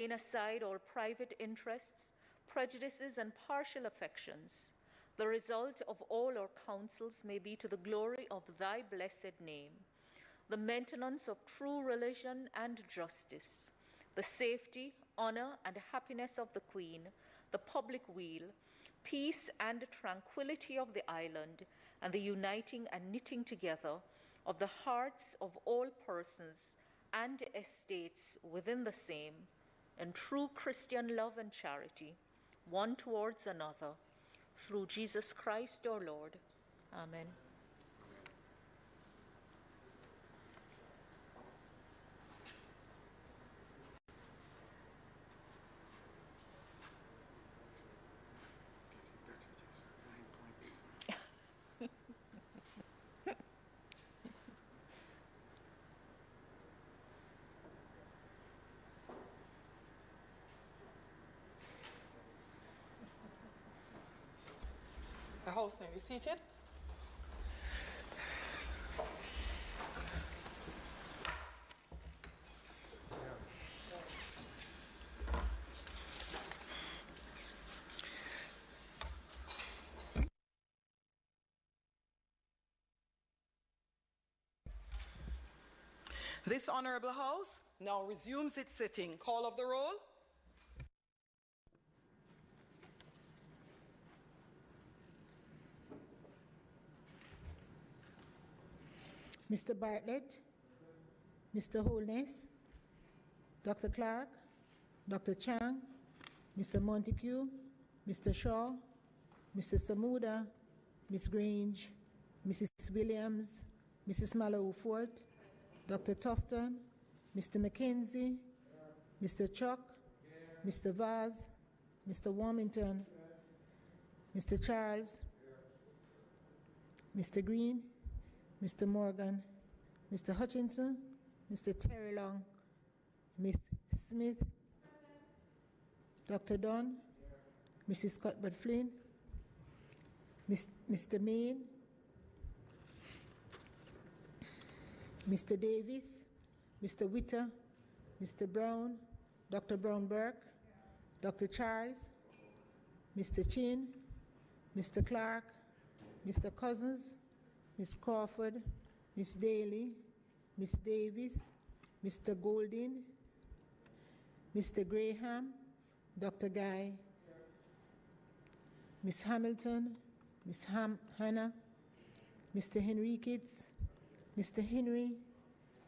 laying aside all private interests, prejudices, and partial affections, the result of all our counsels may be to the glory of thy blessed name, the maintenance of true religion and justice, the safety, honor, and happiness of the Queen, the public weal, peace and tranquility of the island, and the uniting and knitting together of the hearts of all persons and estates within the same, in true Christian love and charity, one towards another, through Jesus Christ our Lord. Amen. The House may be seated. This Honourable House now resumes its sitting. Call of the roll. Mr. Bartlett, Mr. Holness, Dr. Clark, Dr. Chang, Mr. Montague, Mr. Shaw, Mr. Samuda, Ms. Grange, Mrs. Williams, Mrs. Mallow-Fort, Dr. Tufton, Mr. McKenzie, Mr. Chuck, Mr. Vaz, Mr. Warmington, Mr. Charles, Mr. Green, Mr. Morgan, Mr. Hutchinson, Mr. Terry Long, Ms. Smith, Dr. Dunn, Mrs. Cuthbert Flynn, Mr. Main, Mr. Davis, Mr. Witter, Mr. Brown, Dr. Brown Burke, Dr. Charles, Mr. Chin, Mr. Clark, Mr. Cousins, Ms. Crawford, Ms. Daly, Ms. Davis, Mr. Golding, Mr. Graham, Dr. Guy, Ms. Hamilton, Ms. Hannah, Mr. Henriquez, Mr. Henry,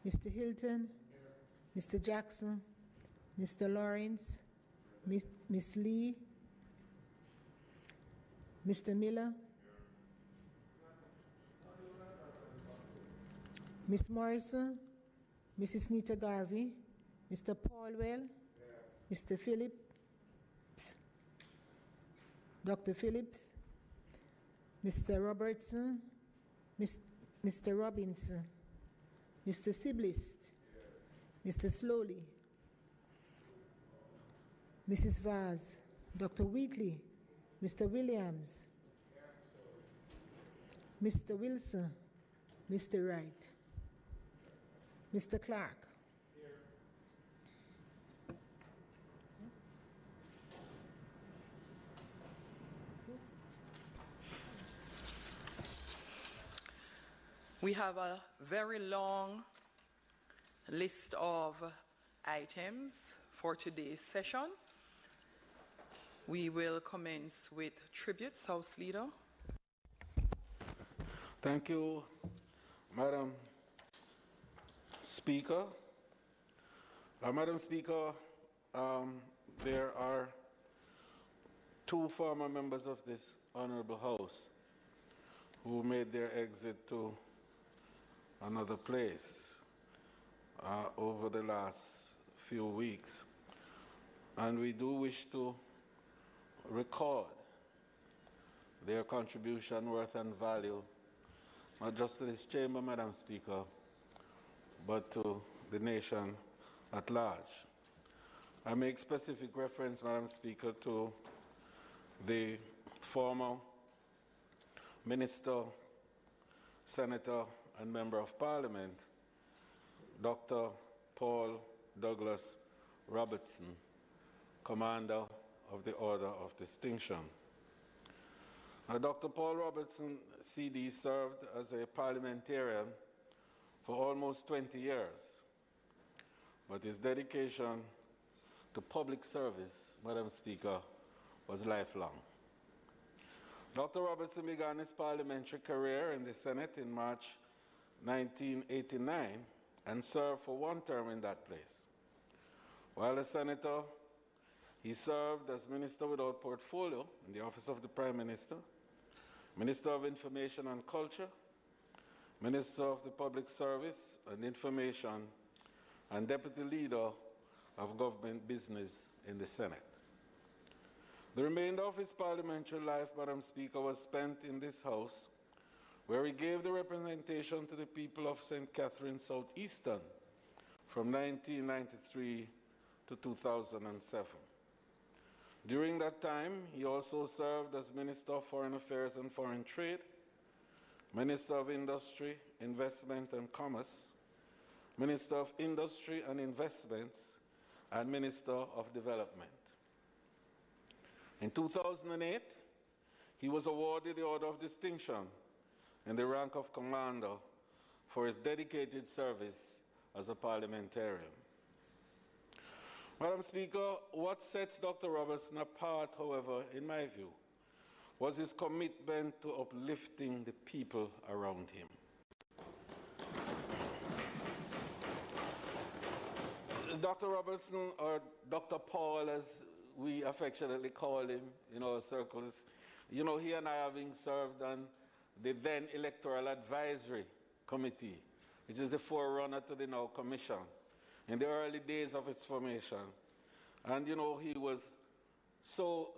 Mr. Hilton, Mr. Jackson, Mr. Lawrence, Ms. Lee, Mr. Miller, Ms. Morrison, Mrs. Nita Garvey, Mr. Paulwell, Mr. Phillips, Dr. Phillips, Mr. Robertson, Mr. Robinson, Mr. Siblist, Mr. Slowly, Mrs. Vaz, Dr. Wheatley, Mr. Williams, Mr. Wilson, Mr. Wright, Mr. Clark. We have a very long list of items for today's session. We will commence with tributes. House Leader. Thank you, Madam Speaker. Madam Speaker, there are two former members of this Honorable House who made their exit to another place over the last few weeks. And we do wish to record their contribution, worth, and value, not just to this chamber, Madam Speaker, but to the nation at large. I make specific reference, Madam Speaker, to the former Minister, Senator, and Member of Parliament, Dr. Paul Douglas Robertson, Commander of the Order of Distinction. Dr. Paul Robertson, CD, served as a parliamentarian for almost 20 years, but his dedication to public service, Madam Speaker, was lifelong. Dr. Robertson began his parliamentary career in the Senate in March 1989 and served for one term in that place. While a senator, he served as Minister without Portfolio in the Office of the Prime Minister, Minister of Information and Culture, Minister of the Public Service and Information, and Deputy Leader of Government Business in the Senate. The remainder of his parliamentary life, Madam Speaker, was spent in this House, where he gave the representation to the people of St. Catherine Southeastern from 1993 to 2007. During that time, he also served as Minister of Foreign Affairs and Foreign Trade, Minister of Industry, Investment and Commerce, Minister of Industry and Investments, and Minister of Development. In 2008, he was awarded the Order of Distinction in the rank of Commander for his dedicated service as a parliamentarian. Madam Speaker, what sets Dr. Robertson apart, however, in my view, was his commitment to uplifting the people around him. Dr. Robertson, or Dr. Paul, as we affectionately call him in our circles, he and I, having served on the then Electoral Advisory Committee, which is the forerunner to the now Commission, in the early days of its formation. And, he was so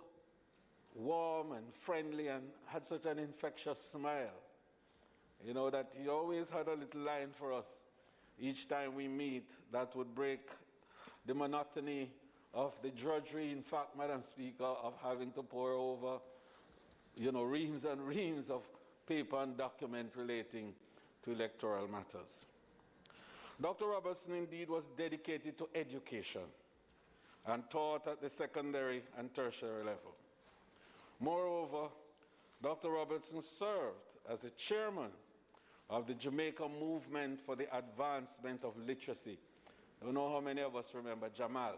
warm and friendly and had such an infectious smile, that he always had a little line for us each time we meet that would break the monotony of the drudgery, in fact, Madam Speaker, of having to pore over, reams and reams of paper and document relating to electoral matters. Dr. Robertson indeed was dedicated to education and taught at the secondary and tertiary level. Moreover, Dr. Robertson served as the chairman of the Jamaica Movement for the Advancement of Literacy. I don't know how many of us remember Jamal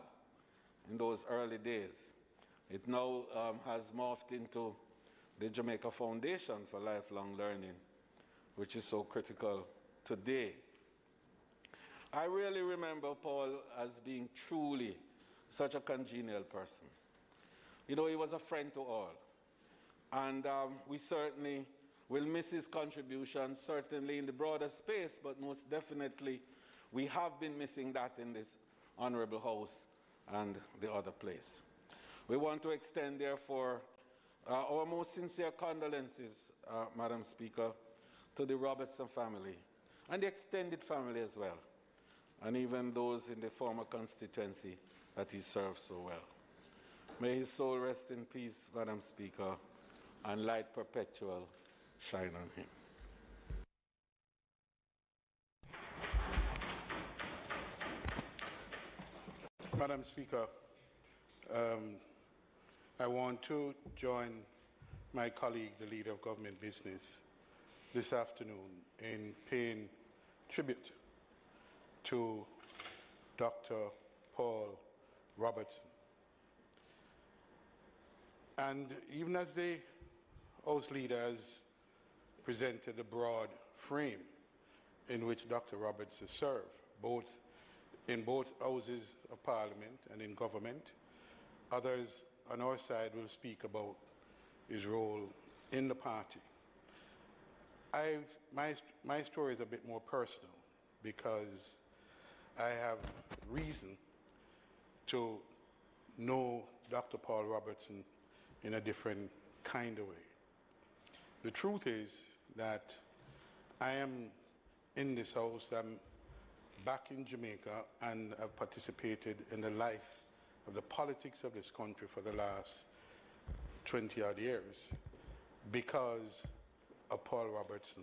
in those early days. It now has morphed into the Jamaica Foundation for Lifelong Learning, which is so critical today. I really remember Paul as being truly such a congenial person. He was a friend to all. And we certainly will miss his contribution, certainly in the broader space, but most definitely we have been missing that in this honorable House and the other place. We want to extend, therefore, our most sincere condolences, Madam Speaker, to the Robertson family and the extended family as well, and even those in the former constituency that he served so well. May his soul rest in peace, Madam Speaker, and light perpetual shine on him. Madam Speaker, I want to join my colleague, the Leader of Government Business, this afternoon in paying tribute to Dr. Paul Robertson. And even as the House Leader has presented a broad frame in which Dr. Robertson served, in both houses of Parliament and in government, others on our side will speak about his role in the party. My story is a bit more personal because I have reason to know Dr. Paul Robertson in a different kind of way. The truth is that I am in this house, I'm back in Jamaica, and have participated in the life of the politics of this country for the last 20-odd years because of Paul Robertson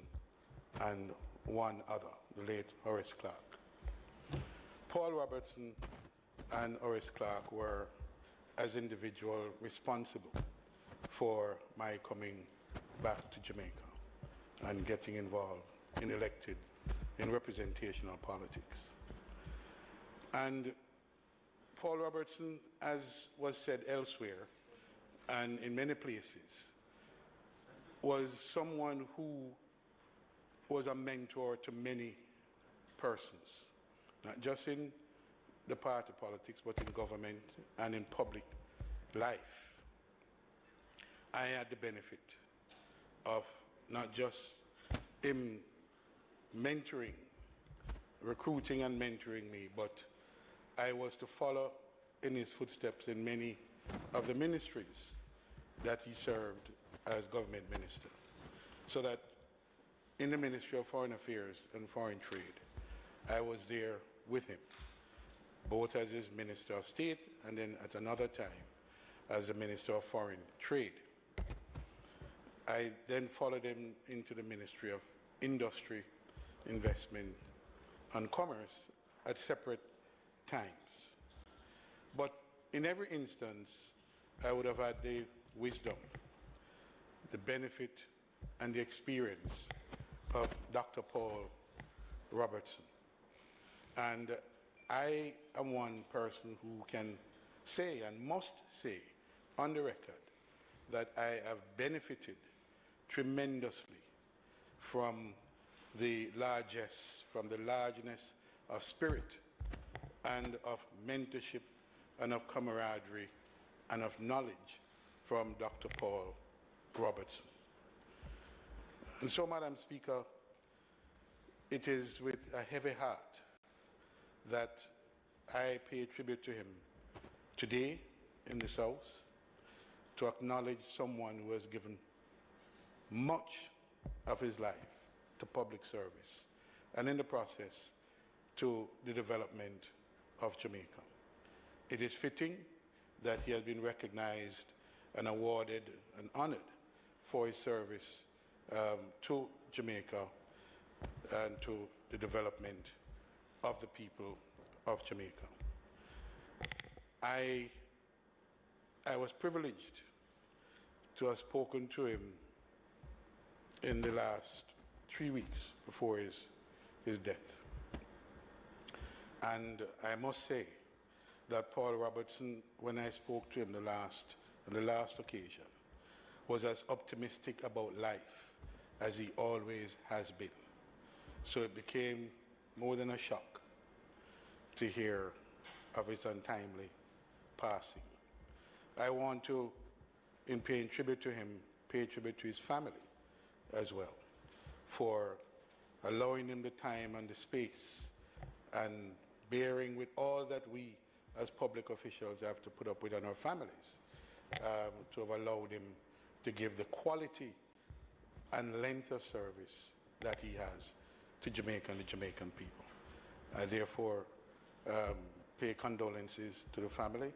and one other, the late Horace Clarke. Paul Robertson and Horace Clarke were as individual responsible for my coming back to Jamaica and getting involved in elected in representational politics. And Paul Robertson, as was said elsewhere and in many places, was someone who was a mentor to many persons, not just in the party politics, but in government and in public life. I had the benefit of not just him mentoring, recruiting and mentoring me, but I was to follow in his footsteps in many of the ministries that he served as government minister. So that in the Ministry of Foreign Affairs and Foreign Trade, I was there with him, both as his Minister of State and then at another time as the Minister of Foreign Trade. I then followed him into the Ministry of Industry, Investment and Commerce at separate times. But in every instance, I would have had the wisdom, the benefit and the experience of Dr. Paul Robertson. And I am one person who can say and must say on the record that I have benefited tremendously from the largesse, from the largeness of spirit and of mentorship and of camaraderie and of knowledge from Dr. Paul Robertson. And so, Madam Speaker, it is with a heavy heart that I pay tribute to him today in this House to acknowledge someone who has given much of his life to public service and in the process to the development of Jamaica. It is fitting that he has been recognized and awarded and honored for his service to Jamaica and to the development of the people of Jamaica. I was privileged to have spoken to him in the last 3 weeks before his death. And I must say that Paul Robertson, when I spoke to him on the last occasion, was as optimistic about life as he always has been. So it became more than a shock to hear of his untimely passing. I want to, in paying tribute to him, pay tribute to his family as well for allowing him the time and the space and bearing with all that we as public officials have to put up with on our families, to have allowed him to give the quality and length of service that he has to Jamaica and the Jamaican people. I therefore pay condolences to the family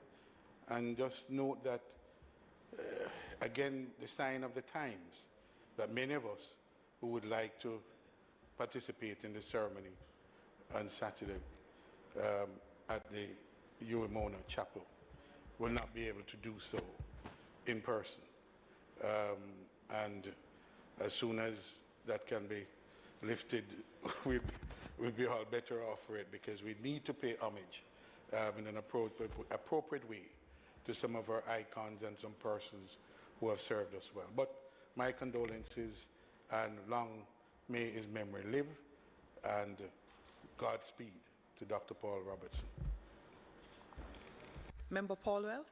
and just note that, again, the sign of the times that many of us who would like to participate in the ceremony on Saturday at the Uemona Chapel will not be able to do so in person. And as soon as that can be lifted, we'll be all better off for it, because we need to pay homage in an appropriate way to some of our icons and some persons who have served us well. But my condolences, and long may his memory live, and Godspeed to Dr. Paul Robertson. Member Paulwell.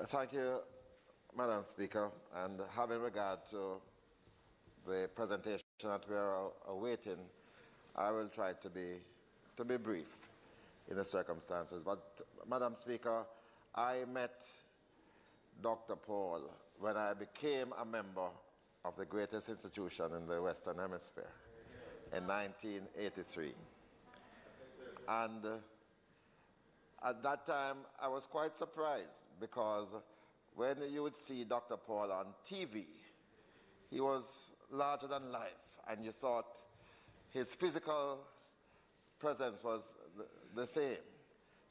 Thank you, Madam Speaker. And having regard to the presentation that we are awaiting, I will try to be brief in the circumstances. But, Madam Speaker, I met Dr. Paul when I became a member of the greatest institution in the Western Hemisphere in 1983. And at that time, I was quite surprised, because when you would see Dr. Paul on TV, he was larger than life, and you thought his physical presence was the same.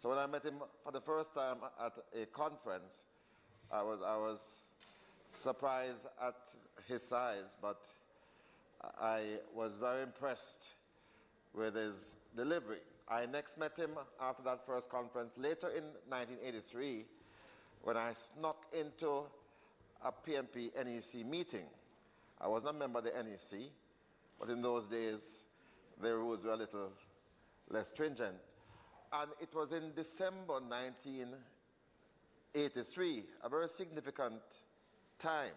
So when I met him for the first time at a conference, I was surprised at his size, but I was very impressed with his delivery. I next met him after that first conference later in 1983 when I snuck into a PNP NEC meeting. I was not a member of the NEC, but in those days the rules were a little less stringent. And it was in December 1983, a very significant time,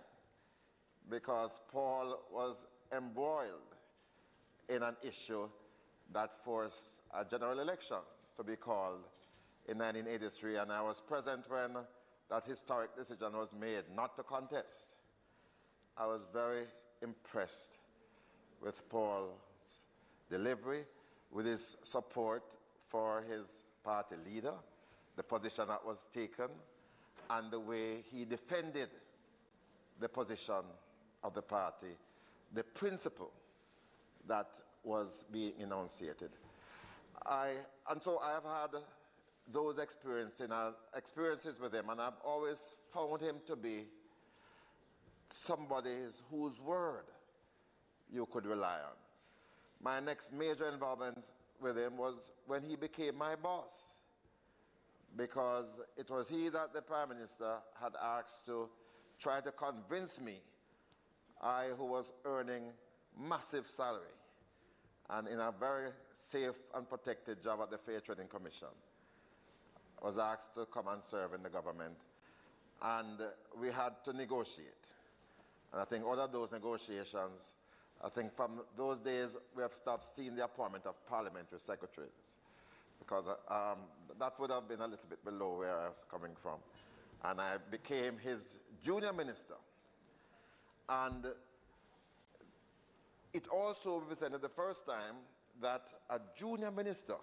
because Paul was embroiled in an issue that forced a general election to be called in 1983, and I was present when that historic decision was made not to contest. I was very impressed with Paul's delivery, with his support for his party leader, the position that was taken, and the way he defended the position of the party, the principle that was being enunciated. And so I have had those experiences with him, and I've always found him to be somebody whose word you could rely on. My next major involvement with him was when he became my boss, because it was he that the Prime Minister had asked to try to convince me, I who was earning massive salary and in a very safe and protected job at the Fair Trading Commission, was asked to come and serve in the government, and we had to negotiate. And I think all of those negotiations, I think from those days we have stopped seeing the appointment of parliamentary secretaries, because that would have been a little bit below where I was coming from. And I became his junior minister. And it also represented the first time that a junior minister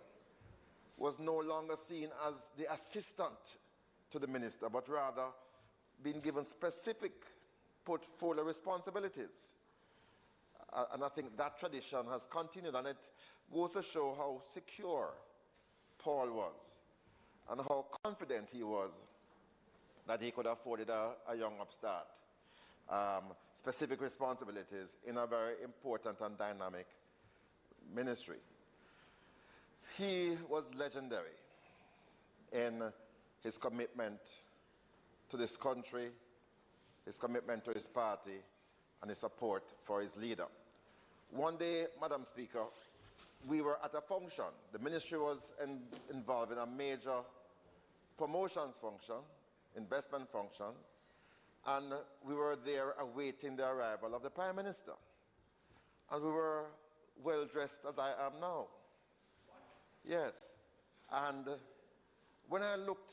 was no longer seen as the assistant to the minister, but rather being given specific portfolio responsibilities. And I think that tradition has continued, and it goes to show how secure Paul was and how confident he was that he could have afforded a young upstart specific responsibilities in a very important and dynamic ministry. He was legendary in his commitment to this country, his commitment to his party, and his support for his leader. One day, Madam Speaker, we were at a function. The ministry was involved in a major promotions function, investment function, and we were there awaiting the arrival of the Prime Minister. And we were well dressed as I am now. Yes. And when I looked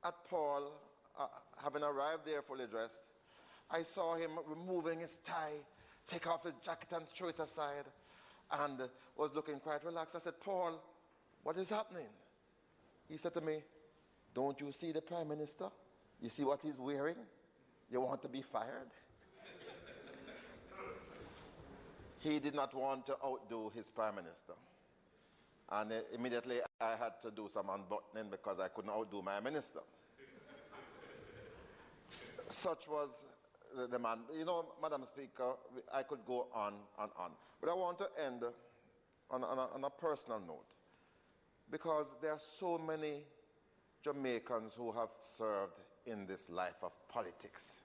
at Paul, having arrived there fully dressed, I saw him removing his tie, take off his jacket and throw it aside, and was looking quite relaxed. I said, Paul, what is happening? He said to me, don't you see the Prime Minister? You see what he's wearing? You want to be fired? He did not want to outdo his Prime Minister. And immediately I had to do some unbuttoning because I couldn't outdo my minister. Such was the man. You know, Madam Speaker, I could go on and on. But I want to end on a personal note, because there are so many Jamaicans who have served in this life of politics.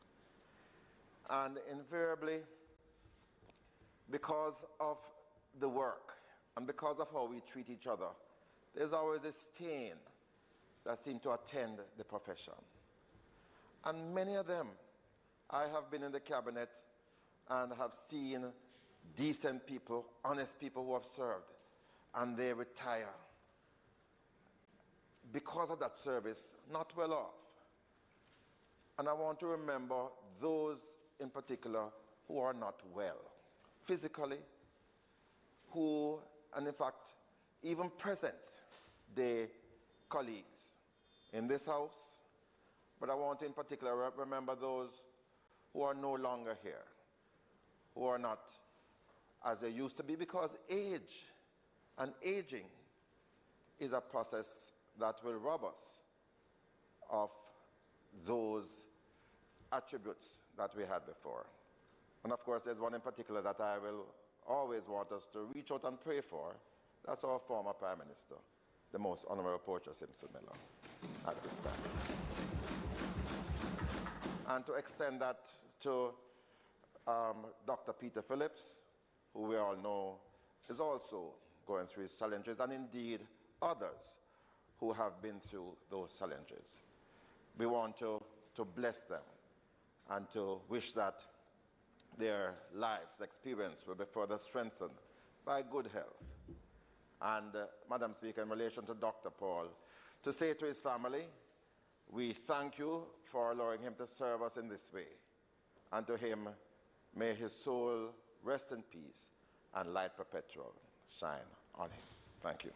And invariably, because of the work and because of how we treat each other, there's always a stain that seems to attend the profession. And many of them, I have been in the cabinet and have seen decent people, honest people who have served, and they retire because of that service, not well off. And I want to remember those in particular who are not well physically, who, and in fact, even present, the colleagues in this house. But I want to in particular remember those who are no longer here, who are not as they used to be, because age and aging is a process that will rob us of those attributes that we had before. And of course, there's one in particular that I will always want us to reach out and pray for. That's our former Prime Minister, the Most Honorable Portia Simpson Miller, at this time. And to extend that to Dr. Peter Phillips, who we all know is also going through his challenges, and indeed others who have been through those challenges. We want to bless them and to wish that their lives, experience will be further strengthened by good health. And Madam Speaker, in relation to Dr. Paul, to say to his family, we thank you for allowing him to serve us in this way. And to him, may his soul rest in peace and light perpetual shine on him. Thank you.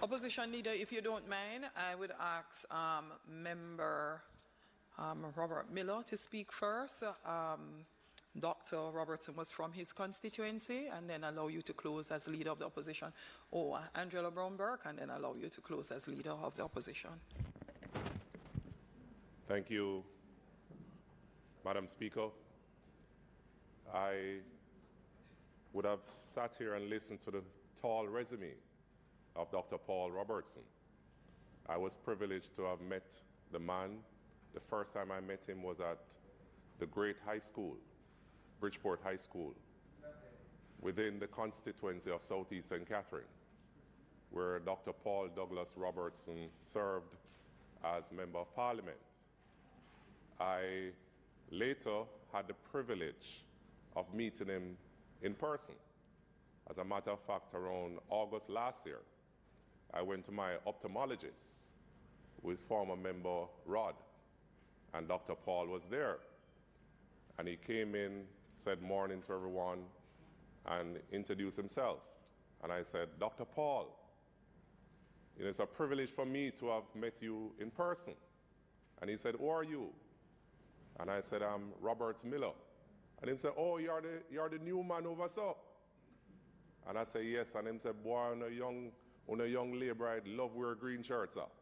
Opposition Leader, if you don't mind, I would ask Member Robert Miller to speak first. Dr. Robertson was from his constituency, and then allow you to close as Leader of the Opposition. Or Angela Brown-Burke, and then allow you to close as Leader of the Opposition. Thank you, Madam Speaker. I would have sat here and listened to the tall resume of Dr. Paul Robertson. I was privileged to have met the man. The first time I met him was at the great high school, Bridgeport High School, within the constituency of Southeast St. Catherine, where Dr. Paul Douglas Robertson served as Member of Parliament. I later had the privilege of meeting him in person. As a matter of fact, around August last year, I went to my ophthalmologist, who is former member Rhoden, and Dr. Paul was there. And he came in, said morning to everyone, and introduced himself. And I said, Dr. Paul, it's a privilege for me to have met you in person. And he said, who are you? And I said, I'm Robert Miller. And he said, oh, you're the new man over so. And I said, yes. And he said, boy, on a young laborer, I'd love wear green shirts up.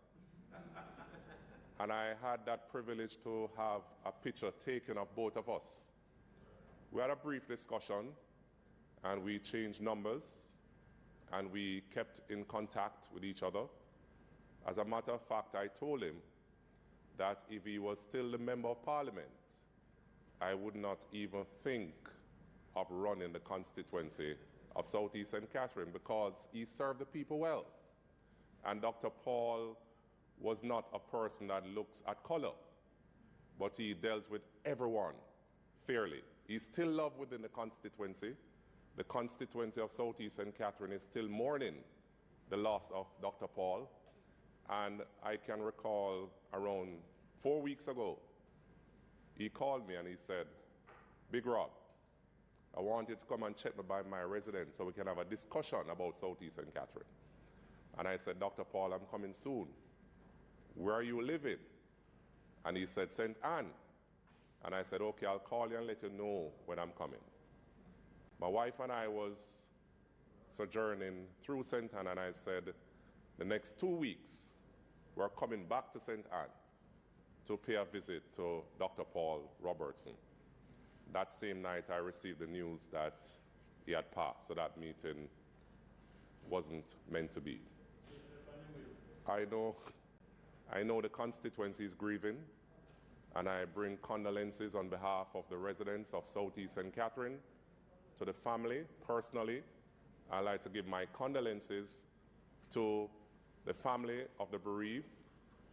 And I had that privilege to have a picture taken of both of us. We had a brief discussion, and we changed numbers, and we kept in contact with each other. As a matter of fact, I told him that if he was still the Member of Parliament, I would not even think of running the constituency of Southeast St. Catherine, because he served the people well. And Dr. Paul was not a person that looks at color, but he dealt with everyone fairly. He's still loved within the constituency. The constituency of Southeast St. Catherine is still mourning the loss of Dr. Paul. And I can recall around 4 weeks ago, he called me and he said, Big Rob, I want you to come and check me by my residence so we can have a discussion about Southeast St. Catherine. And I said, Dr. Paul, I'm coming soon. Where are you living? And he said, St. Anne. And I said, okay, I'll call you and let you know when I'm coming. My wife and I was sojourning through St. Anne, and I said, the next 2 weeks, we're coming back to St. Anne to pay a visit to Dr. Paul Robertson. That same night, I received the news that he had passed, so that meeting wasn't meant to be. I know the constituency is grieving, and I bring condolences on behalf of the residents of Southeast St. Catherine to the family personally. I'd like to give my condolences to the family of the bereaved,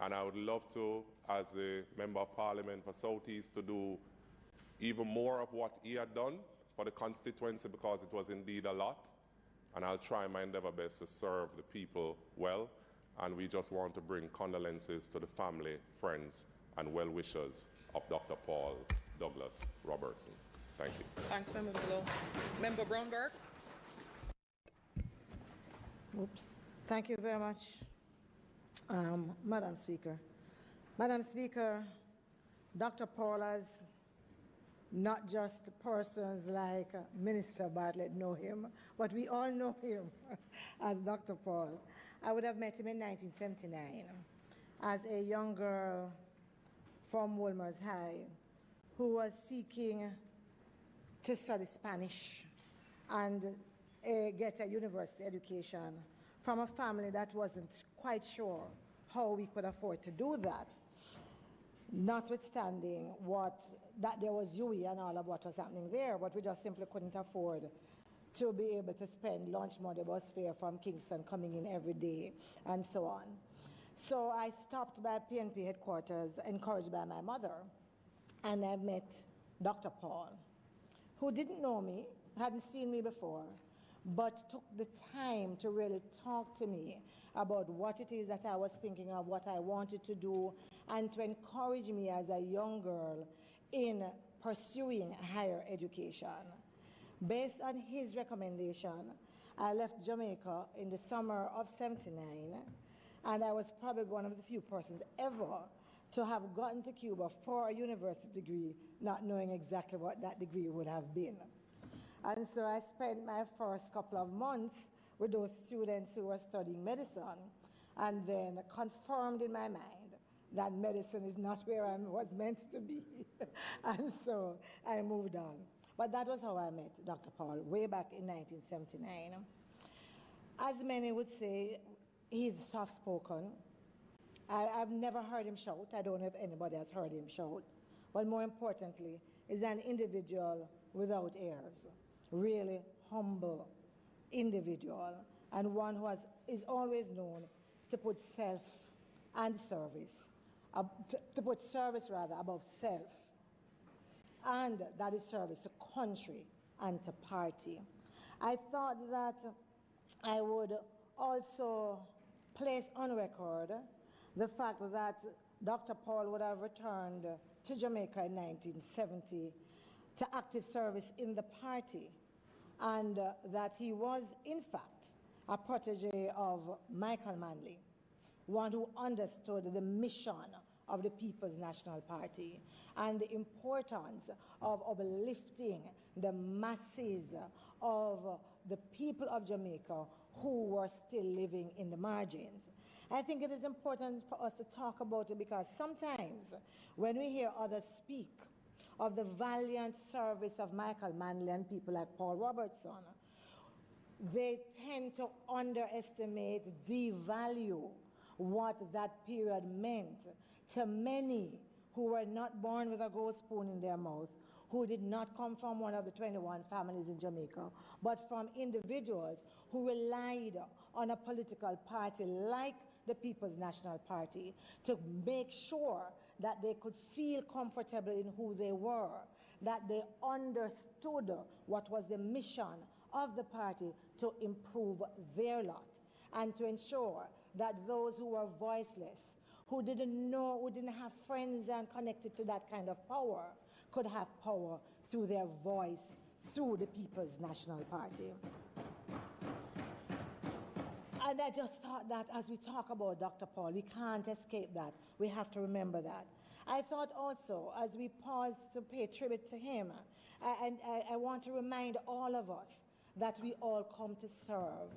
and I would love to, as a Member of Parliament for Southeast, to do even more of what he had done for the constituency, because it was indeed a lot, and I'll try my endeavor best to serve the people well. And we just want to bring condolences to the family, friends, and well-wishers of Dr. Paul Douglas Robertson. Thank you. Thanks, Member Miller. Member Brown-Burke. Oops. Thank you very much, Madam Speaker. Madam Speaker, Dr. Paul has not just persons like Minister Bartlett know him, but we all know him as Dr. Paul. I would have met him in 1979 as a young girl from Wolmer's High who was seeking to study Spanish and get a university education from a family that wasn't quite sure how we could afford to do that, notwithstanding that there was UE and all of what was happening there, but we just simply couldn't afford to be able to spend lunch money, bus fare from Kingston coming in every day, and so on. So I stopped by PNP headquarters, encouraged by my mother, and I met Dr. Paul, who didn't know me, hadn't seen me before, but took the time to really talk to me about what it is that I was thinking of, what I wanted to do, and to encourage me as a young girl in pursuing higher education. Based on his recommendation, I left Jamaica in the summer of '79, and I was probably one of the few persons ever to have gotten to Cuba for a university degree, not knowing exactly what that degree would have been. And so I spent my first couple of months with those students who were studying medicine, and then confirmed in my mind that medicine is not where I was meant to be. And so I moved on. But that was how I met Dr. Paul, way back in 1979. As many would say, he's soft-spoken. I've never heard him shout. I don't know if anybody has heard him shout. But more importantly, he's an individual without airs, really humble individual, and one who is always known to put self and service, to put service rather above self, and that is service to country and to party. I thought that I would also place on record the fact that Dr. Paul would have returned to Jamaica in 1970 to active service in the party, and that he was, in fact, a protege of Michael Manley, one who understood the mission of the People's National Party and the importance of uplifting the masses of the people of Jamaica who were still living in the margins. I think it is important for us to talk about it because sometimes when we hear others speak of the valiant service of Michael Manley and people like Paul Robertson, they tend to underestimate, devalue what that period meant to many who were not born with a gold spoon in their mouth, who did not come from one of the 21 families in Jamaica, but from individuals who relied on a political party like the People's National Party to make sure that they could feel comfortable in who they were, that they understood what was the mission of the party to improve their lot, and to ensure that those who were voiceless, who didn't know, who didn't have friends and connected to that kind of power, could have power through their voice, through the People's National Party. And I just thought that as we talk about Dr. Paul, we can't escape that. We have to remember that. I thought also, as we pause to pay tribute to him, I want to remind all of us that we all come to serve,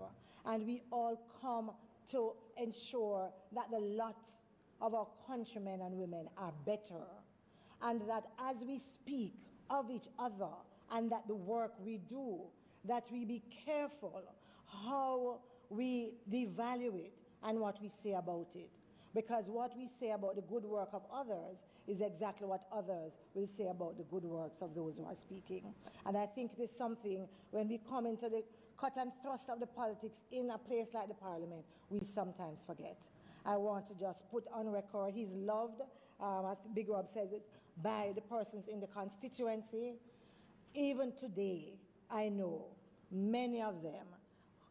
and we all come to ensure that the lot of our countrymen and women are better, and that as we speak of each other and that the work we do, that we be careful how we devalue it and what we say about it. Because what we say about the good work of others is exactly what others will say about the good works of those who are speaking. And I think there's something, when we come into the cut and thrust of the politics in a place like the Parliament, we sometimes forget. I want to just put on record, he's loved, as Big Rob says it, by the persons in the constituency. Even today, I know many of them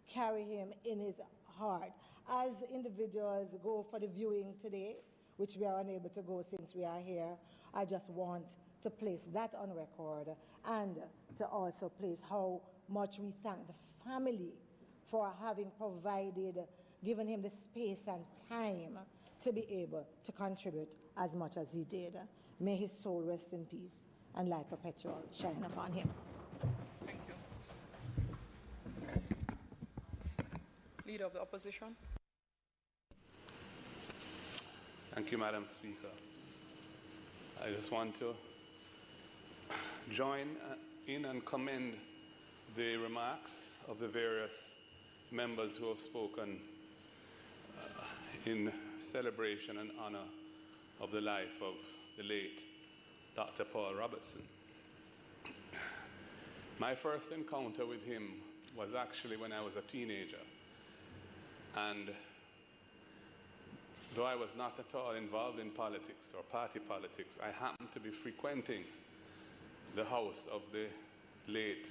carry him in his heart. As individuals go for the viewing today, which we are unable to go since we are here, I just want to place that on record and to also place how much we thank the family for having provided, given him the space and time to be able to contribute as much as he did. May his soul rest in peace. and light perpetual shine upon him. Thank you. Leader of the Opposition. Thank you, Madam Speaker. I just want to join in and commend the remarks of the various members who have spoken in celebration and honor of the life of the late Dr. Paul Robertson. My first encounter with him was actually when I was a teenager, and though I was not at all involved in politics or party politics, I happened to be frequenting the house of the late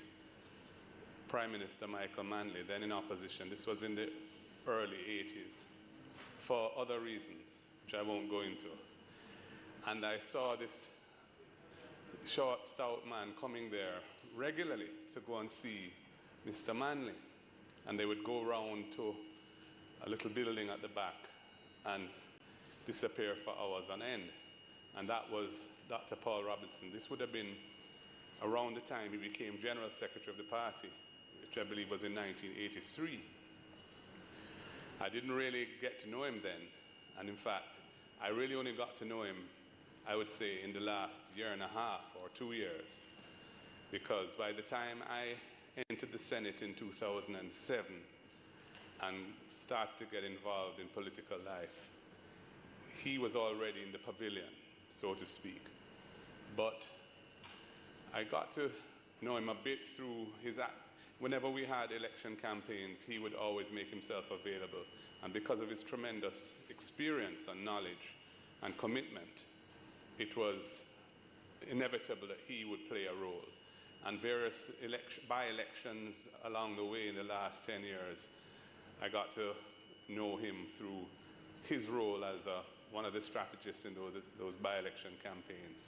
Prime Minister Michael Manley, then in opposition. This was in the early 80s, for other reasons, which I won't go into. And I saw this short, stout man coming there regularly to go and see Mr. Manley. And they would go round to a little building at the back and disappear for hours on end. And that was Dr. Paul Robertson. This would have been around the time he became General Secretary of the party, which I believe was in 1983. I didn't really get to know him then. And in fact, I really only got to know him, I would say, in the last year and a half or 2 years. Because by the time I entered the Senate in 2007 and started to get involved in political life, he was already in the pavilion, so to speak. But I got to know him a bit through his act. Whenever we had election campaigns, he would always make himself available. And because of his tremendous experience and knowledge and commitment, it was inevitable that he would play a role. And various by-elections along the way in the last 10 years, I got to know him through his role as one of the strategists in those by-election campaigns,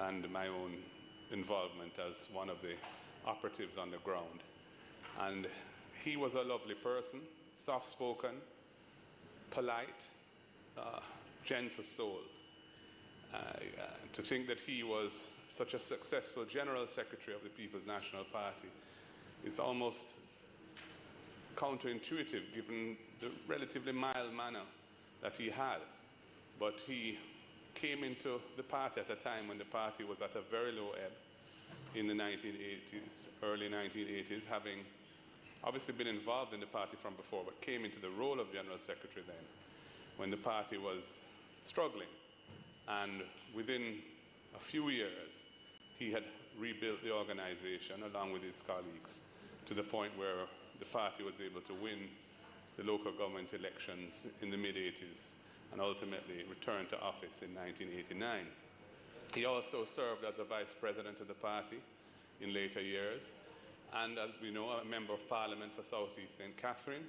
and my own involvement as one of the operatives on the ground. And he was a lovely person, soft-spoken, polite, gentle soul. To think that he was such a successful General Secretary of the People's National Party is almost counterintuitive given the relatively mild manner that he had. But he came into the party at a time when the party was at a very low ebb in the 1980s, early 1980s, having obviously been involved in the party from before, but came into the role of General Secretary then, when the party was struggling. And within a few years, he had rebuilt the organization along with his colleagues to the point where the party was able to win the local government elections in the mid-80s and ultimately returned to office in 1989. He also served as a vice president of the party in later years, and as we know, a member of parliament for South East St. Catherine,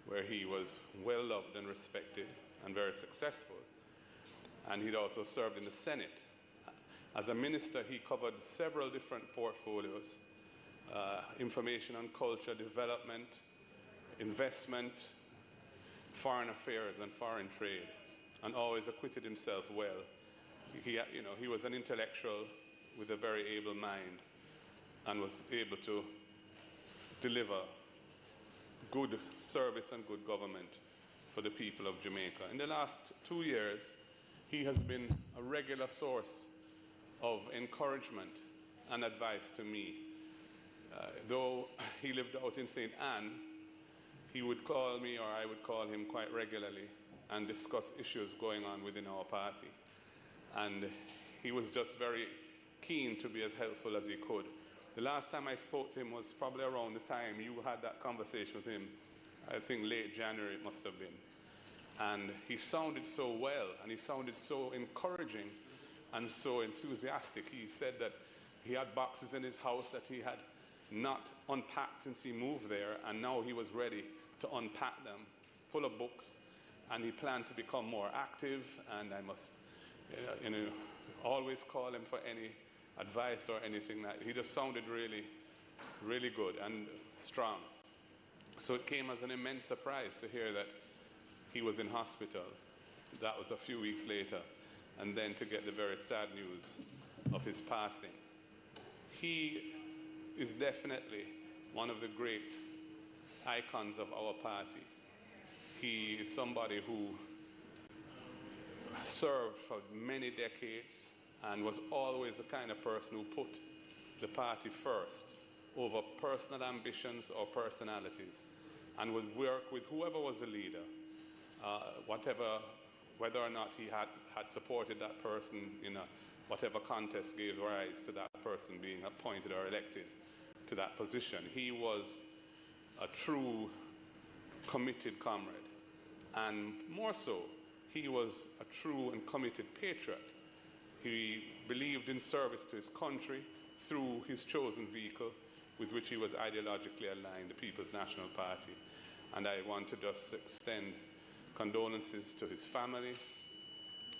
where he was well loved and respected and very successful. And he'd also served in the Senate. As a minister, he covered several different portfolios: information on culture, development, investment, foreign affairs, and foreign trade, and always acquitted himself well. He was an intellectual with a very able mind and was able to deliver good service and good government for the people of Jamaica. In the last 2 years, he has been a regular source of encouragement and advice to me. Though he lived out in St. Anne, he would call me, or I would call him quite regularly, and discuss issues going on within our party. And he was just very keen to be as helpful as he could. The last time I spoke to him was probably around the time you had that conversation with him. I think late January it must have been. And he sounded so well, and he sounded so encouraging and so enthusiastic. He said that he had boxes in his house that he had not unpacked since he moved there, and now he was ready to unpack them, full of books, and he planned to become more active. And I must always call him for any advice or anything. That he just sounded really, really good and strong. So it came as an immense surprise to hear that he was in hospital. That was a few weeks later. And then to get the very sad news of his passing. He is definitely one of the great icons of our party. He is somebody who served for many decades and was always the kind of person who put the party first over personal ambitions or personalities, and would work with whoever was the leader, whether or not he had supported that person in whatever contest gave rise to that person being appointed or elected to that position. He was a true committed comrade, and more so, he was a true and committed patriot. He believed in service to his country through his chosen vehicle with which he was ideologically aligned, the People's National Party. And I want to just extend condolences to his family,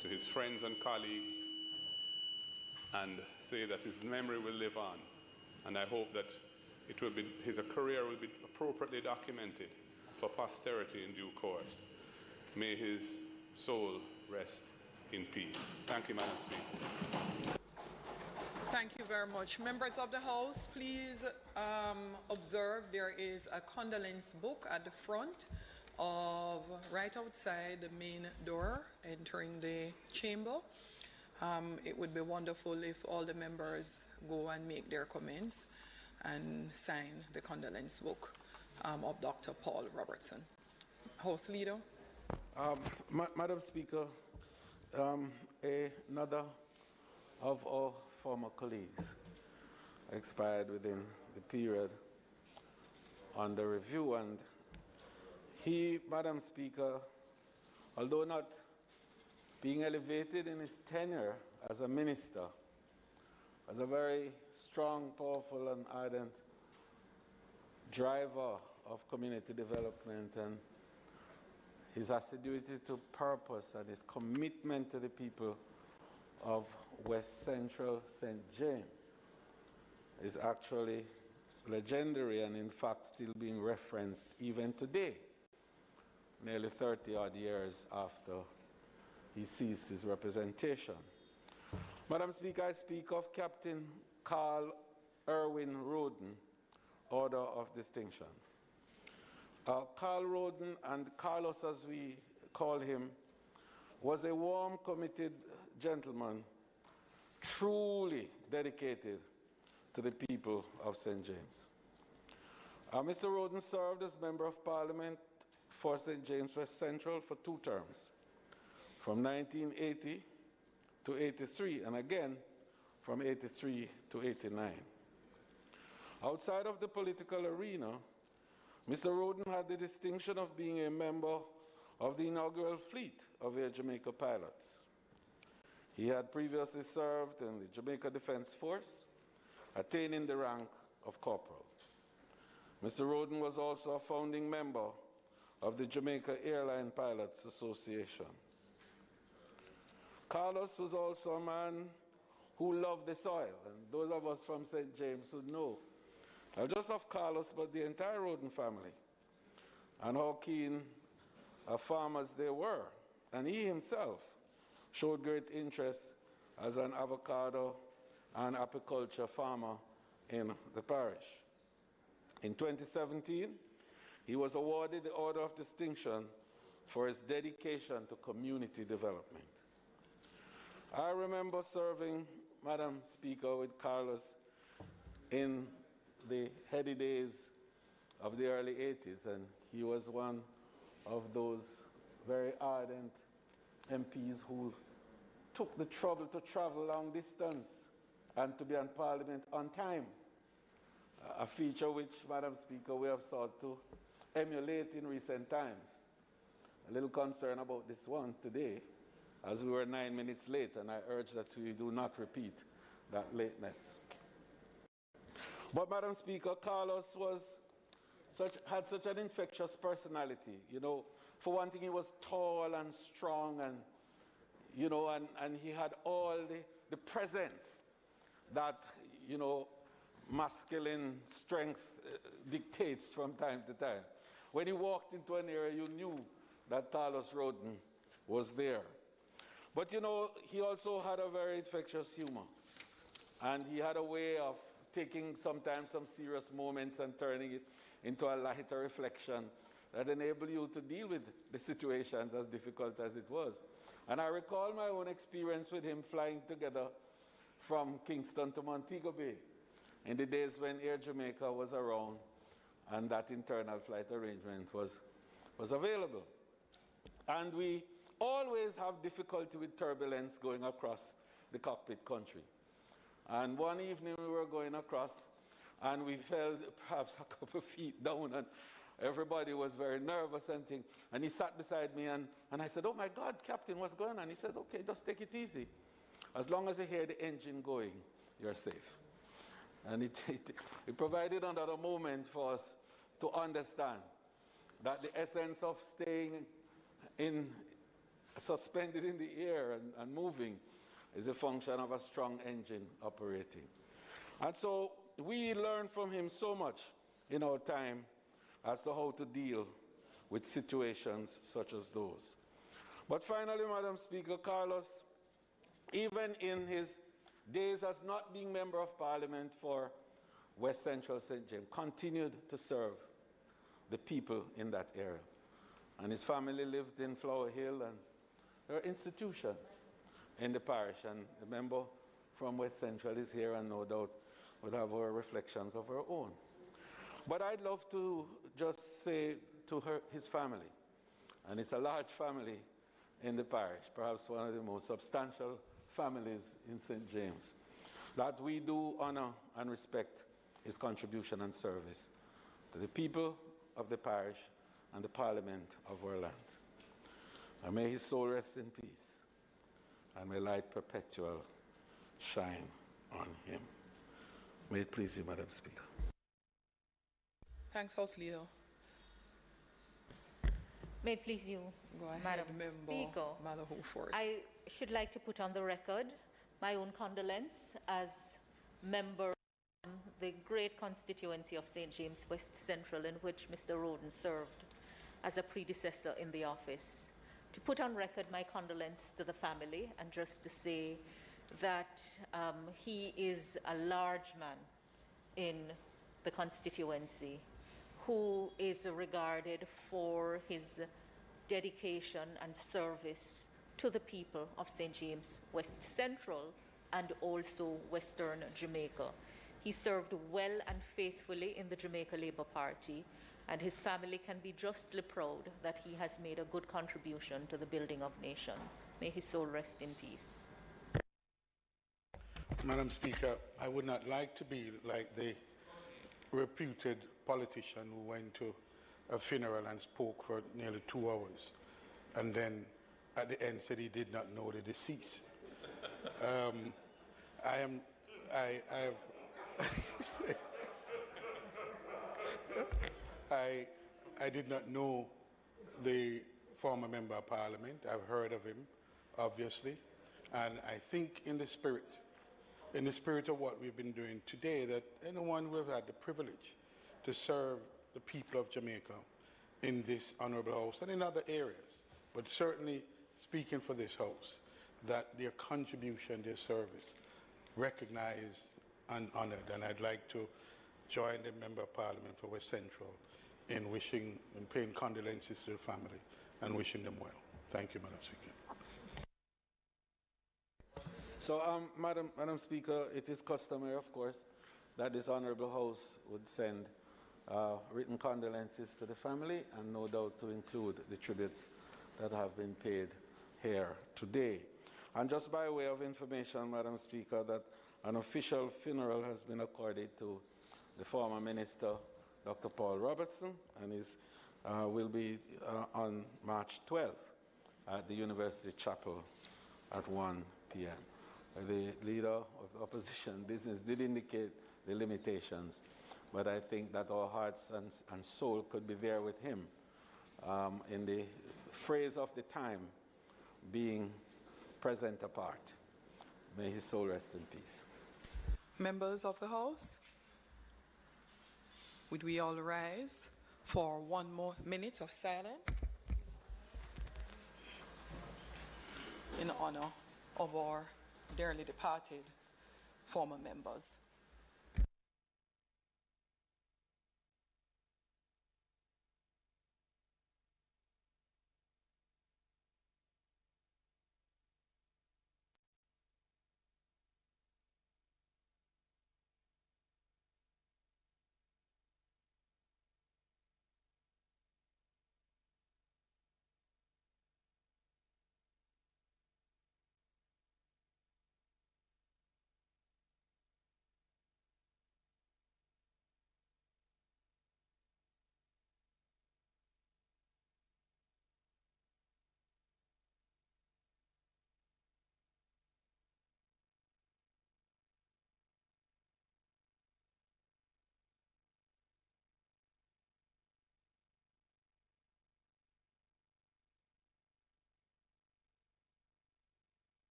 to his friends and colleagues, and say that his memory will live on. And I hope that his career will be appropriately documented for posterity in due course. May his soul rest in peace. Thank you, Madam Speaker. Thank you very much. Members of the House, please observe there is a condolence book at the front of right outside the main door entering the chamber. It would be wonderful if all the members go and make their comments and sign the condolence book of Dr. Paul Robertson. House Leader. Madam Speaker, another of our former colleagues expired within the period under review, and he, Madam Speaker, although not being elevated in his tenure as a minister, as a very strong, powerful, and ardent driver of community development, and his assiduity to purpose and his commitment to the people of West Central St. James is actually legendary, and in fact still being referenced even today, nearly 30-odd years after he ceased his representation. Madam Speaker, I speak of Captain Carl Irwin Rhoden, Order of Distinction. Carl Rhoden, and Carlos as we call him, was a warm, committed gentleman, truly dedicated to the people of St. James. Mr. Rhoden served as Member of Parliament for St. James West Central for 2 terms, from 1980 to 83, and again from 83 to 89. Outside of the political arena, Mr. Rhoden had the distinction of being a member of the inaugural fleet of Air Jamaica pilots. He had previously served in the Jamaica Defense Force, attaining the rank of corporal. Mr. Rhoden was also a founding member of the Jamaica Airline Pilots Association. Carlos was also a man who loved the soil, and those of us from St. James would know, not just of Carlos, but the entire Rhoden family, and how keen farmers they were. And he himself showed great interest as an avocado and apiculture farmer in the parish. In 2017, he was awarded the Order of Distinction for his dedication to community development. I remember serving, Madam Speaker, with Carlos in the heady days of the early 80s, and he was one of those very ardent MPs who took the trouble to travel long distance and to be in Parliament on time, a feature which, Madam Speaker, we have sought to emulate in recent times. A little concern about this one today, as we were 9 minutes late, and I urge that we do not repeat that lateness. But, Madam Speaker, Carlos had such an infectious personality. You know, for one thing, he was tall and strong, and you know, and he had all the presence that, you know, masculine strength dictates from time to time. When he walked into an area, you knew that Carlos Rhoden was there. But, you know, he also had a very infectious humor. And he had a way of taking sometimes some serious moments and turning it into a lighter reflection that enabled you to deal with the situations as difficult as it was. And I recall my own experience with him flying together from Kingston to Montego Bay in the days when Air Jamaica was around and that internal flight arrangement was available. And we always have difficulty with turbulence going across the cockpit country. And one evening we were going across and we fell perhaps a couple of feet down, and everybody was very nervous and things. And he sat beside me and I said, "Oh my God, Captain, what's going on?" He says, "Okay, just take it easy. As long as you hear the engine going, you're safe." And it provided another moment for us to understand that the essence of staying suspended in the air and moving is a function of a strong engine operating. And so we learn from him so much in our time as to how to deal with situations such as those. But finally, Madam Speaker, Carlos, even in his days as not being Member of Parliament for West Central St. James, continued to serve the people in that area. And his family lived in Flower Hill, and there are institutions in the parish, and the member from West Central is here and no doubt would have her reflections of her own. But I'd love to just say to his family, and it's a large family in the parish, perhaps one of the most substantial families in St. James, that we do honor and respect his contribution and service to the people of the parish and the Parliament of our land. And may his soul rest in peace, and may light perpetual shine on him. May it please you, Madam Speaker. Thanks, House Leader. May it please you, Go ahead, Madam Member Speaker. Malahoo first. I should like to put on the record my own condolence as member of the great constituency of St. James West Central, in which Mr. Rhoden served as a predecessor in the office. To put on record my condolence to the family, and just to say that he is a large man in the constituency who is regarded for his dedication and service to the people of St. James West Central and also Western Jamaica. He served well and faithfully in the Jamaica Labour Party, and his family can be justly proud that he has made a good contribution to the building of nation. May his soul rest in peace. Madam Speaker, I would not like to be like the reputed politician who went to a funeral and spoke for nearly 2 hours, and then at the end said he did not know the deceased. I did not know the former Member of Parliament. I've heard of him, obviously, and I think in the spirit of what we've been doing today, that anyone who has had the privilege to serve the people of Jamaica in this honourable house and in other areas, but certainly speaking for this house, that their contribution, their service, recognized and honoured. And I'd like to join the Member of Parliament for West Central in wishing and paying condolences to the family and wishing them well. Thank you, Madam Speaker. So, Madam Speaker, it is customary, of course, that this honourable house would send written condolences to the family, and no doubt to include the tributes that have been paid here today. And just by way of information, Madam Speaker, that an official funeral has been accorded to the former Minister, Dr. Paul Robertson, and will be on March 12th at the University Chapel at 1 p.m. The leader of the opposition business did indicate the limitations, but I think that our hearts and soul could be there with him in the phrase of the time, being present apart. May his soul rest in peace. Members of the House, would we all rise for 1 more minute of silence in honor of our dearly departed former members.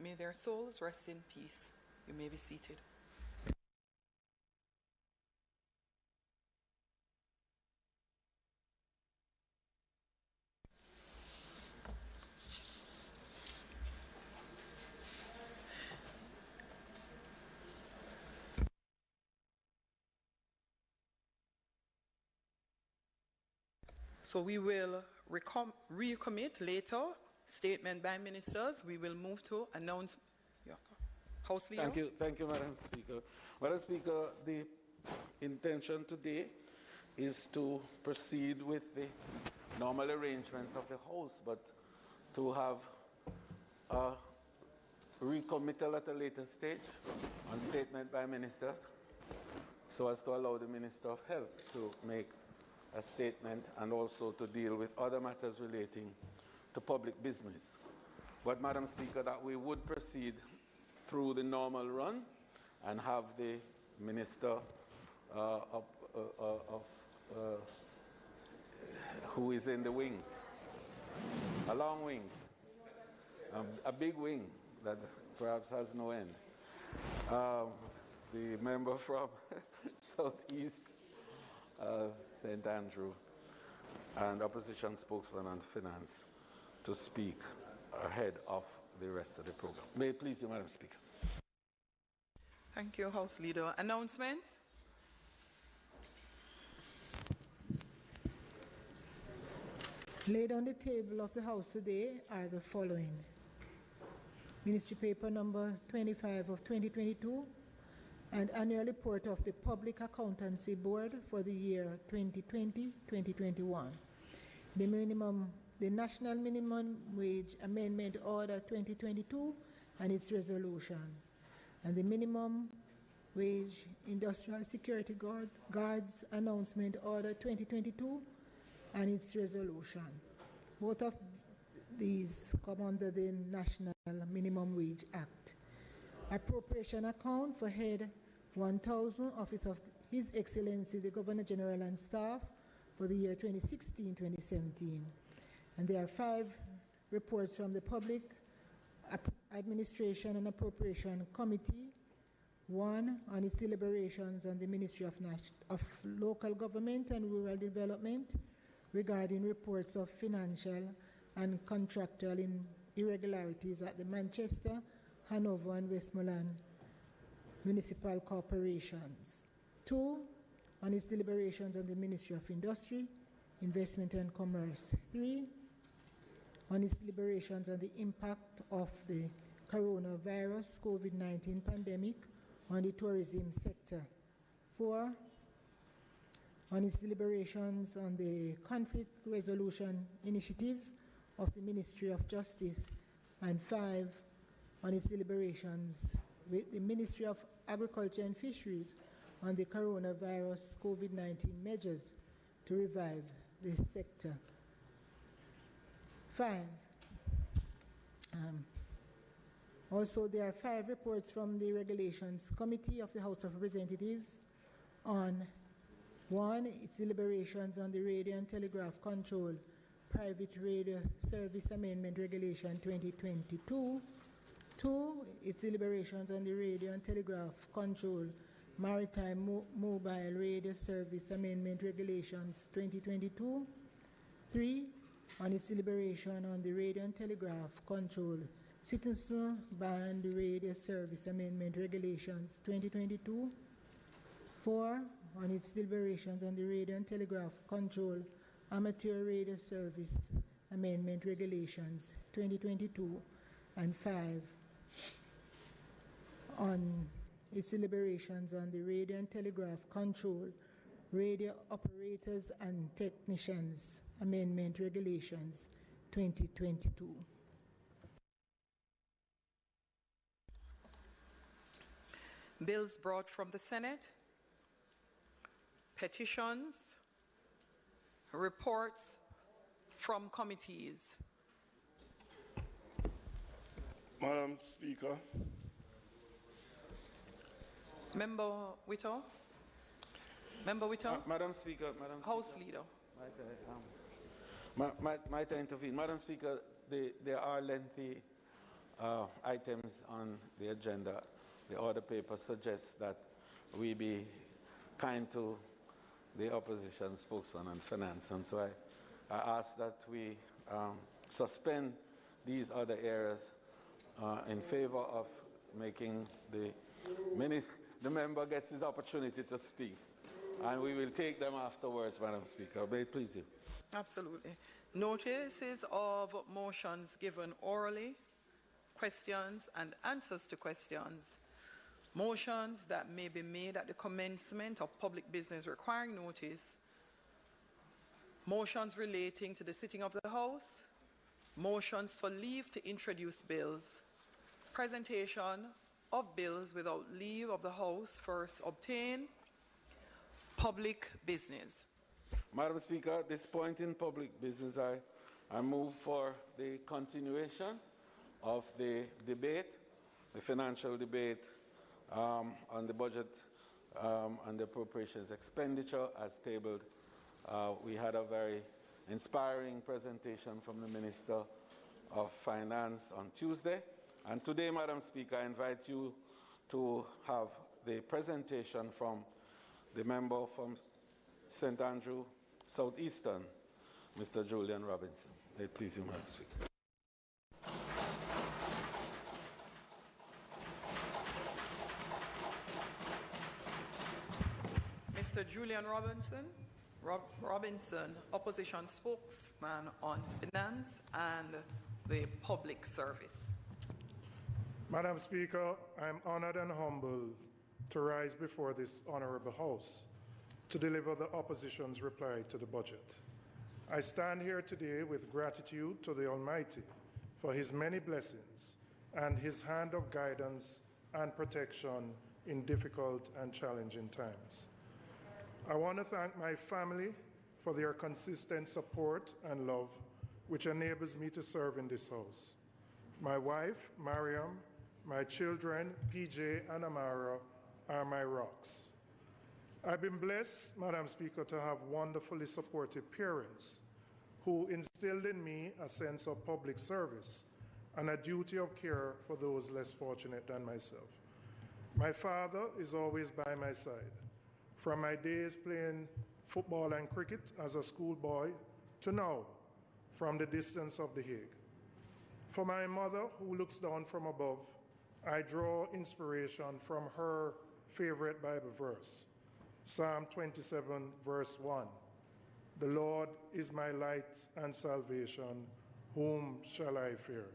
May their souls rest in peace. You may be seated. So we will recommit later. Statement by ministers. We will move to announce. Yeah. House Leader. Thank you, Madam Speaker. Madam Speaker, the intention today is to proceed with the normal arrangements of the House, but to have a recommittal at a later stage on statement by ministers, so as to allow the Minister of Health to make a statement and also to deal with other matters relating to public business. But, Madam Speaker, that we would proceed through the normal run and have the Minister who is in the wings, a long wings, a big wing that perhaps has no end. The member from Southeast St. Andrew and opposition spokesman on finance to speak ahead of the rest of the program. May it please you, Madam Speaker. Thank you, House Leader. Announcements? Laid on the table of the House today are the following. Ministry Paper number 25 of 2022 and annual report of the Public Accountancy Board for the year 2020-2021. The National Minimum Wage Amendment Order 2022 and its resolution, and the Minimum Wage Industrial Security Guards Announcement Order 2022 and its resolution. Both of these come under the National Minimum Wage Act. Appropriation account for Head 1000, Office of His Excellency the Governor General and Staff for the year 2016-2017. And there are 5 reports from the Public Administration and Appropriation Committee, 1 on its deliberations on the Ministry of Local Government and Rural Development regarding reports of financial and contractual irregularities at the Manchester, Hanover and Westmoreland municipal corporations. 2 on its deliberations on the Ministry of Industry, Investment and Commerce. 3 on its deliberations on the impact of the coronavirus COVID-19 pandemic on the tourism sector. 4 on its deliberations on the conflict resolution initiatives of the Ministry of Justice. And 5 on its deliberations with the Ministry of Agriculture and Fisheries on the coronavirus COVID-19 measures to revive the sector. 5. Also, there are 5 reports from the Regulations Committee of the House of Representatives on 1, its deliberations on the Radio and Telegraph Control Private Radio Service Amendment Regulation 2022. 2, its deliberations on the Radio and Telegraph Control Maritime Mobile Radio Service Amendment Regulations 2022. 3. On its deliberation on the Radio and Telegraph Control Citizen Band Radio Service Amendment Regulations 2022. 4. On its deliberations on the Radio and Telegraph Control Amateur Radio Service Amendment Regulations 2022. And 5. On its deliberations on the Radio and Telegraph Control Radio Operators and Technicians Amendment Regulations 2022. Bills brought from the Senate, petitions, reports from committees. Madam Speaker. Member Whittle? Member Whittle? Madam Speaker, House Leader. Might I intervene? Madam Speaker, there are lengthy items on the agenda. The order paper suggests that we be kind to the opposition spokesman on finance, and so I ask that we suspend these other areas in favor of making the member gets his opportunity to speak, and we will take them afterwards, Madam Speaker. May it please you. Absolutely. Notices of motions given orally, questions and answers to questions, motions that may be made at the commencement of public business requiring notice, motions relating to the sitting of the House, motions for leave to introduce bills, presentation of bills without leave of the House first obtained, public business. Madam Speaker, at this point in public business, I move for the continuation of the debate, the financial debate on the budget and the appropriations expenditure as tabled. We had a very inspiring presentation from the Minister of Finance on Tuesday. And today, Madam Speaker, I invite you to have the presentation from the member from St. Andrew Southeastern, Mr. Julian Robinson. May it please you, Madam Speaker. Mr. Julian Robinson, Opposition Spokesman on Finance and the Public Service. Madam Speaker, I am honored and humbled to rise before this honorable House to deliver the opposition's reply to the budget. I stand here today with gratitude to the Almighty for his many blessings and his hand of guidance and protection in difficult and challenging times. I want to thank my family for their consistent support and love, which enables me to serve in this House. My wife, Mariam, my children, PJ and Amara, are my rocks. I've been blessed, Madam Speaker, to have wonderfully supportive parents who instilled in me a sense of public service and a duty of care for those less fortunate than myself. My father is always by my side. From my days playing football and cricket as a schoolboy to now, from the distance of The Hague. For my mother, who looks down from above, I draw inspiration from her favorite Bible verse, Psalm 27, verse 1. The Lord is my light and salvation, whom shall I fear?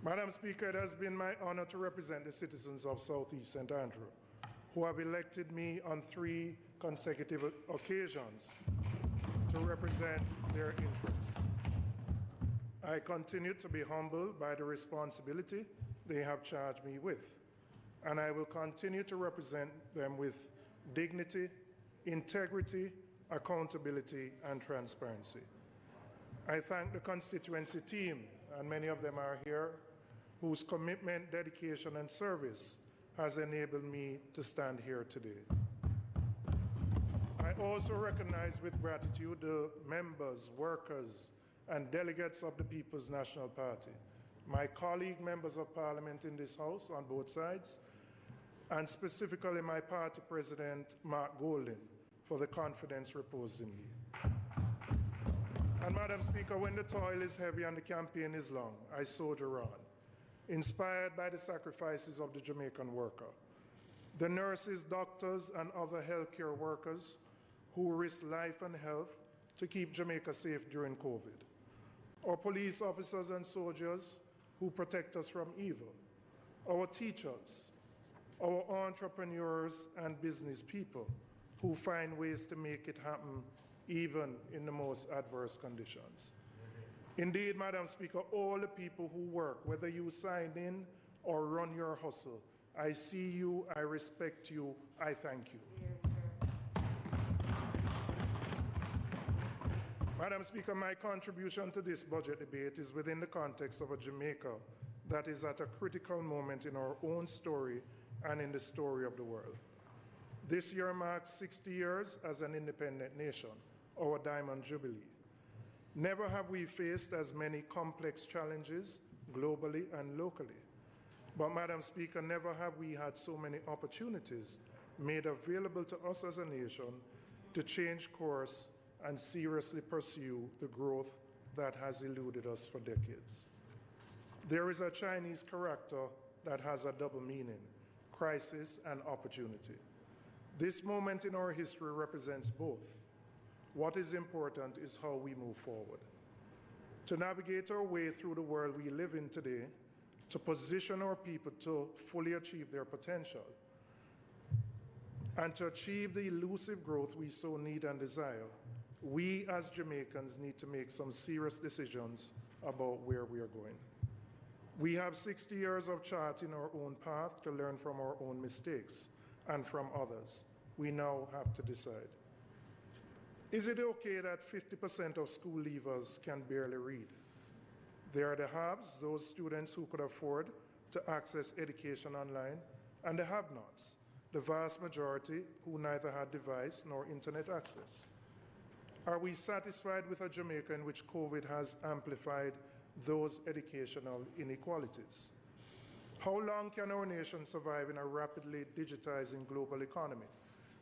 Madam Speaker, it has been my honor to represent the citizens of Southeast St. Andrew, who have elected me on 3 consecutive occasions to represent their interests. I continue to be humbled by the responsibility they have charged me with, and I will continue to represent them with dignity, integrity, accountability, and transparency. I thank the constituency team, and many of them are here, whose commitment, dedication, and service has enabled me to stand here today. I also recognize with gratitude the members, workers, and delegates of the People's National Party, my colleague members of Parliament in this House on both sides, and specifically my party president, Mark Golden, for the confidence reposed in me. And Madam Speaker, when the toil is heavy and the campaign is long, I soldier on, inspired by the sacrifices of the Jamaican worker, the nurses, doctors, and other healthcare workers who risk life and health to keep Jamaica safe during COVID, our police officers and soldiers who protect us from evil, our teachers, our entrepreneurs and business people who find ways to make it happen even in the most adverse conditions. Indeed, Madam Speaker, all the people who work, whether you sign in or run your hustle, I see you, I respect you, I thank you. Madam Speaker, my contribution to this budget debate is within the context of a Jamaica that is at a critical moment in our own story and in the story of the world. This year marks 60 years as an independent nation, our Diamond Jubilee. Never have we faced as many complex challenges globally and locally. But Madam Speaker, never have we had so many opportunities made available to us as a nation to change course and seriously pursue the growth that has eluded us for decades. There is a Chinese character that has a double meaning, crisis and opportunity. This moment in our history represents both. What is important is how we move forward. To navigate our way through the world we live in today, to position our people to fully achieve their potential, and to achieve the elusive growth we so need and desire, we as Jamaicans need to make some serious decisions about where we are going. We have 60 years of charting our own path to learn from our own mistakes and from others. We now have to decide. Is it okay that 50% of school leavers can barely read? There are the haves, those students who could afford to access education online, and the have-nots, the vast majority who neither had device nor internet access. Are we satisfied with a Jamaica in which COVID has amplified those educational inequalities? How long can our nation survive in a rapidly digitizing global economy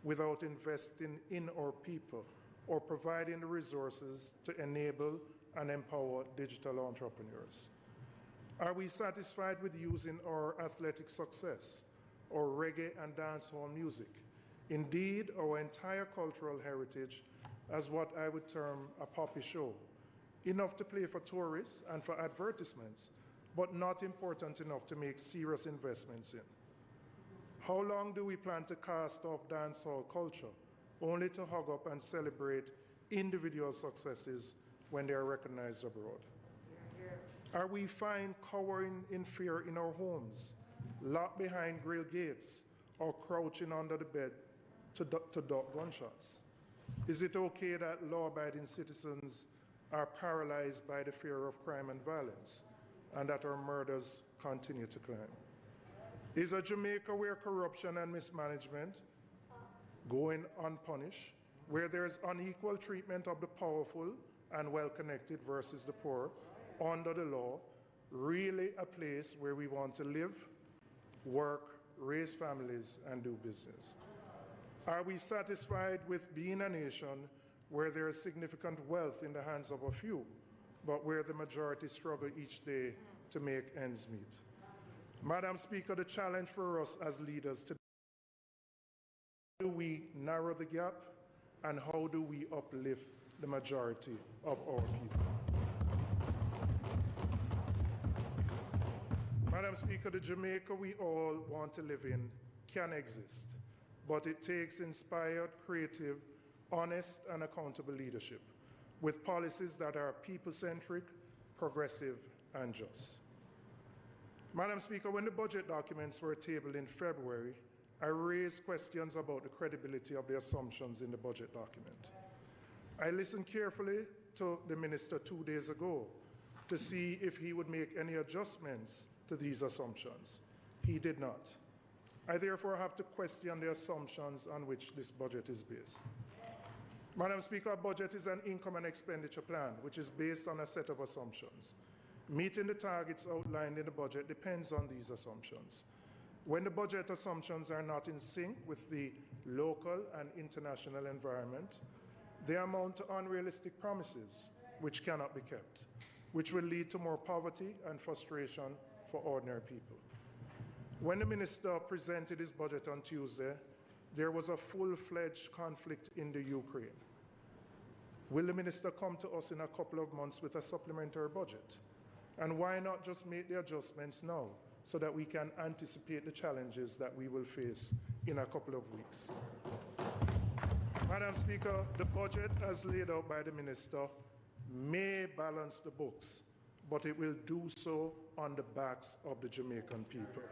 without investing in our people or providing the resources to enable and empower digital entrepreneurs? Are we satisfied with using our athletic success, our reggae and dancehall music, indeed our entire cultural heritage, as what I would term a poppy show, enough to play for tourists and for advertisements, but not important enough to make serious investments in? How long do we plan to cast off dancehall culture, only to hug up and celebrate individual successes when they are recognized abroad? Are we fine cowering in fear in our homes, locked behind grill gates, or crouching under the bed to duck gunshots? Is it okay that law-abiding citizens are paralyzed by the fear of crime and violence, and that our murders continue to climb? Is a Jamaica where corruption and mismanagement going unpunished, where there's unequal treatment of the powerful and well-connected versus the poor under the law, really a place where we want to live, work, raise families, and do business? Are we satisfied with being a nation where there is significant wealth in the hands of a few, but where the majority struggle each day to make ends meet? Madam Speaker, the challenge for us as leaders today: how do we narrow the gap, and how do we uplift the majority of our people? Madam Speaker, the Jamaica we all want to live in can exist, but it takes inspired, creative, honest, and accountable leadership with policies that are people-centric, progressive, and just. Madam Speaker, when the budget documents were tabled in February, I raised questions about the credibility of the assumptions in the budget document. I listened carefully to the minister 2 days ago to see if he would make any adjustments to these assumptions. He did not. I therefore have to question the assumptions on which this budget is based. Madam Speaker, a budget is an income and expenditure plan which is based on a set of assumptions. Meeting the targets outlined in the budget depends on these assumptions. When the budget assumptions are not in sync with the local and international environment, they amount to unrealistic promises which cannot be kept, which will lead to more poverty and frustration for ordinary people. When the minister presented his budget on Tuesday, there was a full-fledged conflict in the Ukraine. Will the minister come to us in a couple of months with a supplementary budget? And why not just make the adjustments now so that we can anticipate the challenges that we will face in a couple of weeks? Madam Speaker, the budget as laid out by the minister may balance the books, but it will do so on the backs of the Jamaican people.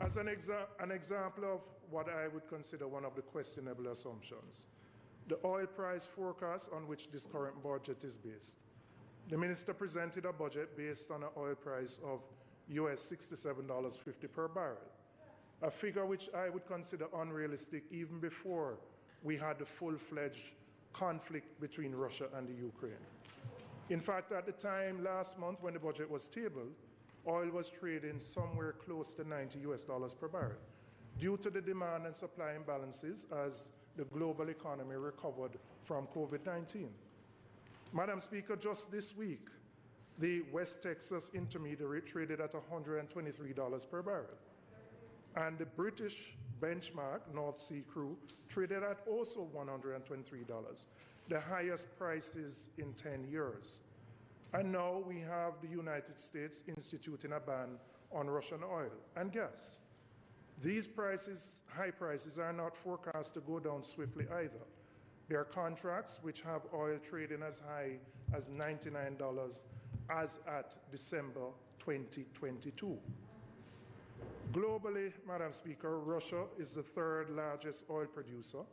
As an example of what I would consider one of the questionable assumptions, the oil price forecast on which this current budget is based. The minister presented a budget based on an oil price of US $67.50 per barrel, a figure which I would consider unrealistic even before we had the full-fledged conflict between Russia and the Ukraine. In fact, at the time last month when the budget was tabled, oil was trading somewhere close to $90 per barrel due to the demand and supply imbalances as the global economy recovered from COVID-19. Madam Speaker, just this week, the West Texas Intermediary traded at $123 per barrel. And the British benchmark, North Sea Crude, traded at also $123, the highest prices in 10 years. And now we have the United States instituting a ban on Russian oil and gas. These prices, high prices, are not forecast to go down swiftly either. There are contracts which have oil trading as high as $99 as at December 2022. Globally, Madam Speaker, Russia is the third largest oil producer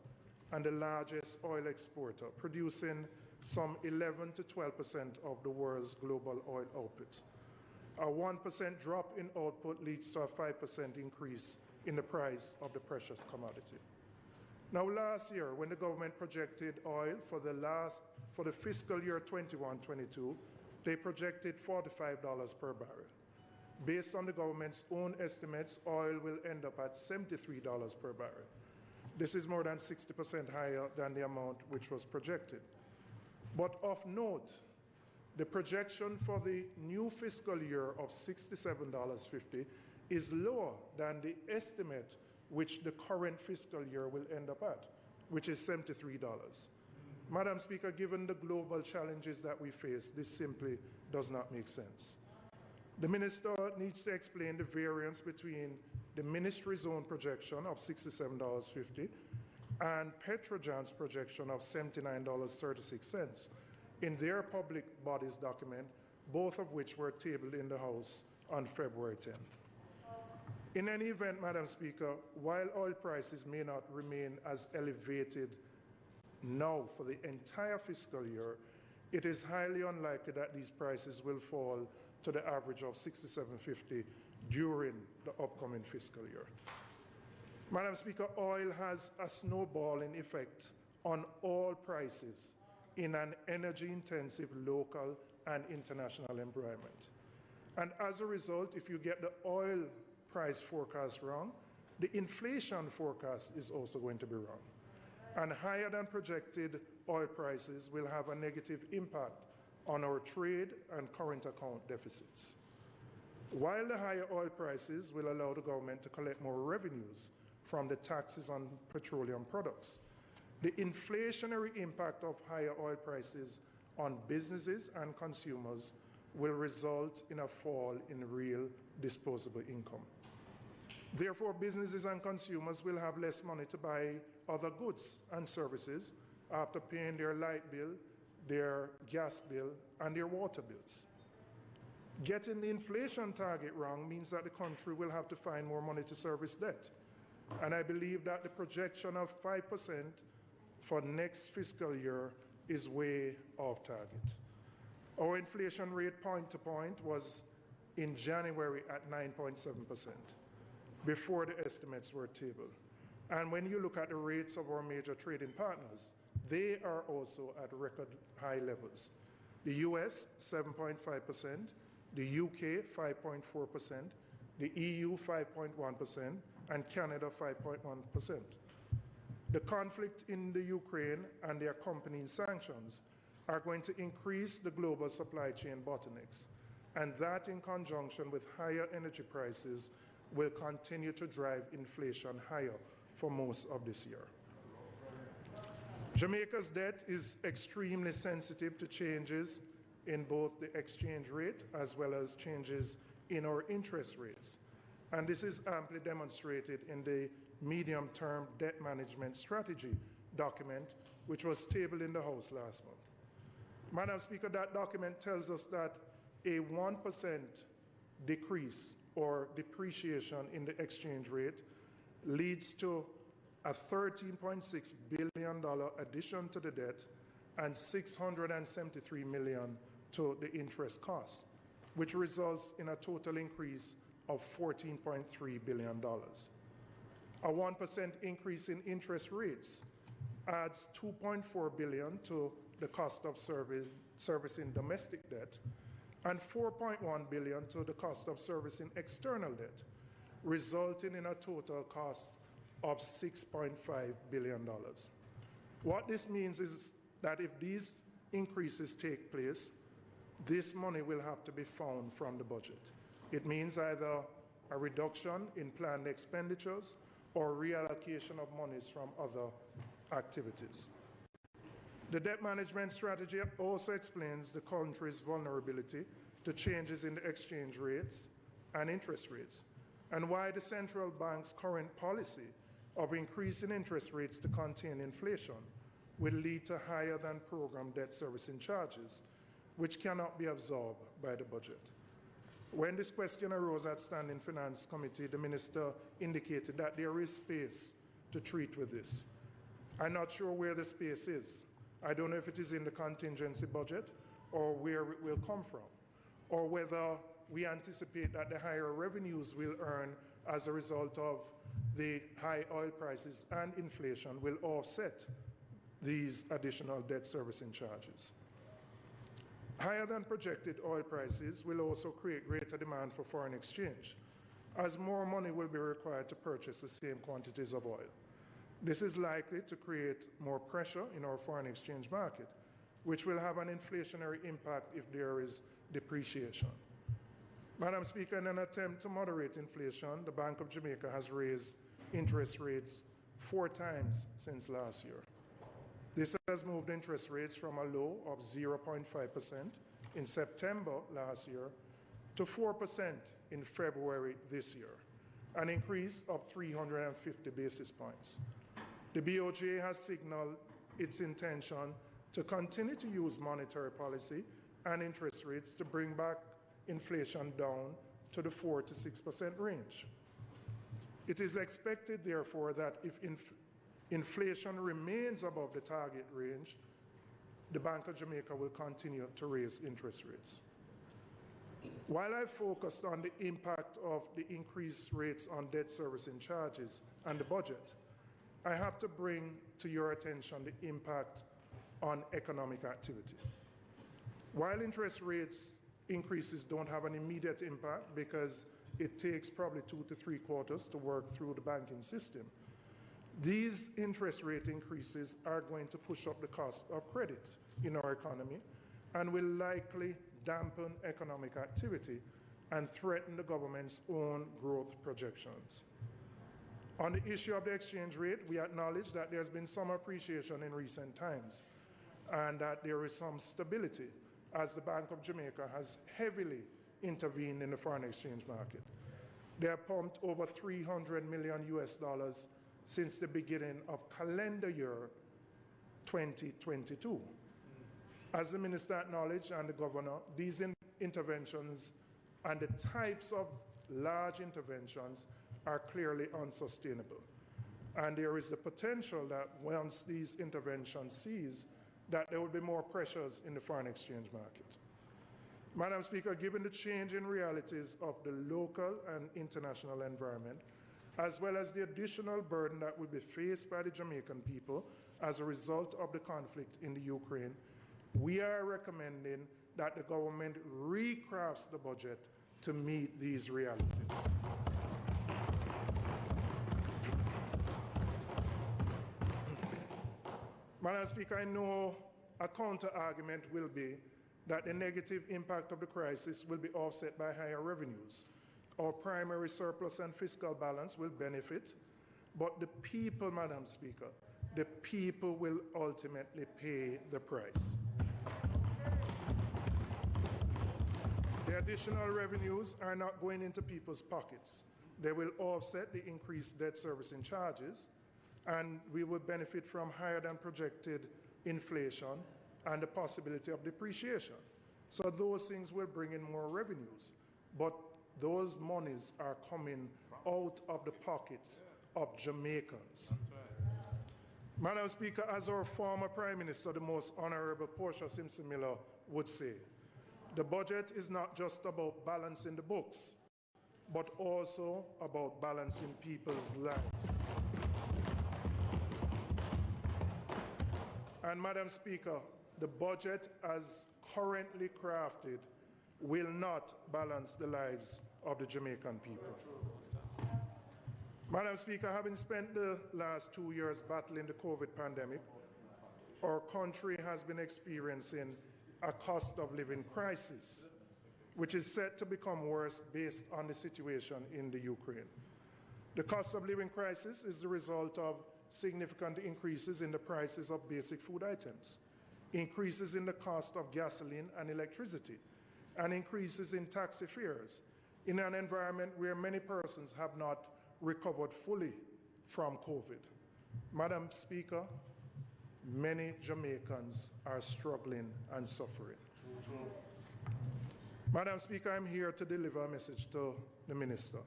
and the largest oil exporter, producing some 11 to 12% of the world's global oil output. A 1% drop in output leads to a 5% increase in the price of the precious commodity. Now, last year, when the government projected oil for the fiscal year 21-22, they projected $45 per barrel. Based on the government's own estimates, oil will end up at $73 per barrel. This is more than 60% higher than the amount which was projected. But of note, the projection for the new fiscal year of $67.50 is lower than the estimate which the current fiscal year will end up at, which is $73. Madam Speaker, given the global challenges that we face, this simply does not make sense. The minister needs to explain the variance between the ministry's own projection of $67.50 and Petrojan's projection of $79.36 in their public bodies document, both of which were tabled in the House on February 10th. In any event, Madam Speaker, while oil prices may not remain as elevated now for the entire fiscal year, it is highly unlikely that these prices will fall to the average of $67.50 during the upcoming fiscal year. Madam Speaker, oil has a snowballing effect on all prices in an energy-intensive local and international environment. And as a result, if you get the oil price forecast wrong, the inflation forecast is also going to be wrong. And higher than projected oil prices will have a negative impact on our trade and current account deficits. While the higher oil prices will allow the government to collect more revenues from the taxes on petroleum products, the inflationary impact of higher oil prices on businesses and consumers will result in a fall in real disposable income. Therefore, businesses and consumers will have less money to buy other goods and services after paying their light bill, their gas bill, and their water bills. Getting the inflation target wrong means that the country will have to find more money to service debt. And I believe that the projection of 5% for next fiscal year is way off target. Our inflation rate point to point was in January at 9.7%, before the estimates were tabled. And when you look at the rates of our major trading partners, they are also at record high levels. The US, 7.5%, the UK, 5.4%, the EU, 5.1%, and Canada, 5.1%. The conflict in the Ukraine and the accompanying sanctions are going to increase the global supply chain bottlenecks, and that in conjunction with higher energy prices will continue to drive inflation higher for most of this year. Jamaica's debt is extremely sensitive to changes in both the exchange rate as well as changes in our interest rates. And this is amply demonstrated in the medium-term debt management strategy document, which was tabled in the House last month. Madam Speaker, that document tells us that a 1% decrease or depreciation in the exchange rate leads to a $13.6 billion addition to the debt and $673 million to the interest costs, which results in a total increase of $14.3 billion. A 1% increase in interest rates adds $2.4 billion to the cost of servicing domestic debt and $4.1 billion to the cost of servicing external debt, resulting in a total cost of $6.5 billion. What this means is that if these increases take place, this money will have to be found from the budget. It means either a reduction in planned expenditures or reallocation of monies from other activities. The debt management strategy also explains the country's vulnerability to changes in the exchange rates and interest rates, and why the central bank's current policy of increasing interest rates to contain inflation will lead to higher than program debt servicing charges, which cannot be absorbed by the budget. When this question arose at Standing Finance Committee, the Minister indicated that there is space to treat with this. I'm not sure where the space is. I don't know if it is in the contingency budget or where it will come from, or whether we anticipate that the higher revenues we'll earn as a result of the high oil prices and inflation will offset these additional debt servicing charges. Higher than projected oil prices will also create greater demand for foreign exchange, as more money will be required to purchase the same quantities of oil. This is likely to create more pressure in our foreign exchange market, which will have an inflationary impact if there is depreciation. Madam Speaker, in an attempt to moderate inflation, the Bank of Jamaica has raised interest rates 4 times since last year. This has moved interest rates from a low of 0.5% in September last year to 4% in February this year, an increase of 350 basis points. The BOJ has signaled its intention to continue to use monetary policy and interest rates to bring back inflation down to the 4 to 6% range. It is expected, therefore, that if inflation remains above the target range, the Bank of Jamaica will continue to raise interest rates. While I focused on the impact of the increased rates on debt servicing charges and the budget, I have to bring to your attention the impact on economic activity. While interest rates increases don't have an immediate impact because it takes probably 2 to 3 quarters to work through the banking system, these interest rate increases are going to push up the cost of credit in our economy and will likely dampen economic activity and threaten the government's own growth projections. On the issue of the exchange rate, we acknowledge that there's been some appreciation in recent times and that there is some stability as the Bank of Jamaica has heavily intervened in the foreign exchange market. They have pumped over $300 million since the beginning of calendar year 2022. As the Minister acknowledged and the Governor, these interventions and the types of large interventions are clearly unsustainable. And there is the potential that once these interventions cease, that there will be more pressures in the foreign exchange market. Madam Speaker, given the change in realities of the local and international environment, as well as the additional burden that will be faced by the Jamaican people as a result of the conflict in the Ukraine, we are recommending that the government recrafts the budget to meet these realities. Madam Speaker, I know a counter-argument will be that the negative impact of the crisis will be offset by higher revenues. Our primary surplus and fiscal balance will benefit, but the people, Madam Speaker, the people will ultimately pay the price. The additional revenues are not going into people's pockets. They will offset the increased debt servicing charges, and we will benefit from higher than projected inflation and the possibility of depreciation. So those things will bring in more revenues, but those monies are coming out of the pockets of Jamaicans. Madam Speaker, as our former Prime Minister, the Most Honorable Portia Simpson Miller, would say, the budget is not just about balancing the books, but also about balancing people's lives. And Madam Speaker, the budget as currently crafted will not balance the lives of the Jamaican people. Madam Speaker, having spent the last 2 years battling the COVID pandemic, our country has been experiencing a cost of living crisis, which is set to become worse based on the situation in the Ukraine. The cost of living crisis is the result of significant increases in the prices of basic food items, increases in the cost of gasoline and electricity, and increases in taxi fares in an environment where many persons have not recovered fully from COVID. Madam Speaker, many Jamaicans are struggling and suffering. Madam Speaker, I'm here to deliver a message to the Minister.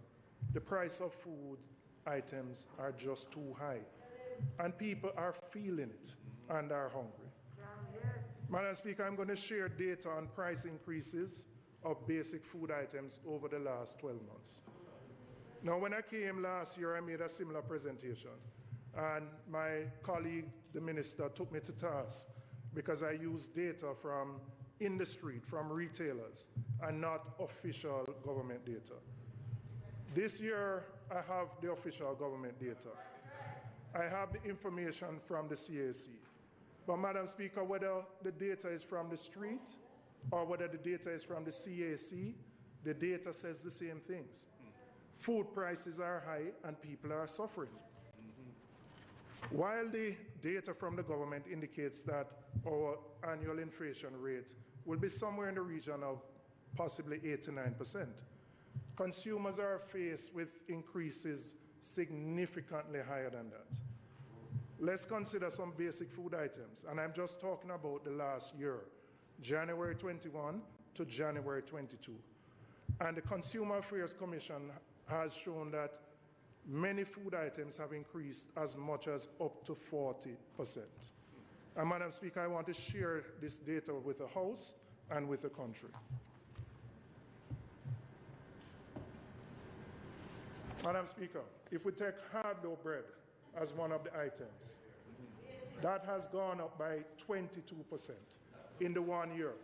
The price of food items are just too high, and people are feeling it and are hungry. Madam Speaker, I'm going to share data on price increases of basic food items over the last 12 months. Now, when I came last year, I made a similar presentation, and my colleague, the Minister, took me to task because I used data from in the street, from retailers, and not official government data. This year, I have the official government data. I have the information from the CAC. But Madam Speaker, whether the data is from the street or whether the data is from the CAC, the data says the same things. Food prices are high and people are suffering. While the data from the government indicates that our annual inflation rate will be somewhere in the region of possibly 8 to 9%, consumers are faced with increases significantly higher than that. Let's consider some basic food items, and I'm just talking about the last year, January 21 to January 22. And the Consumer Affairs Commission has shown that many food items have increased as much as up to 40%. And Madam Speaker, I want to share this data with the House and with the country. Madam Speaker, if we take hard dough bread as one of the items, that has gone up by 22% in the 1 year.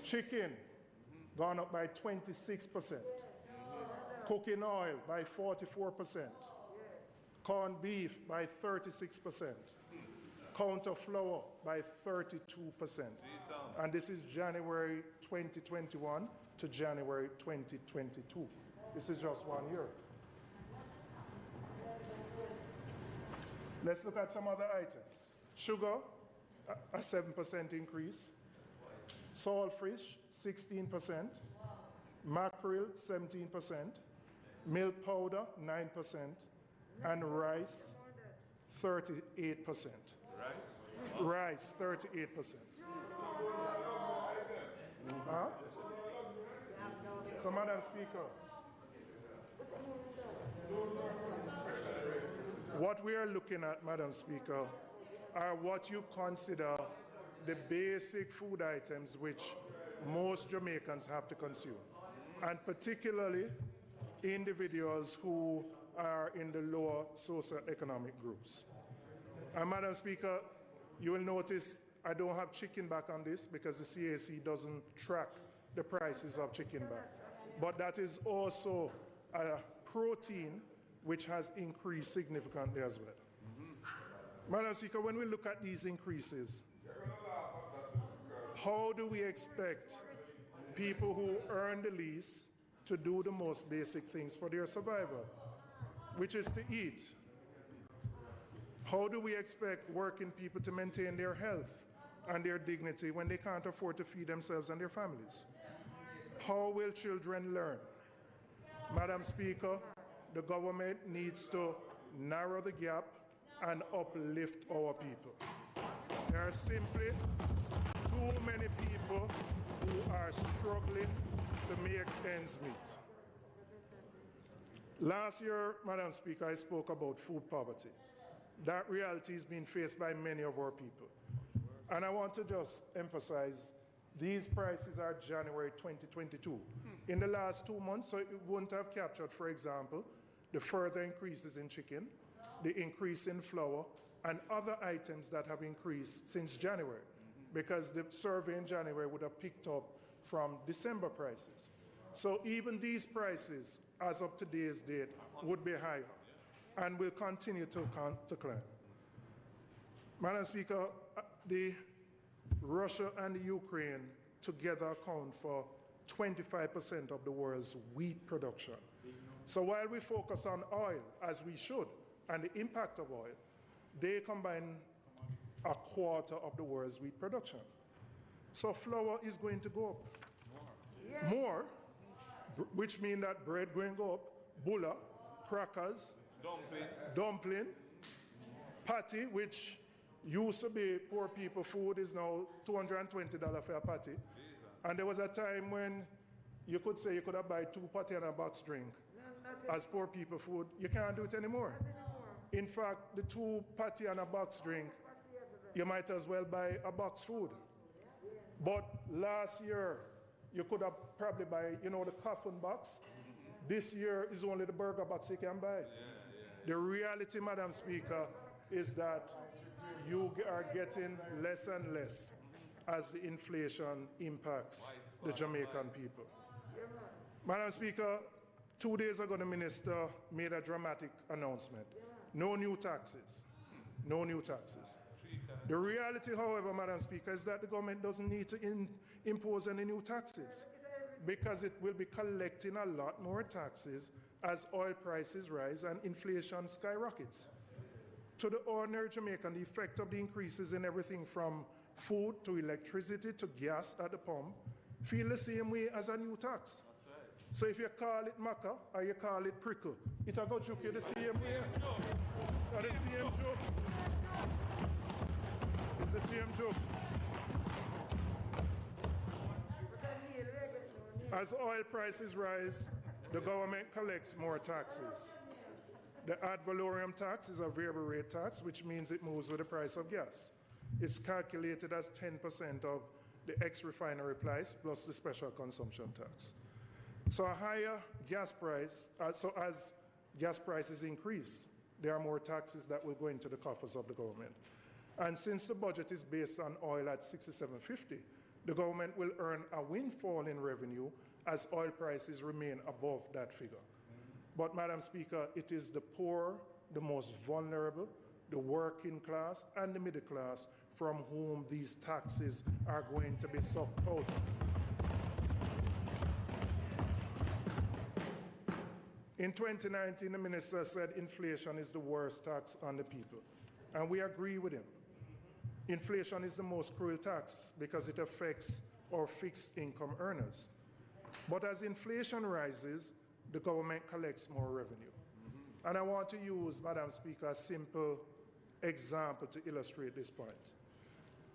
Chicken, gone up by 26%. Cooking oil by 44%. Corned beef by 36%. Counter flour by 32%. And this is January 2021 to January 2022. This is just 1 year. Let's look at some other items. Sugar, a 7% increase. Saltfish, 16%. Mackerel, 17%. Milk powder, 9%. And rice, 38%. Rice, 38%. Huh? So, Madam Speaker, what we are looking at, Madam Speaker, are what you consider the basic food items which most Jamaicans have to consume, and particularly individuals who are in the lower socioeconomic groups. And Madam Speaker, you will notice I don't have chicken back on this because the CAC doesn't track the prices of chicken back. But that is also a protein which has increased significantly as well. Madam Speaker, when we look at these increases, how do we expect people who earn the least to do the most basic things for their survival, which is to eat? How do we expect working people to maintain their health and their dignity when they can't afford to feed themselves and their families? How will children learn? Madam Speaker, the government needs to narrow the gap and uplift our people. There are simply too many people who are struggling to make ends meet. Last year, Madam Speaker, I spoke about food poverty. That reality is being faced by many of our people. And I want to just emphasize, these prices are January 2022. In the last 2 months, so it wouldn't have captured, for example, the further increases in chicken, the increase in flour, and other items that have increased since January, because the survey in January would have picked up from December prices. So even these prices, as of today's date, would be higher and will continue to climb. Madam Speaker, the Russia and the Ukraine together account for 25% of the world's wheat production. So while we focus on oil, as we should, and the impact of oil, they combine a quarter of the world's wheat production. So flour is going to go up. More, which means that bread going to go up, bulla, crackers, dumpling, patty, which used to be poor people food, is now $220 for a patty. And there was a time when you could say you could have buy 2 patty and a box drink as poor people food. You can't do it anymore. In fact, the 2 patty and a box drink, you might as well buy a box food. But last year, you could have probably buy, the coffin box. This year is only the burger box you can buy. The reality, Madam Speaker, is that you are getting less and less as the inflation impacts the Jamaican people. Madam Speaker, 2 days ago, the minister made a dramatic announcement. No new taxes. No new taxes. The reality, however, Madam Speaker, is that the government doesn't need to impose any new taxes, because it will be collecting a lot more taxes as oil prices rise and inflation skyrockets. To the ordinary Jamaican, the effect of the increases in everything from food to electricity to gas at the pump feel the same way as a new tax. So if you call it maca or you call it prickle, it'll go joke you the same way. Or the same joke. It's the same joke. As oil prices rise, the government collects more taxes. The ad valorem tax is a variable rate tax, which means it moves with the price of gas. It's calculated as 10% of the ex-refinery price plus the special consumption tax. So a higher gas price, so as gas prices increase, there are more taxes that will go into the coffers of the government. And since the budget is based on oil at $67.50, the government will earn a windfall in revenue as oil prices remain above that figure. But, Madam Speaker, it is the poor, the most vulnerable, the working class, and the middle class from whom these taxes are going to be sucked out. In 2019, the minister said inflation is the worst tax on the people, and we agree with him. Inflation is the most cruel tax because it affects our fixed income earners. But as inflation rises, the government collects more revenue. And I want to use, Madam Speaker, a simple example to illustrate this point.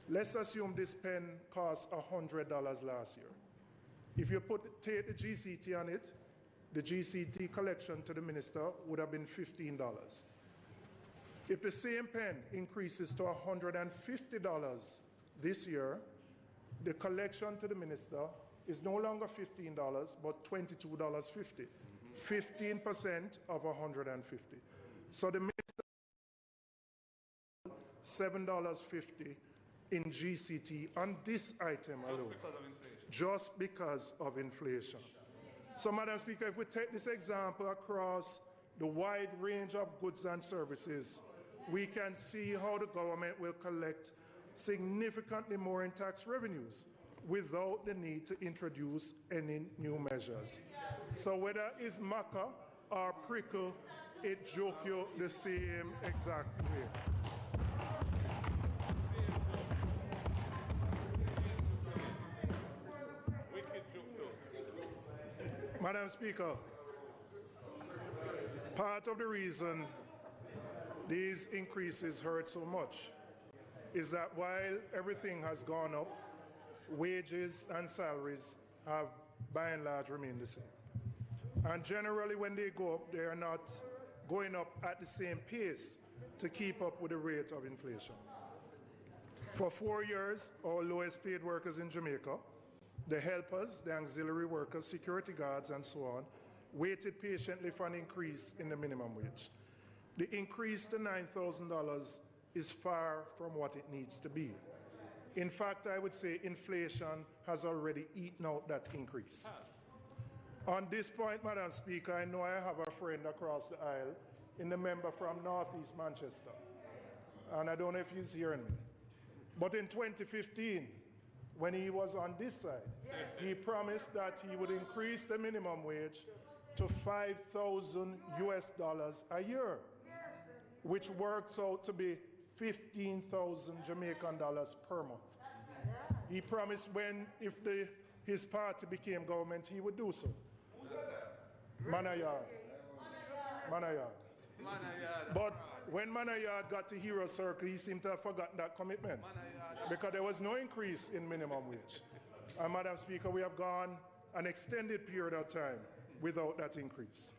Let's assume this pen cost $100 last year. If you take the GCT on it, the GCT collection to the minister would have been $15. If the same pen increases to $150 this year, the collection to the minister is no longer $15, but $22.50. 15% of $150. So the minister $7.50 in GCT on this item alone, just because of inflation. So, Madam Speaker, if we take this example across the wide range of goods and services we can see how the government will collect significantly more in tax revenues without the need to introduce any new measures. So whether it's maca or prickle, it joke you the same exact way. Madam Speaker, part of the reason these increases hurt so much is that while everything has gone up, wages and salaries have by and large remained the same. And generally when they go up, they are not going up at the same pace to keep up with the rate of inflation. For 4 years, our lowest paid workers in Jamaica, the helpers, the auxiliary workers, security guards, and so on, waited patiently for an increase in the minimum wage. The increase to $9,000 is far from what it needs to be. In fact, I would say inflation has already eaten out that increase. On this point, Madam Speaker, I know I have a friend across the aisle in the member from Northeast Manchester, and I don't know if he's hearing me. But in 2015, when he was on this side, he promised that he would increase the minimum wage to $5,000 US a year, which works out to be 15,000 Jamaican dollars per month. He promised his party became government, he would do so. Manayard. But when Manayard got to Hero Circle, he seemed to have forgotten that commitment because there was no increase in minimum wage. And Madam Speaker, we have gone an extended period of time without that increase.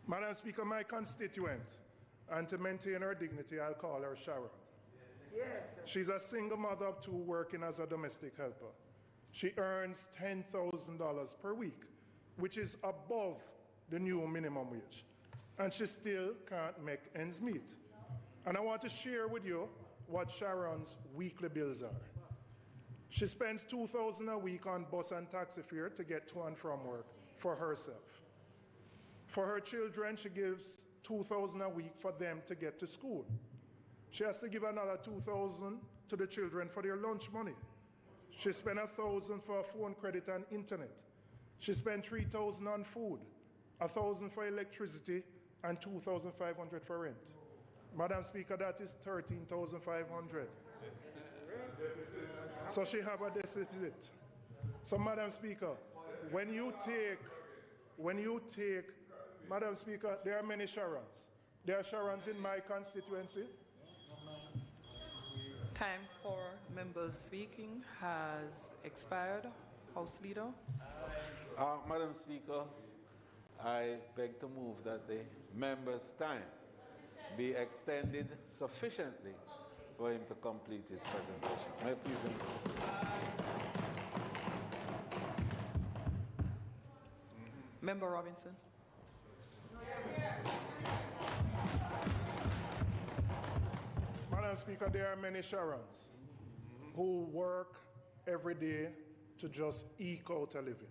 Madam Speaker, my constituent, and to maintain her dignity, I'll call her Sharon. Yes. She's a single mother of 2 working as a domestic helper. She earns $10,000 per week, which is above the new minimum wage. And she still can't make ends meet. And I want to share with you what Sharon's weekly bills are. She spends $2,000 a week on bus and taxi fare to get to and from work for herself. For her children, she gives $2,000 a week for them to get to school. She has to give another $2,000 to the children for their lunch money. She spent $1,000 for phone credit and internet. She spent $3,000 on food, $1,000 for electricity, and $2,500 for rent. Madam Speaker, that is $13,500. So she have a deficit. So Madam Speaker, when you take, Madam Speaker, there are many Sharons. There are Sharons in my constituency. Time for members speaking has expired. House Leader. Madam Speaker, I beg to move that the member's time be extended sufficiently for him to complete his presentation. May I please improve? Member Robinson. Madam Speaker, there are many Sharons who work every day to just eke out a living.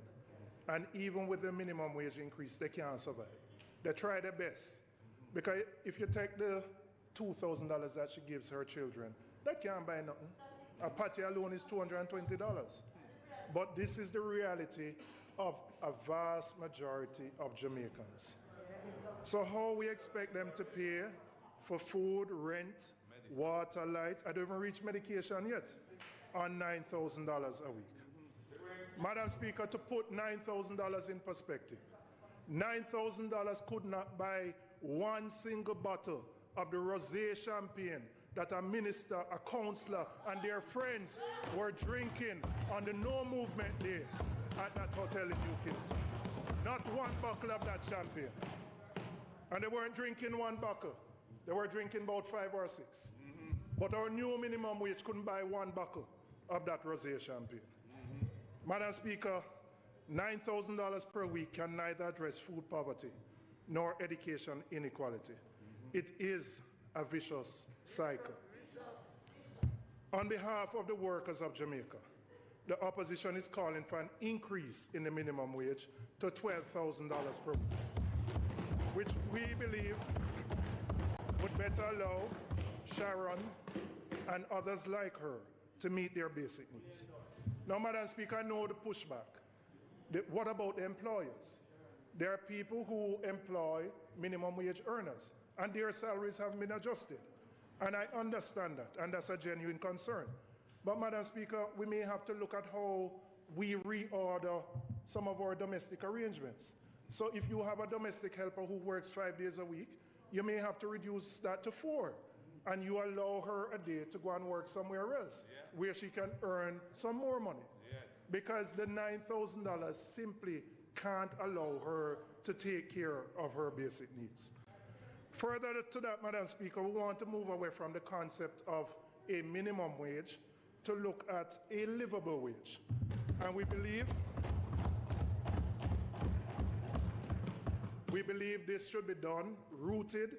And even with the minimum wage increase, they can't survive. They try their best. Because if you take the $2,000 that she gives her children, that can't buy nothing. A patty alone is $220. But this is the reality of a vast majority of Jamaicans. So how we expect them to pay for food, rent, water, light, I don't even reach medication yet, on $9,000 a week. Madam Speaker, to put $9,000 in perspective, $9,000 could not buy one single bottle of the rosé champagne that a minister, a councillor, and their friends were drinking on the No Movement Day at that hotel in New Kingston. Not one buckle of that champagne. And they weren't drinking one buckle. They were drinking about 5 or 6. But our new minimum wage couldn't buy one buckle of that rosé champagne. Madam Speaker, $9,000 per week can neither address food poverty nor education inequality. It is a vicious cycle. On behalf of the workers of Jamaica, the opposition is calling for an increase in the minimum wage to $12,000 per week, which we believe would better allow Sharon and others like her to meet their basic needs. Now, Madam Speaker, I know the pushback. What about the employers? There are people who employ minimum wage earners, and their salaries haven't been adjusted. And I understand that, and that's a genuine concern. But, Madam Speaker, we may have to look at how we reorder some of our domestic arrangements. So if you have a domestic helper who works 5 days a week, you may have to reduce that to 4. And you allow her a day to go and work somewhere else where she can earn some more money. Because the $9,000 simply can't allow her to take care of her basic needs. Further to that, Madam Speaker, we want to move away from the concept of a minimum wage to look at a livable wage. And we believe this should be done rooted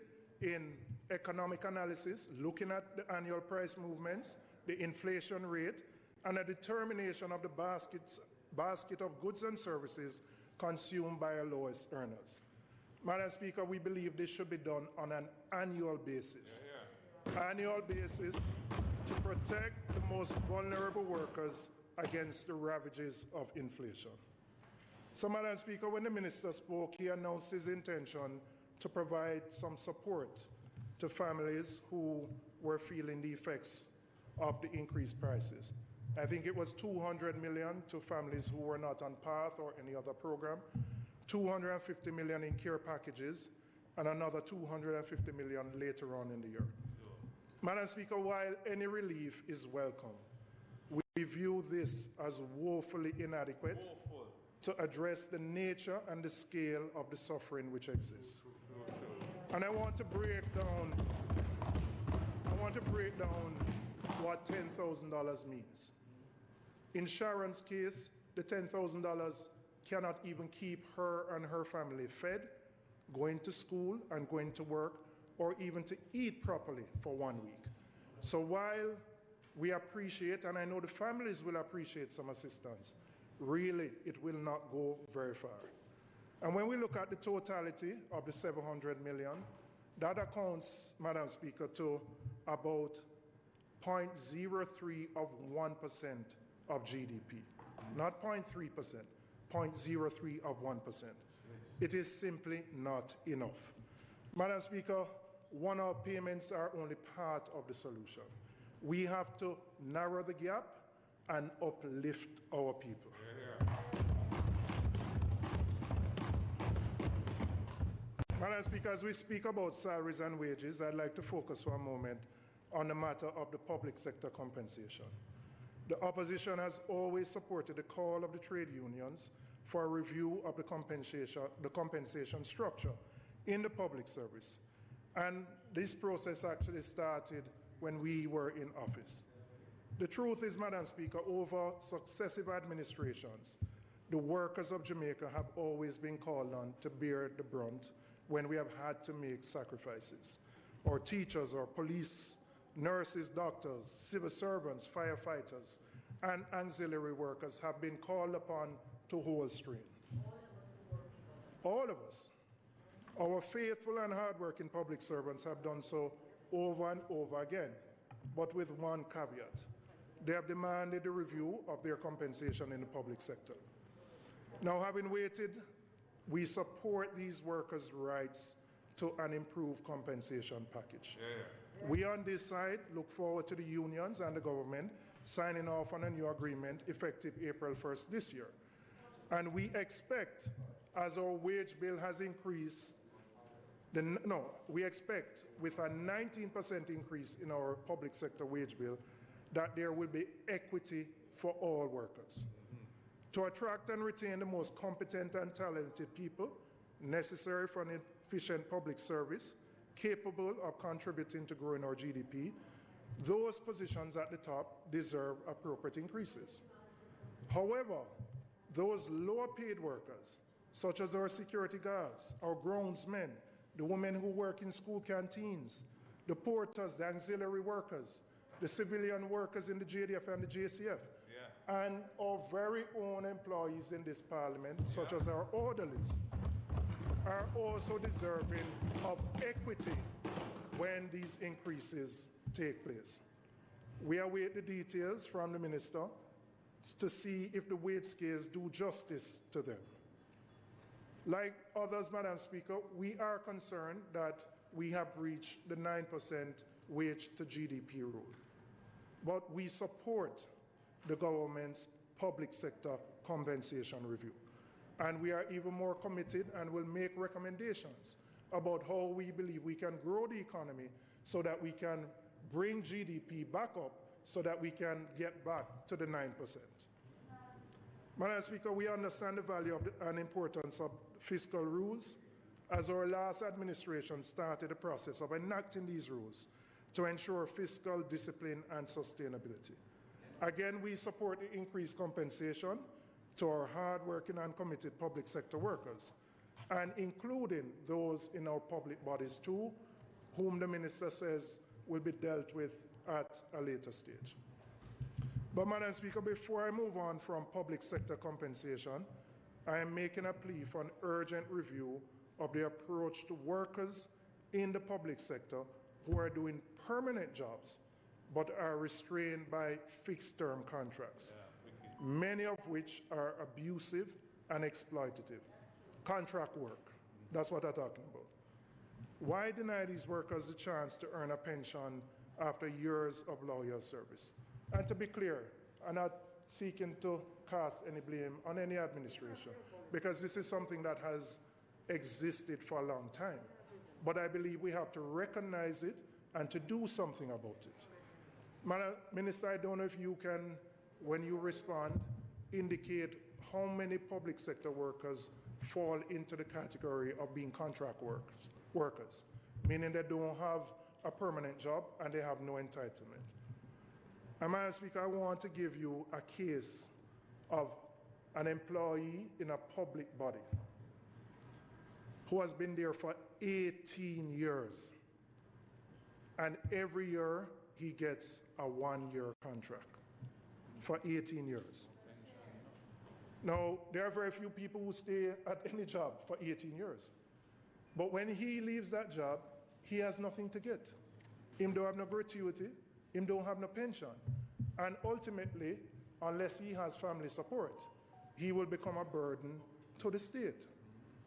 in economic analysis, looking at the annual price movements, the inflation rate, and a determination of the basket of goods and services consumed by our lowest earners. Madam Speaker, we believe this should be done on an annual basis. Annual basis to protect the most vulnerable workers against the ravages of inflation. So, Madam Speaker, when the Minister spoke, he announced his intention to provide some support to families who were feeling the effects of the increased prices. I think it was $200 million to families who were not on PATH or any other program, $250 million in care packages, and another $250 million later on in the year. Madam Speaker, while any relief is welcome, we view this as woefully inadequate to address the nature and the scale of the suffering which exists. And I want to break down what $10,000 means. In Sharon's case, the $10,000 cannot even keep her and her family fed, going to school and going to work, or even to eat properly for 1 week. So while we appreciate, and I know the families will appreciate some assistance, really it will not go very far. And when we look at the totality of the $700 million, that accounts, Madam Speaker, to about 0.03 of 1% of GDP. Not 0.3%, 0.03 of 1%. It is simply not enough. Madam Speaker, one-off payments are only part of the solution. We have to narrow the gap and uplift our people. Madam Speaker, as we speak about salaries and wages, I'd like to focus for a moment on the matter of the public sector compensation. The opposition has always supported the call of the trade unions for a review of the compensation structure in the public service. And this process actually started when we were in office. The truth is, Madam Speaker, over successive administrations, the workers of Jamaica have always been called on to bear the brunt when we have had to make sacrifices. Our teachers, our police, nurses, doctors, civil servants, firefighters, and auxiliary workers have been called upon to hold strain. All of us. Our faithful and hardworking public servants have done so over and over again, but with one caveat. They have demanded a review of their compensation in the public sector. Now, having waited, we support these workers' rights to an improved compensation package. We on this side look forward to the unions and the government signing off on a new agreement effective April 1st this year. And we expect, as our wage bill has increased, we expect with a 19% increase in our public sector wage bill that there will be equity for all workers. To attract and retain the most competent and talented people necessary for an efficient public service, capable of contributing to growing our GDP, those positions at the top deserve appropriate increases. However, those lower paid workers, such as our security guards, our groundsmen, the women who work in school canteens, the porters, the auxiliary workers, the civilian workers in the JDF and the JCF, and our very own employees in this parliament, such as our orderlies, are also deserving of equity when these increases take place. We await the details from the Minister to see if the wage scales do justice to them. Like others, Madam Speaker, we are concerned that we have breached the 9% wage to GDP rule. But we support the government's public sector compensation review. And we are even more committed and will make recommendations about how we believe we can grow the economy so that we can bring GDP back up so that we can get back to the 9%. Madam Speaker, we understand the value and importance of fiscal rules as our last administration started the process of enacting these rules to ensure fiscal discipline and sustainability. Again, we support the increased compensation to our hard-working and committed public sector workers, and including those in our public bodies too, whom the Minister says will be dealt with at a later stage. But Madam Speaker, before I move on from public sector compensation, I am making a plea for an urgent review of the approach to workers in the public sector who are doing permanent jobs but are restrained by fixed-term contracts, many of which are abusive and exploitative. Contract work, that's what I'm talking about. Why deny these workers the chance to earn a pension after years of loyal service? And to be clear, I'm not seeking to cast any blame on any administration, because this is something that has existed for a long time. But I believe we have to recognize it and to do something about it. Madam Minister, I don't know if you can, when you respond, indicate how many public sector workers fall into the category of being contract workers, meaning they don't have a permanent job and they have no entitlement. And Madam Speaker, I want to give you a case of an employee in a public body who has been there for 18 years. And every year he gets a 1-year contract for 18 years. Now, there are very few people who stay at any job for 18 years. But when he leaves that job, he has nothing to get. Him don't have no gratuity, him don't have no pension. And ultimately, unless he has family support, he will become a burden to the state.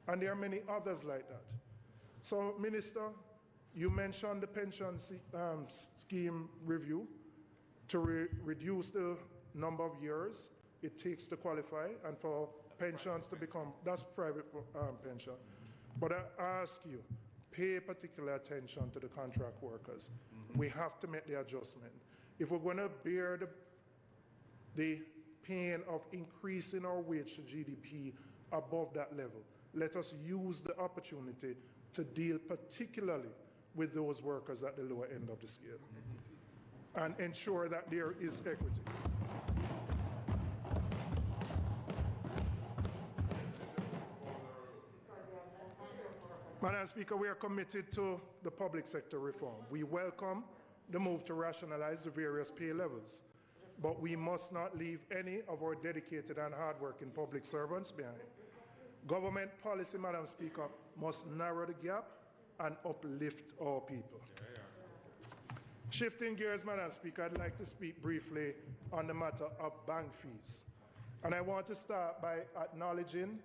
And there are many others like that. So, Minister, you mentioned the pension scheme review to reduce the number of years it takes to qualify and for pensions to become, that's private pension. But I ask you, pay particular attention to the contract workers. We have to make the adjustment. If we're going to bear the pain of increasing our wage to GDP above that level, let us use the opportunity to deal particularly with those workers at the lower end of the scale and ensure that there is equity. Madam Speaker, we are committed to the public sector reform. We welcome the move to rationalize the various pay levels, but we must not leave any of our dedicated and hardworking public servants behind. Government policy, Madam Speaker, must narrow the gap and uplift our people. Shifting gears, Madam Speaker, I'd like to speak briefly on the matter of bank fees. And I want to start by acknowledging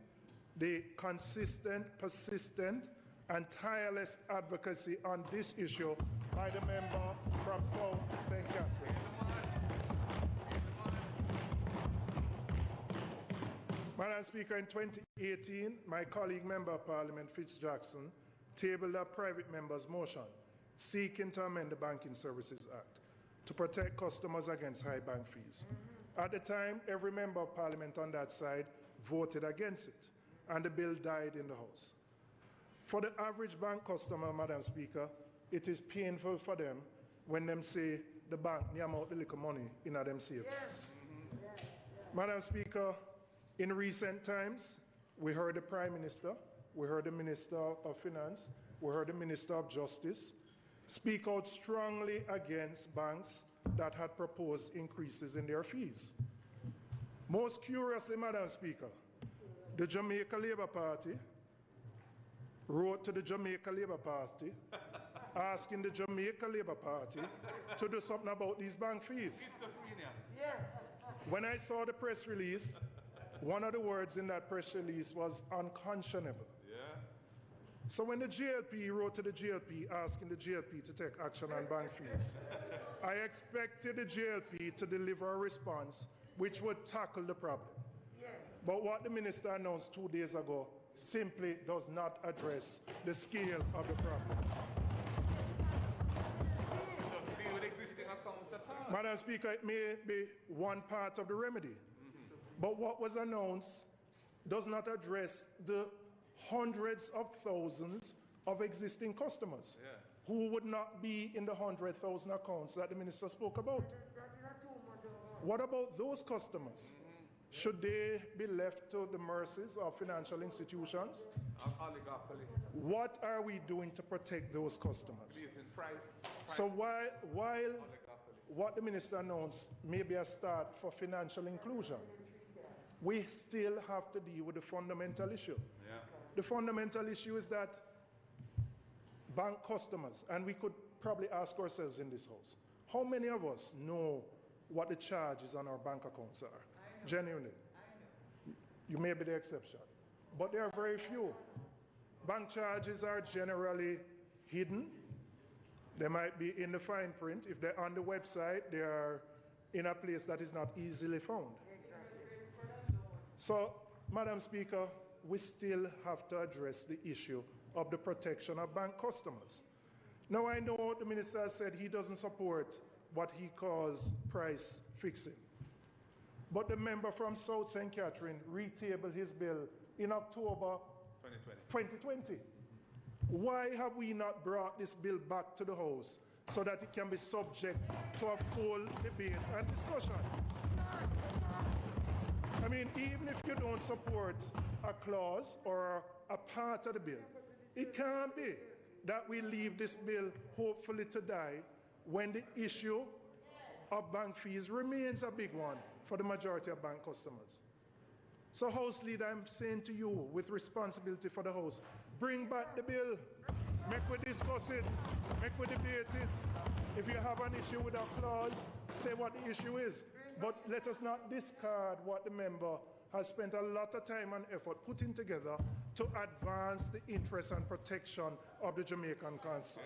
the consistent, persistent, and tireless advocacy on this issue by the member from South St. Catherine. Madam Speaker, in 2018, my colleague Member of Parliament Fitz Jackson tabled a private member's motion seeking to amend the Banking Services Act to protect customers against high bank fees. At the time, every member of Parliament on that side voted against it, and the bill died in the House. For the average bank customer, Madam Speaker, it is painful for them when them say the bank near out the little money in them savings. Yes. Madam Speaker, in recent times, we heard the Prime Minister, we heard the Minister of Finance, we heard the Minister of Justice speak out strongly against banks that had proposed increases in their fees. Most curiously, Madam Speaker, the Jamaica Labour Party wrote to the Jamaica Labour Party asking the Jamaica Labour Party to do something about these bank fees. When I saw the press release, one of the words in that press release was unconscionable. So when the GLP wrote to the GLP asking the GLP to take action on bank fees, I expected the GLP to deliver a response which would tackle the problem. But what the minister announced 2 days ago simply does not address the scale of the problem. Madam Speaker, it may be one part of the remedy, but what was announced does not address the hundreds of thousands of existing customers who would not be in the 100,000 accounts that the minister spoke about. What about those customers? Should they be left to the mercies of financial institutions? What are we doing to protect those customers? So while what the minister announced may be a start for financial inclusion, we still have to deal with the fundamental issue. The fundamental issue is that bank customers, and we could probably ask ourselves in this house, how many of us know what the charges on our bank accounts are? Genuinely. You may be the exception. But there are very few. Bank charges are generally hidden. They might be in the fine print. If they're on the website, they are in a place that is not easily found. So, Madam Speaker, we still have to address the issue of the protection of bank customers. Now, I know the minister said he doesn't support what he calls price fixing. But the member from South St. Catherine retabled his bill in October 2020. Why have we not brought this bill back to the House so that it can be subject to a full debate and discussion? I mean, even if you don't support a clause or a part of the bill, it can't be that we leave this bill hopefully to die when the issue of bank fees remains a big one for the majority of bank customers. So, House Leader, I'm saying to you with responsibility for the House, bring back the bill. Make we discuss it. Make we debate it. If you have an issue with a clause, say what the issue is. But let us not discard what the member has spent a lot of time and effort putting together to advance the interest and protection of the Jamaican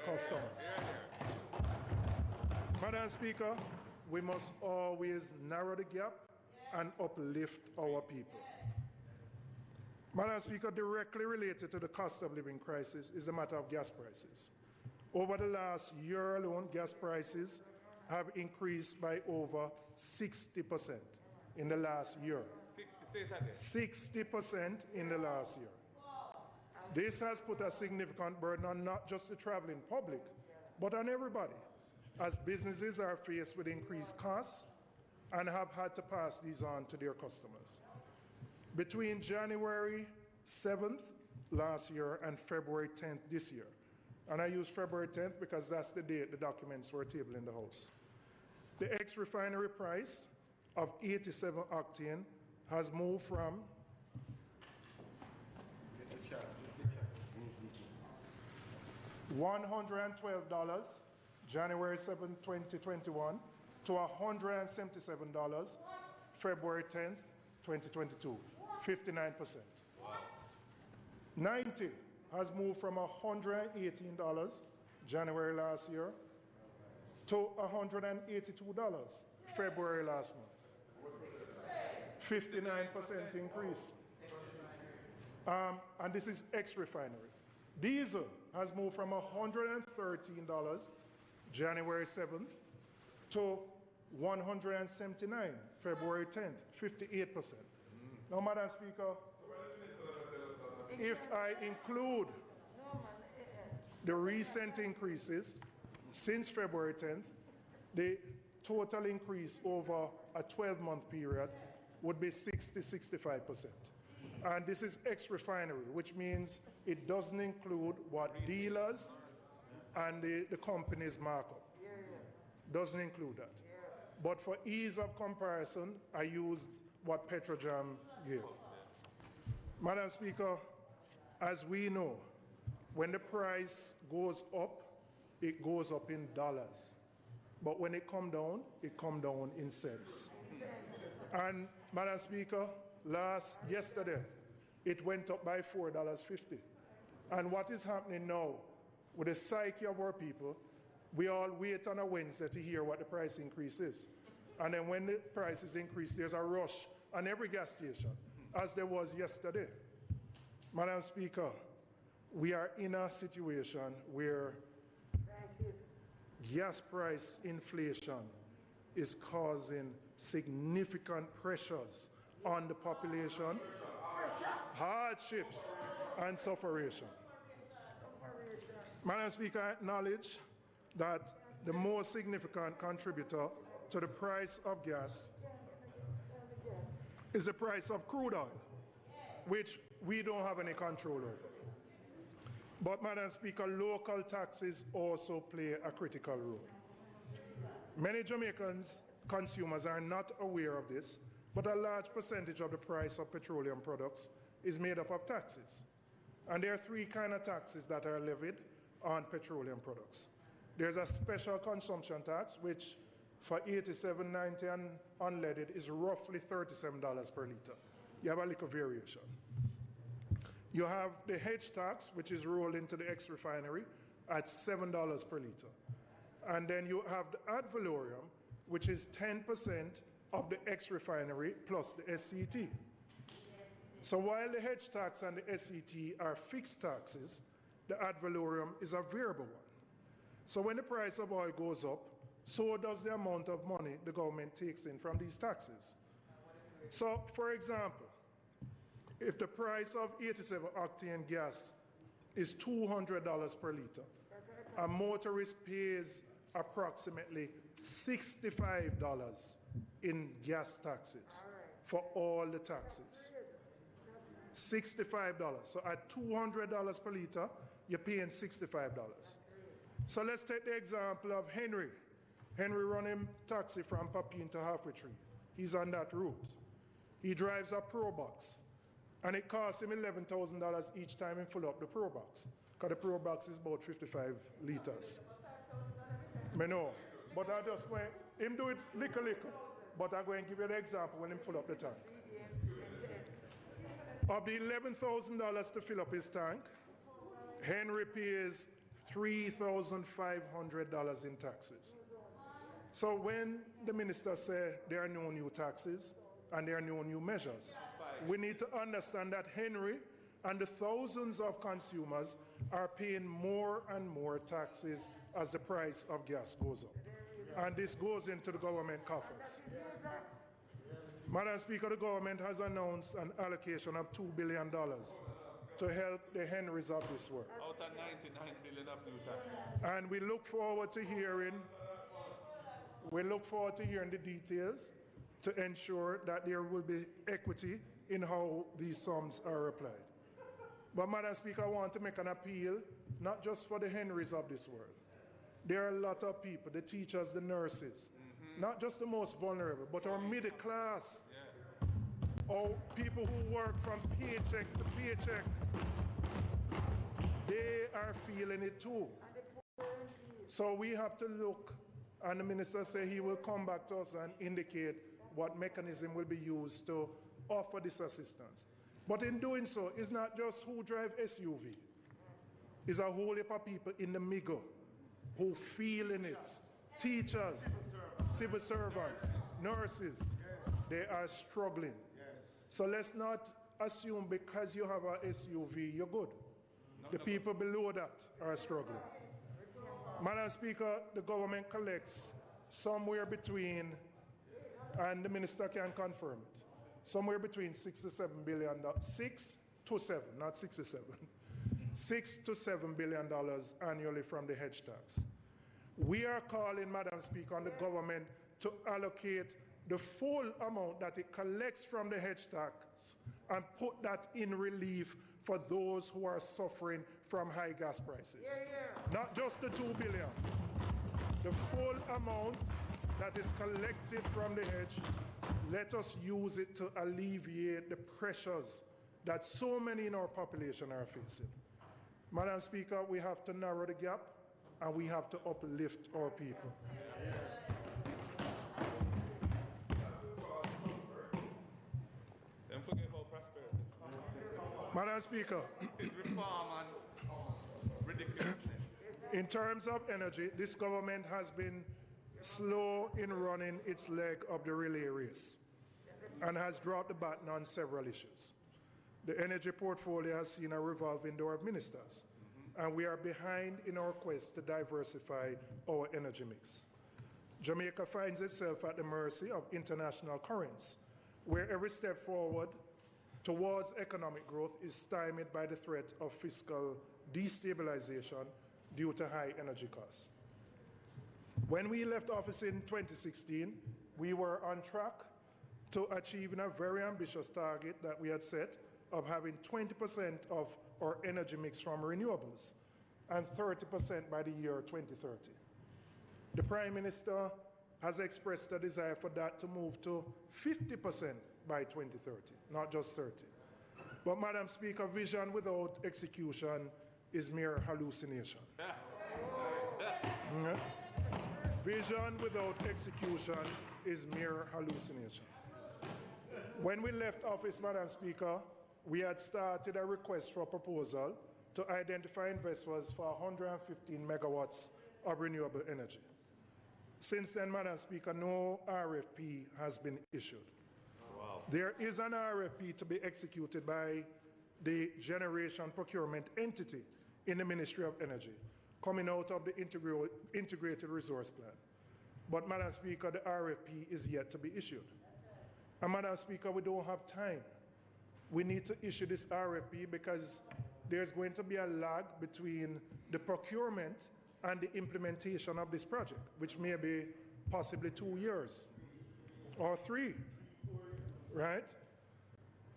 customer. Madam Speaker, we must always narrow the gap and uplift our people. Madam Speaker, directly related to the cost of living crisis is the matter of gas prices. Over the last year alone, gas prices have increased by over 60% in the last year. 60% in the last year. This has put a significant burden on not just the traveling public, but on everybody, as businesses are faced with increased costs and have had to pass these on to their customers. Between January 7th last year and February 10th this year, and I use February 10th because that's the date the documents were tabled in the House, the ex-refinery price of 87 octane has moved from $112 January 7, 2021 to $177 February 10, 2022, 59%. Wow. 90 has moved from $118 January last year to $182 February last month. 59% increase. And this is ex-refinery. Diesel has moved from $113 January 7th to $179 February 10th, 58%. Now, Madam Speaker, if I include the recent increases since February 10th, the total increase over a 12-month period would be 60-65%. And this is ex-refinery, which means it doesn't include what dealers and the companies mark up. Doesn't include that. But for ease of comparison, I used what Petrojam gave. Madam Speaker, as we know, when the price goes up, it goes up in dollars. But when it come down in cents. And Madam Speaker, yesterday, it went up by $4.50. And what is happening now with the psyche of our people, we all wait on a Wednesday to hear what the price increase is. And then when the price is increased, there's a rush on every gas station, as there was yesterday. Madam Speaker, we are in a situation where gas price inflation is causing significant pressures on the population, hardships, and suffering. Madam Speaker, I acknowledge that the most significant contributor to the price of gas is the price of crude oil, which we don't have any control over. But, Madam Speaker, local taxes also play a critical role. Many Jamaicans consumers are not aware of this, but a large percentage of the price of petroleum products is made up of taxes. And there are three kinds of taxes that are levied on petroleum products. There's a special consumption tax, which for 87.90 and unleaded is roughly $37 per litre. You have a little variation. You have the hedge tax, which is rolled into the ex-refinery at $7 per litre. And then you have the ad valorem, which is 10% of the ex-refinery plus the SCT. So while the hedge tax and the SCT are fixed taxes, the ad valorem is a variable one. So when the price of oil goes up, so does the amount of money the government takes in from these taxes. So, for example, if the price of 87 octane gas is $200 per litre, a motorist pays approximately $65 in gas taxes for all the taxes. $65. So at $200 per litre, you're paying $65. So let's take the example of Henry. Henry running taxi from Papine to Halfway Tree. He's on that route. He drives a Pro Box, and it costs him $11,000 each time he fill up the Pro Box, because the Pro Box is about 55 litres. I know, but I just going, him do it little, but I'm going to give you an example when him fill up the tank. Of the $11,000 to fill up his tank, Henry pays $3,500 in taxes. So when the minister said there are no new taxes and there are no new measures, we need to understand that Henry and the thousands of consumers are paying more and more taxes as the price of gas goes up. And this goes into the government coffers. Madam Speaker, the government has announced an allocation of $2 billion to help the Henrys of this world. Out of 99 billion of new taxes. And we look forward to hearing the details to ensure that there will be equity in how these sums are applied. But, Madam Speaker, I want to make an appeal, not just for the Henrys of this world. There are a lot of people, the teachers, the nurses, not just the most vulnerable, but our middle class, or people who work from paycheck to paycheck. They are feeling it too. So we have to look, and the minister said he will come back to us and indicate what mechanism will be used to offer this assistance. But in doing so, it's not just who drive SUV. It's a whole heap of people in the middle who feel in it. Teachers, civil servants, nurses, they are struggling. So let's not assume because you have an SUV, you're good. The people below that are struggling. Madam Speaker, the government collects somewhere between, and the minister can confirm it, somewhere between $6 to $7 billion, 6 to 7, not 67, $6 to $7 billion annually from the hedge tax. We are calling, Madam Speaker, on the government to allocate the full amount that it collects from the hedge tax and put that in relief for those who are suffering from high gas prices. Not just the $2 billion. The full amount that is collected from the hedge, let us use it to alleviate the pressures that so many in our population are facing. Madam Speaker, we have to narrow the gap and we have to uplift our people. Don't forget about prosperity. Madam Speaker, It's reform and ridiculousness. in terms of energy, this government has been slow in running its leg of the relay race and has dropped the baton on several issues. The energy portfolio has seen a revolving door of ministers, and we are behind in our quest to diversify our energy mix. Jamaica finds itself at the mercy of international currents, where every step forward towards economic growth is stymied by the threat of fiscal destabilization due to high energy costs. When we left office in 2016, we were on track to achieving a very ambitious target that we had set of having 20% of our energy mix from renewables and 30% by the year 2030. The Prime Minister has expressed a desire for that to move to 50% by 2030, not just 30. But Madam Speaker, vision without execution is mere hallucination. Vision without execution is mere hallucination. When we left office, Madam Speaker, we had started a request for proposal to identify investors for 115 megawatts of renewable energy. Since then, Madam Speaker, no RFP has been issued. Wow. There is an RFP to be executed by the generation procurement entity in the Ministry of Energy, coming out of the integrated resource plan. But, Madam Speaker, the RFP is yet to be issued. And, Madam Speaker, we don't have time. We need to issue this RFP because there's going to be a lag between the procurement and the implementation of this project, which may be possibly 2 years or 3, right?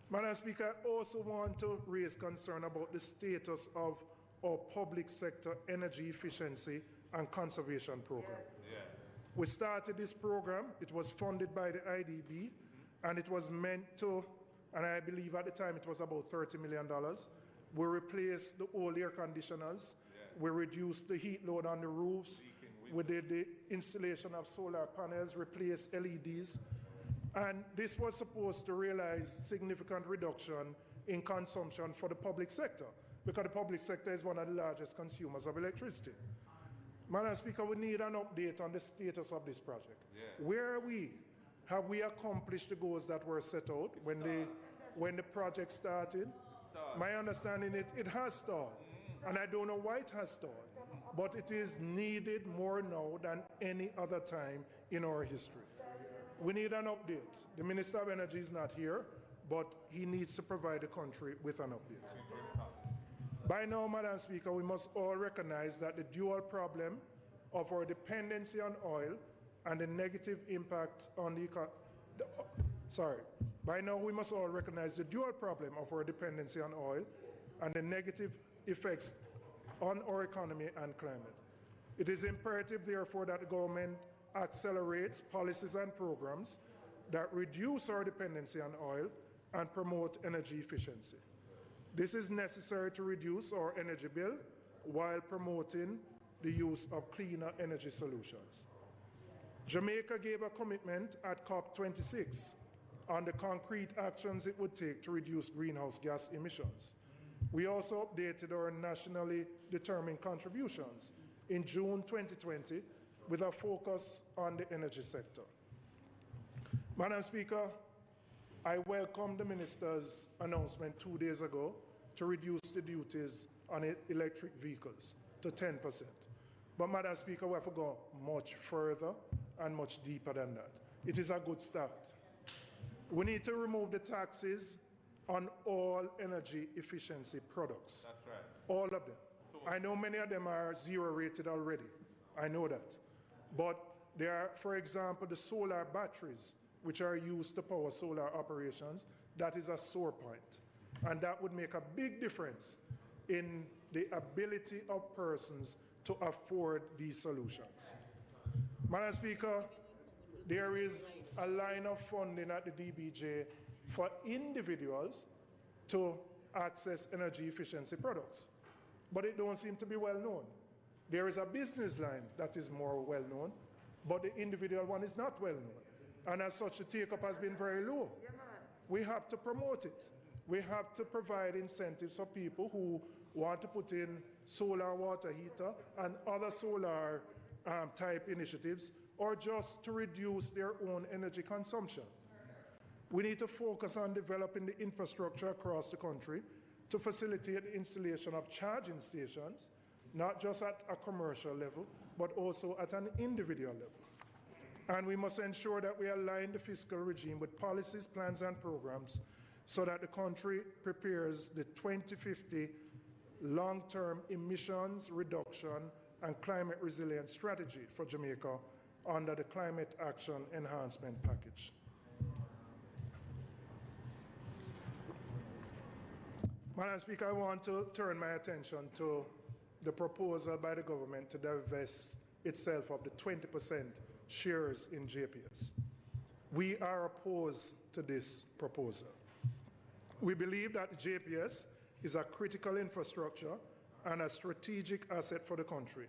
Madam Speaker, I also want to raise concern about the status of our public sector energy efficiency and conservation program. Yes. We started this program, it was funded by the IDB, and it was meant to, and I believe at the time it was about $30 million. We replaced the old air conditioners. We reduced the heat load on the roofs. We did the installation of solar panels, replaced LEDs. And this was supposed to realize significant reduction in consumption for the public sector, because the public sector is one of the largest consumers of electricity. Madam Speaker, we need an update on the status of this project. Yeah. Where are we? Have we accomplished the goals that were set out when the project started? My understanding is it has stalled, and I don't know why it has stalled, but it is needed more now than any other time in our history. We need an update. The Minister of Energy is not here, but he needs to provide the country with an update. By now, Madam Speaker, we must all recognize that the dual problem of our dependency on oil and the negative impact on the By now, we must all recognize the dual problem of our dependency on oil and the negative effects on our economy and climate. It is imperative, therefore, that the government accelerates policies and programs that reduce our dependency on oil and promote energy efficiency. This is necessary to reduce our energy bill while promoting the use of cleaner energy solutions. Jamaica gave a commitment at COP26 on the concrete actions it would take to reduce greenhouse gas emissions. We also updated our nationally determined contributions in June 2020 with a focus on the energy sector. Madam Speaker, I welcome the Minister's announcement 2 days ago to reduce the duties on electric vehicles to 10%. But Madam Speaker, we have to go much further and much deeper than that. It is a good start. We need to remove the taxes on all energy efficiency products. That's right. All of them. I know many of them are zero rated already. I know that. But there are, for example, the solar batteries, which are used to power solar operations. That is a sore point. And that would make a big difference in the ability of persons to afford these solutions. Madam Speaker, there is a line of funding at the DBJ for individuals to access energy efficiency products, but it don't seem to be well known. There is a business line that is more well known, but the individual one is not well known. And as such, the take-up has been very low. We have to promote it. We have to provide incentives for people who want to put in solar water heater and other solar type initiatives, or just to reduce their own energy consumption. We need to focus on developing the infrastructure across the country to facilitate the installation of charging stations, not just at a commercial level, but also at an individual level. And we must ensure that we align the fiscal regime with policies, plans, and programs so that the country prepares the 2050 long-term emissions reduction and climate resilience strategy for Jamaica under the Climate Action Enhancement Package. Madam Speaker, I want to turn my attention to the proposal by the government to divest itself of the 20% shares in JPS. We are opposed to this proposal. We believe that JPS is a critical infrastructure and a strategic asset for the country,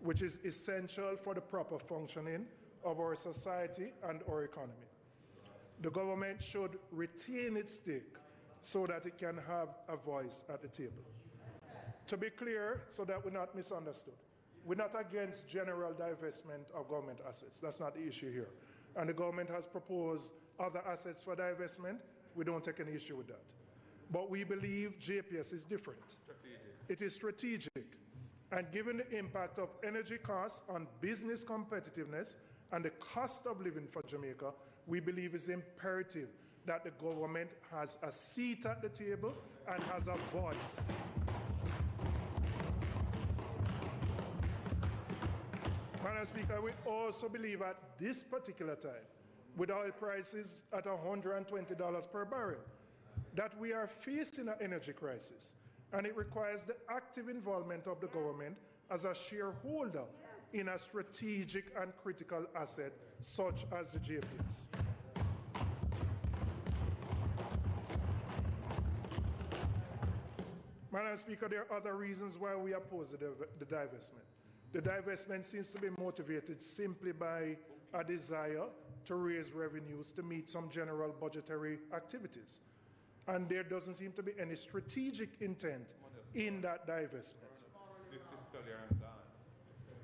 which is essential for the proper functioning of our society and our economy. The government should retain its stake so that it can have a voice at the table. To be clear, so that we're not misunderstood, we're not against general divestment of government assets. That's not the issue here. And the government has proposed other assets for divestment. We don't take any issue with that. But we believe JPS is different. It is strategic. And given the impact of energy costs on business competitiveness and the cost of living for Jamaica, we believe it's imperative that the government has a seat at the table and has a voice. Madam Speaker, we also believe at this particular time, with oil prices at $120 per barrel, that we are facing an energy crisis, and it requires the active involvement of the government as a shareholder in a strategic and critical asset such as the JPS. Madam Speaker, there are other reasons why we oppose the divestment. The divestment seems to be motivated simply by a desire to raise revenues to meet some general budgetary activities. And there doesn't seem to be any strategic intent in that divestment.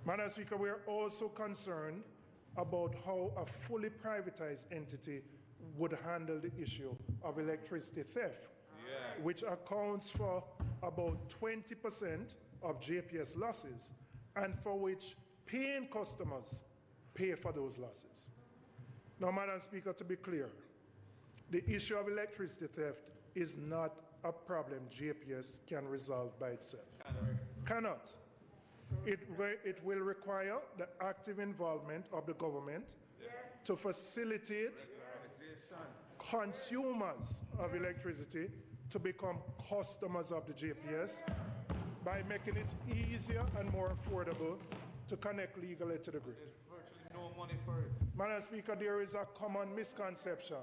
Madam Speaker, we are also concerned about how a fully privatized entity would handle the issue of electricity theft, which accounts for about 20% of JPS losses, and for which paying customers pay for those losses. Now, Madam Speaker, to be clear, the issue of electricity theft is not a problem JPS can resolve by itself. Cannot. It will require the active involvement of the government to facilitate consumers of electricity to become customers of the JPS by making it easier and more affordable to connect legally to the grid. There's virtually no money for it. Madam Speaker, there is a common misconception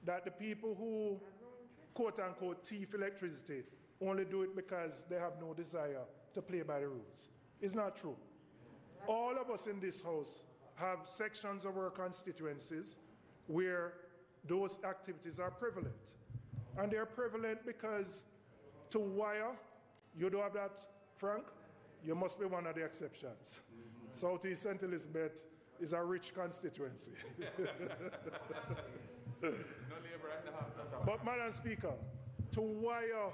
that the people who quote-unquote thief electricity only do it because they have no desire to play by the rules. It's not true. All of us in this House have sections of our constituencies where those activities are prevalent. And they're prevalent because to wire, you don't have that, Frank? You must be one of the exceptions. Southeast St. Elizabeth is a rich constituency. But, Madam Speaker, to wire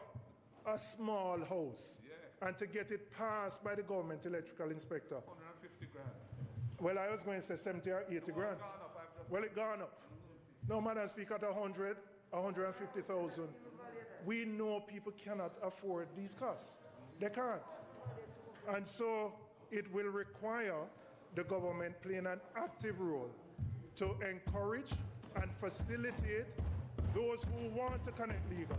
a small house and to get it passed by the government electrical inspector. 150 grand. Well, I was going to say 70 or 80 grand. Well, it gone up. No, Madam Speaker, at 100, 150,000. We know people cannot afford these costs. They can't. And so it will require the government playing an active role to encourage and facilitate those who want to connect legally.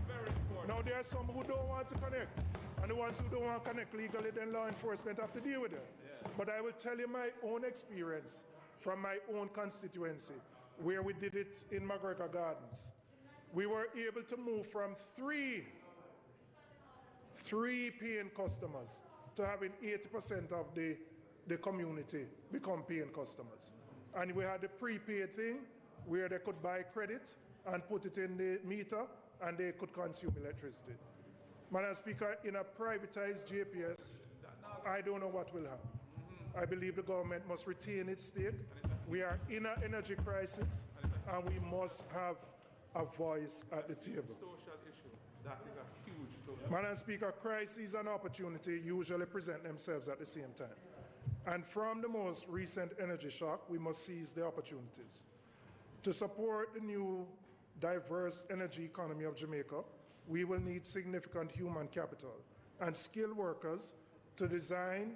Very important. Now, there are some who don't want to connect. And the ones who don't want to connect legally, then law enforcement have to deal with it. Yeah. But I will tell you my own experience from my own constituency, where we did it in McGregor Gardens. We were able to move from three paying customers to having 80% of the community become paying customers. And we had the prepaid thing where they could buy credit and put it in the meter and they could consume electricity. Madam Speaker, in a privatized JPS, I don't know what will happen. I believe the government must retain its stake. We are in an energy crisis and we must have a voice at the table. Social issue. That is a huge social Madam Speaker, crises and opportunity usually present themselves at the same time. And from the most recent energy shock, we must seize the opportunities. To support the new diverse energy economy of Jamaica, we will need significant human capital and skilled workers to design,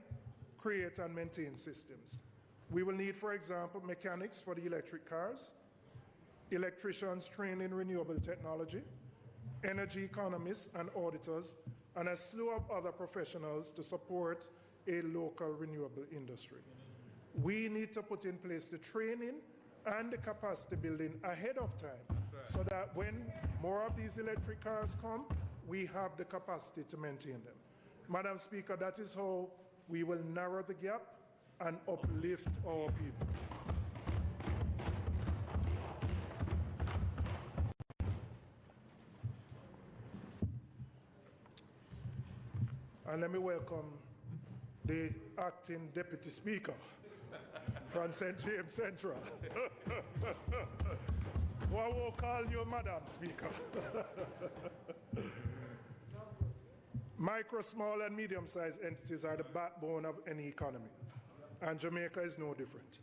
create, and maintain systems. We will need, for example, mechanics for the electric cars, electricians trained in renewable technology, energy economists and auditors, and a slew of other professionals to support a local renewable industry. We need to put in place the training and the capacity building ahead of time so that when more of these electric cars come, we have the capacity to maintain them. Madam Speaker, that is how we will narrow the gap and uplift our people. And let me welcome the acting Deputy Speaker from St. James Central. What will call you Madam Speaker? Micro, small, and medium-sized entities are the backbone of any economy, and Jamaica is no different.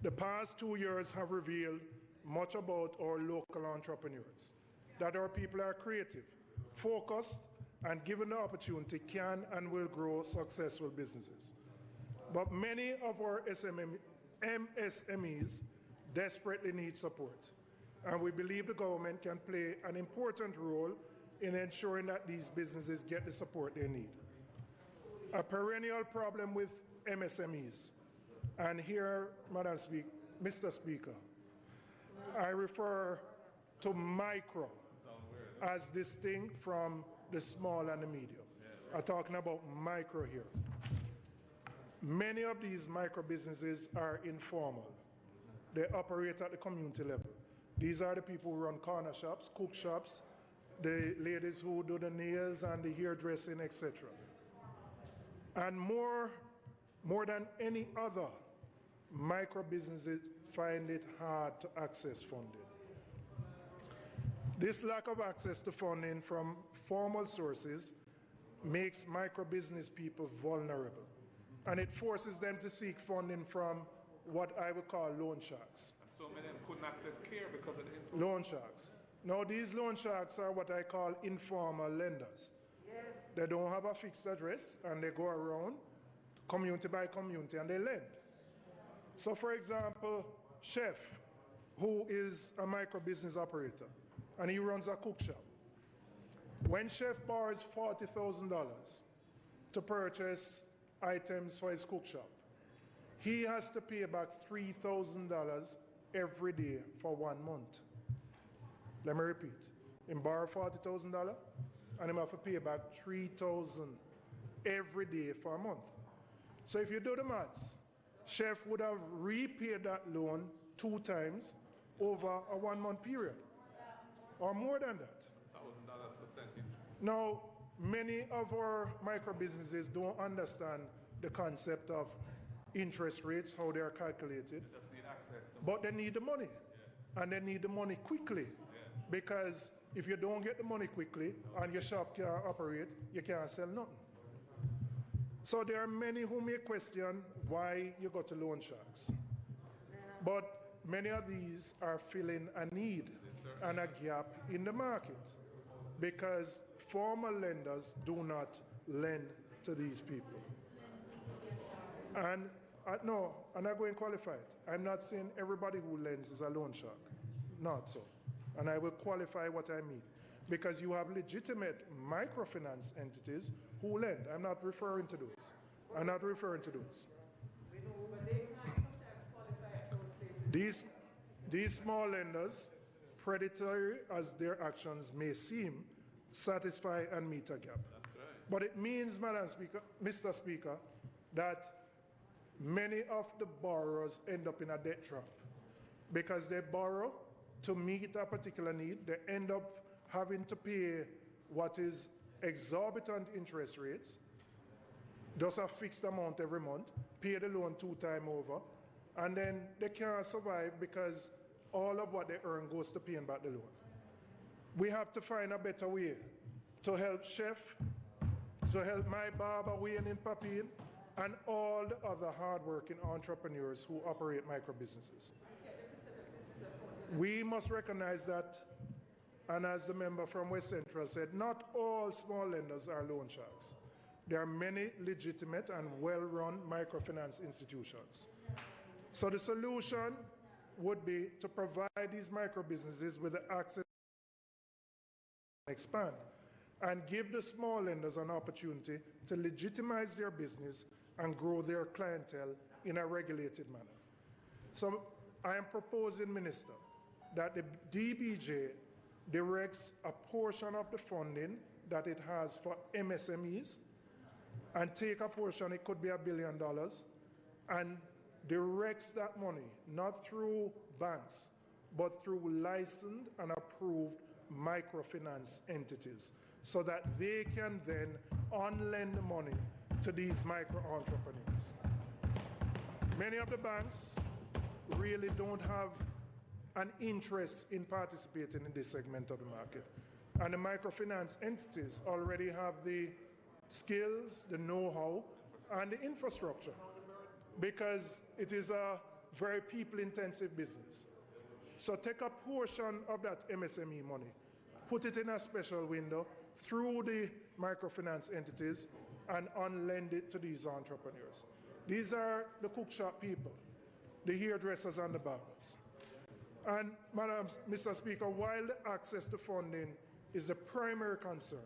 The past 2 years have revealed much about our local entrepreneurs, that our people are creative, focused, and given the opportunity can and will grow successful businesses. But many of our MSMEs desperately need support, and we believe the government can play an important role in ensuring that these businesses get the support they need. A perennial problem with MSMEs, and here, Mr. Speaker, I refer to micro as distinct from the small and the medium. I'm talking about micro here. Many of these micro businesses are informal. They operate at the community level. These are the people who run corner shops, cook shops, the ladies who do the nails and the hairdressing, etc. And more than any other, micro businesses find it hard to access funding. This lack of access to funding from formal sources makes micro business people vulnerable, and it forces them to seek funding from what I would call loan sharks. And so many of them couldn't access care because of the loan sharks. Now, these loan sharks are what I call informal lenders. Yes. They don't have a fixed address, and they go around community by community, and they lend. So, for example, Chef, who is a micro business operator, and he runs a cook shop. When Chef borrows $40,000 to purchase items for his cook shop, he has to pay back $3,000 every day for 1 month. Let me repeat. He borrowed $40,000 and he have to pay back $3,000 every day for a month. So if you do the maths, Chef would have repaid that loan 2 times over a 1 month period, or more than that. $1,000 percentage. Now, many of our micro businesses don't understand the concept of interest rates, how they are calculated. They just need access to but they need the money, and they need the money quickly. Because if you don't get the money quickly and your shop can't operate, you can't sell nothing. So there are many who may question why you go to loan sharks. But many of these are filling a need and a gap in the market because formal lenders do not lend to these people. And no, I'm not going to qualify it. I'm not saying everybody who lends is a loan shark. Not so. And I will qualify what I mean. Because you have legitimate microfinance entities who lend. I'm not referring to those. I'm not referring to those. These small lenders, predatory as their actions may seem, satisfy and meet a gap. But it means, Madam Speaker, Mr. Speaker, that many of the borrowers end up in a debt trap because they borrow to meet a particular need. They end up having to pay what is exorbitant interest rates, just a fixed amount every month, pay the loan 2 times over, and then they can't survive because all of what they earn goes to paying back the loan. We have to find a better way to help Chef, to help my barber Wayne in Papine, and all the other hardworking entrepreneurs who operate micro businesses. We must recognize that, and as the member from West Central said, not all small lenders are loan sharks. There are many legitimate and well-run microfinance institutions. So the solution would be to provide these micro businesses with the access to expand and give the small lenders an opportunity to legitimize their business and grow their clientele in a regulated manner. So I am proposing, Minister, that the DBJ directs a portion of the funding that it has for MSMEs and take a portion, it could be $1 billion, and directs that money not through banks, but through licensed and approved microfinance entities so that they can then on-lend the money to these micro-entrepreneurs. Many of the banks really don't have an interest in participating in this segment of the market. And the microfinance entities already have the skills, the know-how, and the infrastructure because it is a very people-intensive business. So take a portion of that MSME money, put it in a special window through the microfinance entities and on-lend it to these entrepreneurs. These are the cook shop people, the hairdressers and the barbers. And Mr. Speaker, while the access to funding is the primary concern,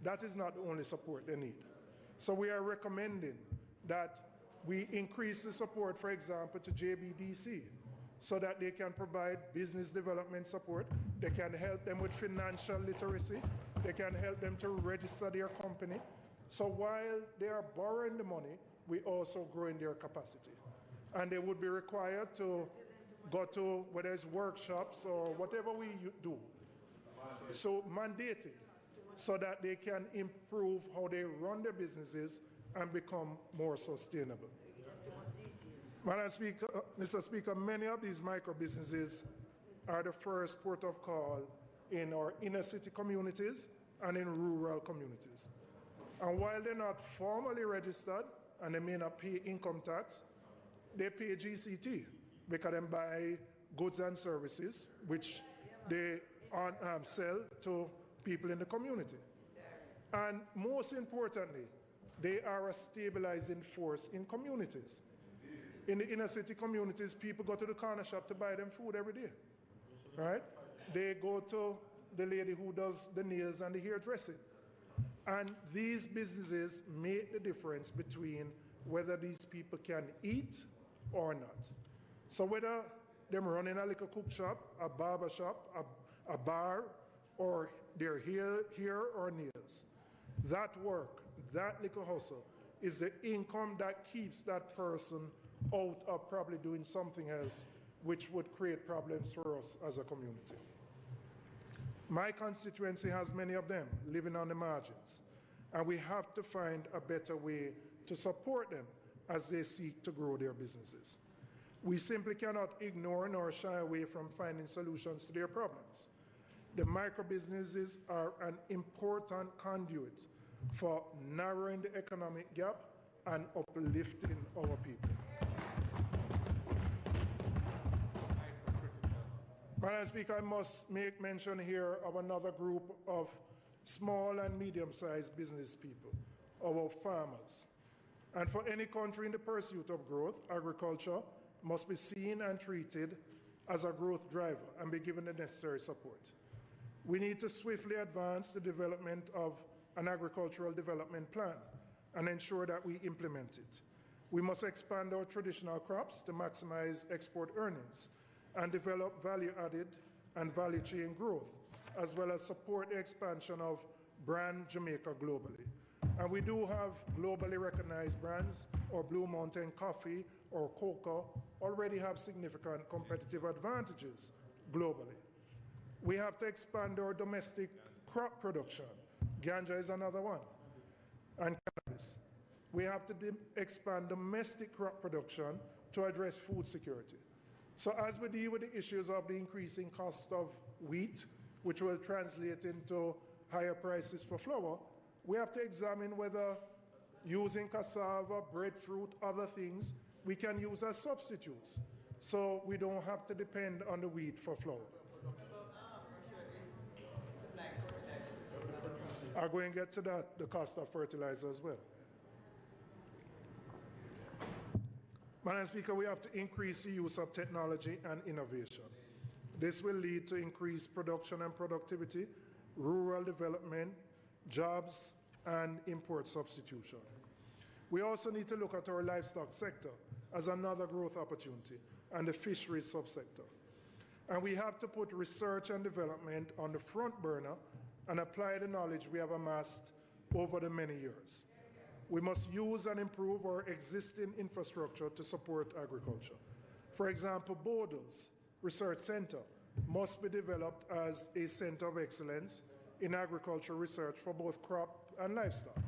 that is not the only support they need. So we are recommending that we increase the support, for example, to JBDC so that they can provide business development support, they can help them with financial literacy, they can help them to register their company. So while they are borrowing the money, we also growing their capacity. And they would be required to go to, whether it's workshops or whatever we do, so mandated, so that they can improve how they run their businesses and become more sustainable. Madam Speaker, Mr. Speaker, many of these micro businesses are the first port of call in our inner city communities and in rural communities. And while they're not formally registered and they may not pay income tax, they pay GCT because they buy goods and services which they sell to people in the community. And most importantly, they are a stabilizing force in communities. In the inner city communities, people go to the corner shop to buy them food every day, right? They go to the lady who does the nails and the hairdressing. And these businesses make the difference between whether these people can eat or not. So whether they're running a little cook shop, a barber shop, a bar, or their hair or nails, that work, that little hustle, is the income that keeps that person out of probably doing something else which would create problems for us as a community. My constituency has many of them living on the margins, and we have to find a better way to support them as they seek to grow their businesses. We simply cannot ignore nor shy away from finding solutions to their problems. The micro businesses are an important conduit for narrowing the economic gap and uplifting our people. Madam Speaker, I must make mention here of another group of small and medium-sized business people, our farmers. And for any country in the pursuit of growth, agriculture must be seen and treated as a growth driver and be given the necessary support. We need to swiftly advance the development of an agricultural development plan and ensure that we implement it. We must expand our traditional crops to maximize export earnings and develop value-added and value chain growth, as well as support the expansion of brand Jamaica globally. And we do have globally recognized brands, or Blue Mountain Coffee or cocoa already have significant competitive advantages globally. We have to expand our domestic crop production. Ganja is another one, and cannabis. We have to expand domestic crop production to address food security. So as we deal with the issues of the increasing cost of wheat, which will translate into higher prices for flour, we have to examine whether using cassava, breadfruit, other things, we can use as substitutes, so we don't have to depend on the wheat for flour. I'm going to get to that, the cost of fertilizer as well. Madam Speaker, we have to increase the use of technology and innovation. This will lead to increased production and productivity, rural development, jobs, and import substitution. We also need to look at our livestock sector as another growth opportunity, and the fisheries subsector. And we have to put research and development on the front burner and apply the knowledge we have amassed over the many years. We must use and improve our existing infrastructure to support agriculture. For example, Bodle's Research Center must be developed as a center of excellence in agricultural research for both crop and livestock.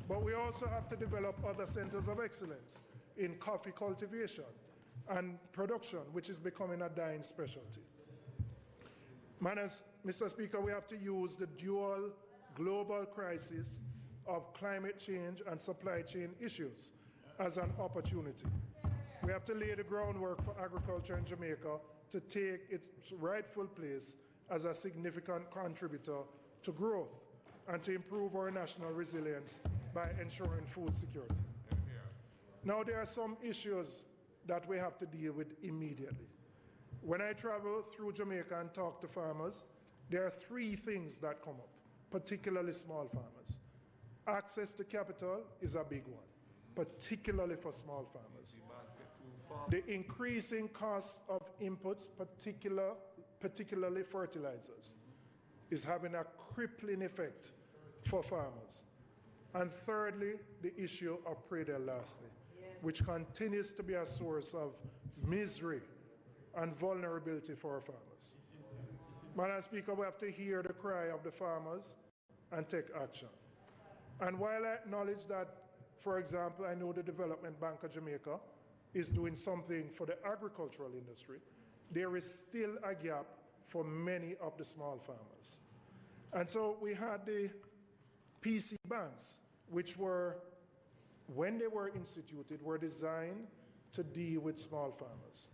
But we also have to develop other centers of excellence in coffee cultivation and production, which is becoming a dying specialty. Mr. Speaker, we have to use the dual global crisis of climate change and supply chain issues as an opportunity. We have to lay the groundwork for agriculture in Jamaica to take its rightful place as a significant contributor to growth and to improve our national resilience by ensuring food security. Now, there are some issues that we have to deal with immediately. When I travel through Jamaica and talk to farmers, there are three things that come up, particularly small farmers. Access to capital is a big one, particularly for small farmers. The increasing cost of inputs, particularly fertilizers, is having a crippling effect for farmers. And thirdly, the issue of Procedural lastly, which continues to be a source of misery and vulnerability for our farmers. Madam Speaker, we have to hear the cry of the farmers and take action. And while I acknowledge that, for example, I know the Development Bank of Jamaica is doing something for the agricultural industry, there is still a gap for many of the small farmers. And so we had the PC banks, which were, when they were instituted, were designed to deal with small farmers.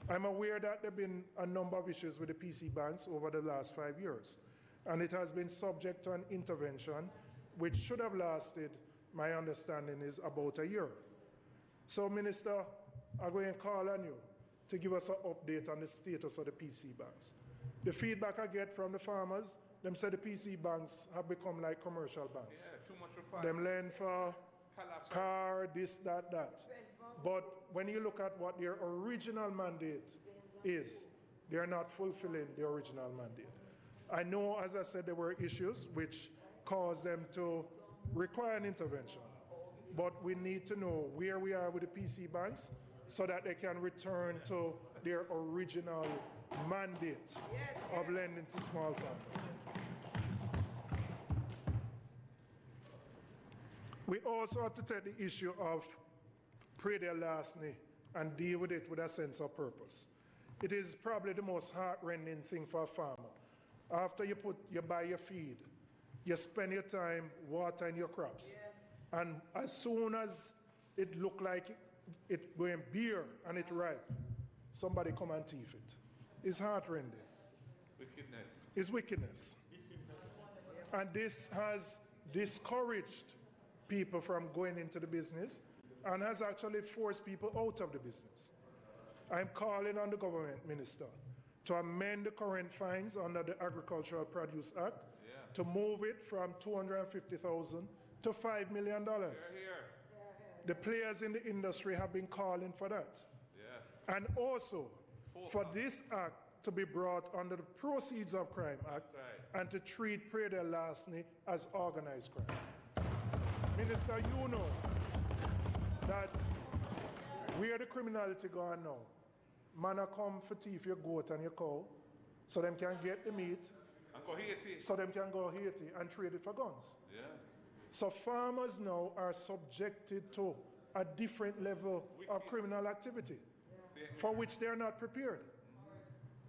I'm aware that there have been a number of issues with the PC banks over the last 5 years, and it has been subject to an intervention which should have lasted, my understanding is, about a year. So, Minister, I'm going to call on you to give us an update on the status of the PC banks. The feedback I get from the farmers, them say the PC banks have become like commercial banks. Yeah, too much requirement. Them lend for car, this, that, that. But when you look at what their original mandate is, they are not fulfilling the original mandate. I know, as I said, there were issues which caused them to require an intervention. But we need to know where we are with the PC banks so that they can return to their original mandate of lending to small farmers. We also have to take the issue of Procedural lastly and deal with it with a sense of purpose. It is probably the most heart-rending thing for a farmer. After you buy your feed, you spend your time watering your crops. Yes. And as soon as it look like it going bare and it ripe, somebody come and thief it. It's heart-rending. Wickedness. It's wickedness. And this has discouraged people from going into the business and has actually forced people out of the business. I'm calling on the government, Minister, to amend the current fines under the Agricultural Produce Act to move it from $250,000 to $5 million. The players in the industry have been calling for that. Yeah. And also for this act to be brought under the Proceeds of Crime Act and to treat Procedural larceny as organized crime. Minister, you know that where the criminality going now, man a come for thief your goat and your cow, so them can get the meat, And go Haiti. so them can go Haiti and trade it for guns. Yeah. So farmers now are subjected to a different level of criminal activity for which they are not prepared.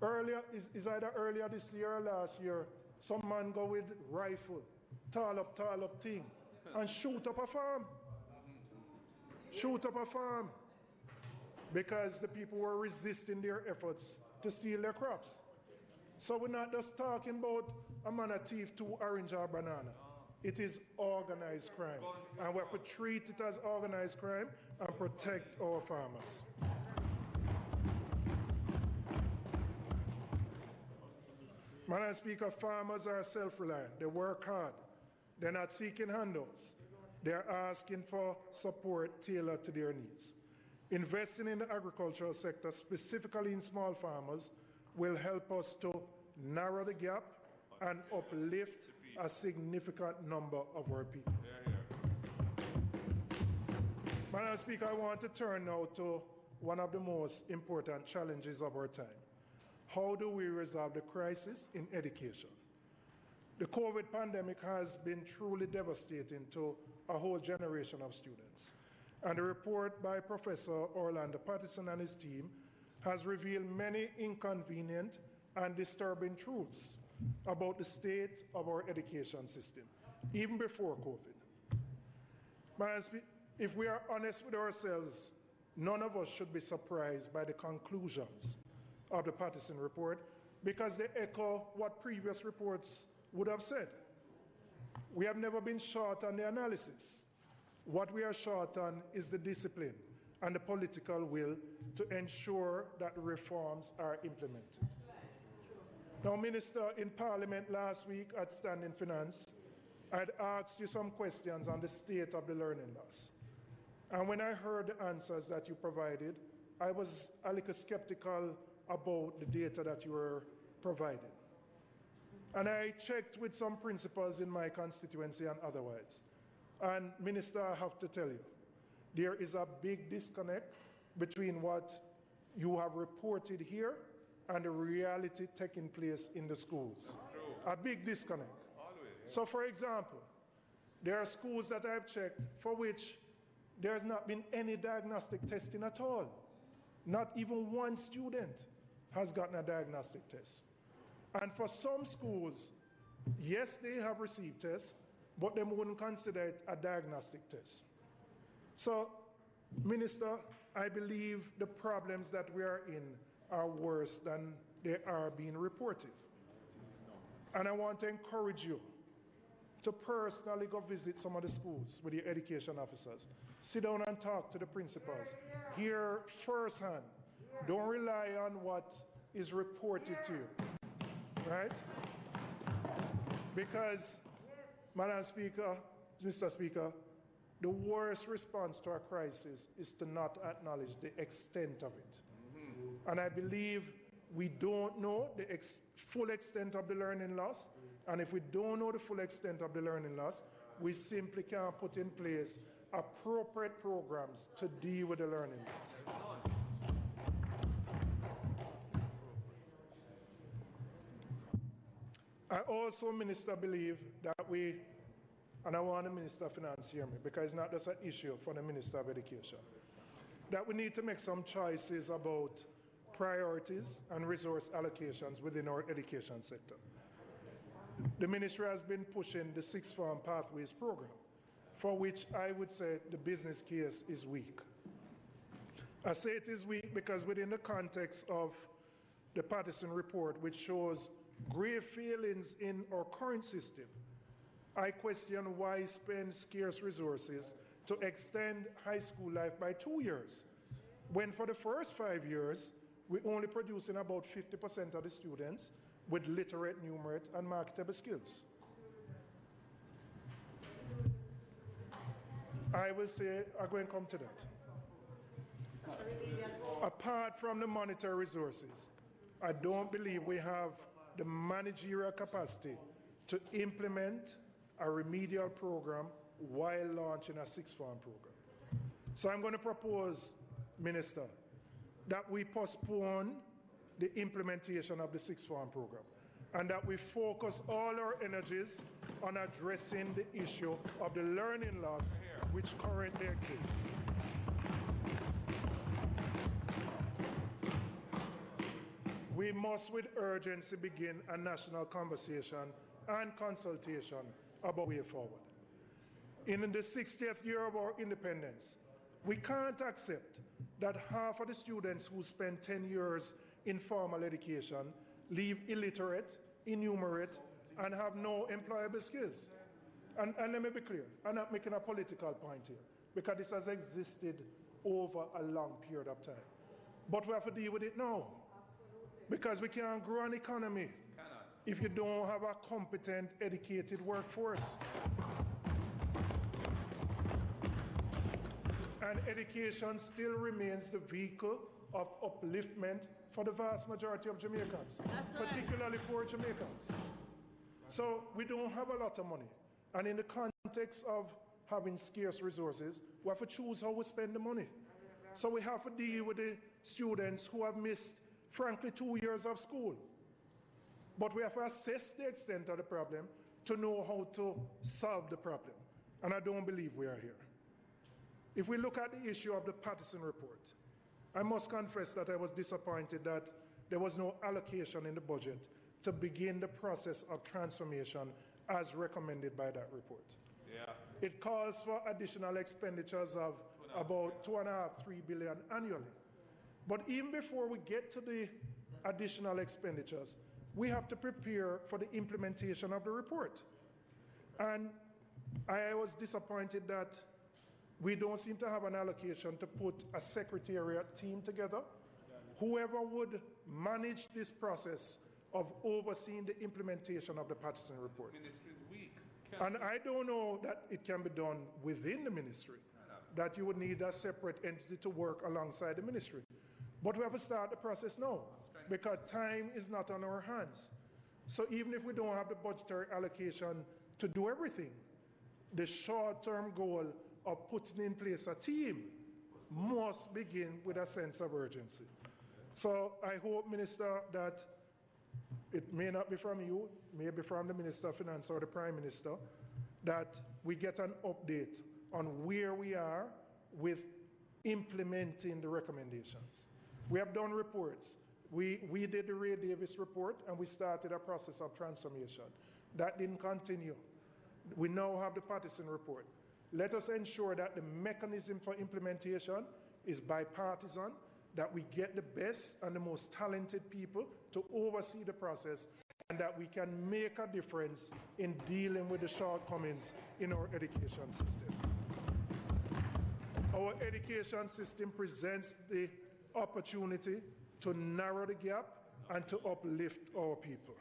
Earlier, is either earlier this year or last year, some man go with rifle, tall up thing, and shoot up a farm. Shoot up a farm. Because the people were resisting their efforts to steal their crops. So we're not just talking about a man a thief two orange or banana. It is organized crime. And we have to treat it as organized crime and protect our farmers. Madam Speaker, farmers are self-reliant. They work hard. They're not seeking handouts. They're asking for support tailored to their needs. Investing in the agricultural sector, specifically in small farmers, will help us to narrow the gap and uplift a significant number of our people. Madam Speaker, I want to turn now to one of the most important challenges of our time. How do we resolve the crisis in education? The COVID pandemic has been truly devastating to a whole generation of students. And a report by Professor Orlando Patterson and his team has revealed many inconvenient and disturbing truths about the state of our education system, even before COVID. If we are honest with ourselves, none of us should be surprised by the conclusions of the Patterson report because they echo what previous reports would have said. We have never been short on the analysis. What we are short on is the discipline and the political will to ensure that reforms are implemented. Now, Minister, in Parliament last week at Standing Finance, I'd asked you some questions on the state of the learning loss. And when I heard the answers that you provided, I was a little skeptical about the data that you were providing. And I checked with some principals in my constituency and otherwise. And Minister, I have to tell you, there is a big disconnect between what you have reported here and the reality taking place in the schools. A big disconnect. So for example, there are schools that I've checked for which there's not been any diagnostic testing at all. Not even one student has gotten a diagnostic test. And for some schools, yes, they have received tests, but they wouldn't consider it a diagnostic test. So, Minister, I believe the problems that we are in are worse than they are being reported. And I want to encourage you to personally go visit some of the schools with your education officers. Sit down and talk to the principals. Hear firsthand. Don't rely on what is reported to you. Right? Because, Madam Speaker, Mr. Speaker, the worst response to a crisis is to not acknowledge the extent of it. And I believe we don't know the full extent of the learning loss. And if we don't know the full extent of the learning loss, we simply can't put in place appropriate programs to deal with the learning loss. I also, Minister, believe that we, and I want the Minister of Finance to hear me, because it's not just an issue for the Minister of Education, that we need to make some choices about priorities and resource allocations within our education sector. The Ministry has been pushing the Sixth Form Pathways program, for which I would say the business case is weak. I say it is weak because within the context of the Patterson report, which shows grave failings in our current system, I question why spend scarce resources to extend high school life by 2 years, when for the first 5 years, we're only producing about 50% of the students with literate, numerate, and marketable skills. I will say, I'm going to come to that. Apart from the monetary resources, I don't believe we have the managerial capacity to implement a remedial program while launching a sixth form program. So I'm going to propose, Minister, that we postpone the implementation of the sixth form program and that we focus all our energies on addressing the issue of the learning loss which currently exists. We must with urgency begin a national conversation and consultation about way forward. In the 60th year of our independence, we can't accept that half of the students who spend 10 years in formal education leave illiterate, innumerate, and have no employable skills. And let me be clear, I'm not making a political point here, because this has existed over a long period of time. But we have to deal with it now, because we can't grow an economy if you don't have a competent, educated workforce. And education still remains the vehicle of upliftment for the vast majority of Jamaicans, particularly poor Jamaicans. So we don't have a lot of money. And in the context of having scarce resources, we have to choose how we spend the money. So we have to deal with the students who have missed, frankly, 2 years of school. But we have to assess the extent of the problem to know how to solve the problem. And I don't believe we are here. If we look at the issue of the Patterson report, I must confess that I was disappointed that there was no allocation in the budget to begin the process of transformation as recommended by that report. Yeah. It calls for additional expenditures of about $2.5–3 billion annually. But even before we get to the additional expenditures, we have to prepare for the implementation of the report. And I was disappointed that we don't seem to have an allocation to put a secretariat team together, whoever would manage this process of overseeing the implementation of the Patterson report. The ministry is weak. And I don't know that it can be done within the ministry, that you would need a separate entity to work alongside the ministry. But we have to start the process now, because time is not on our hands. So even if we don't have the budgetary allocation to do everything, the short-term goal of putting in place a team must begin with a sense of urgency. So I hope, Minister, that it may not be from you, may be from the Minister of Finance or the Prime Minister, that we get an update on where we are with implementing the recommendations. We have done reports. We did the Ray Davis report and we started a process of transformation. That didn't continue. We now have the Patterson report. Let us ensure that the mechanism for implementation is bipartisan, that we get the best and the most talented people to oversee the process, and that we can make a difference in dealing with the shortcomings in our education system. Our education system presents the opportunity to narrow the gap and to uplift our people.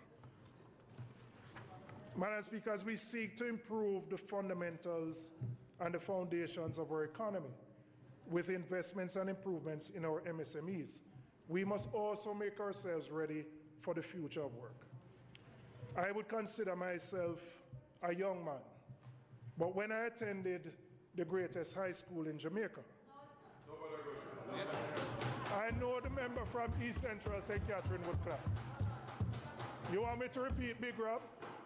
Madam Speaker, as we seek to improve the fundamentals and the foundations of our economy with investments and improvements in our MSMEs, we must also make ourselves ready for the future of work. I would consider myself a young man, but when I attended the greatest high school in Jamaica, I know the member from East Central St. Catherine would clap. You want me to repeat, Big Rob?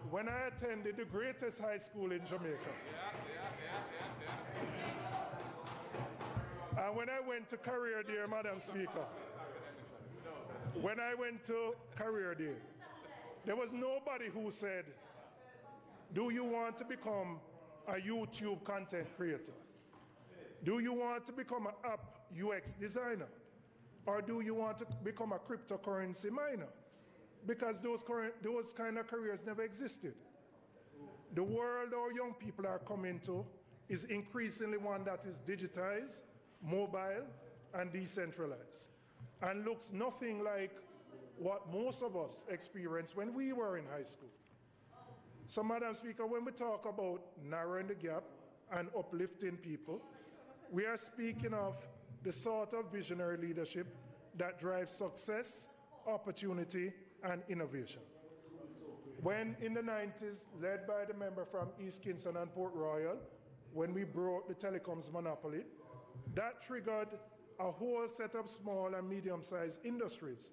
When I attended the greatest high school in Jamaica. And when I went to Career Day, Madam Speaker, when I went to Career Day, there was nobody who said, do you want to become a YouTube content creator? Do you want to become an app UX designer? Or do you want to become a cryptocurrency miner? Because those kind of careers never existed. The world our young people are coming to is increasingly one that is digitized, mobile, and decentralized, and looks nothing like what most of us experienced when we were in high school. So, Madam Speaker, when we talk about narrowing the gap and uplifting people, we are speaking of the sort of visionary leadership that drives success, opportunity, and innovation. When in the 90s, led by the member from East Kingston and Port Royal, when we broke the telecoms monopoly, that triggered a whole set of small and medium-sized industries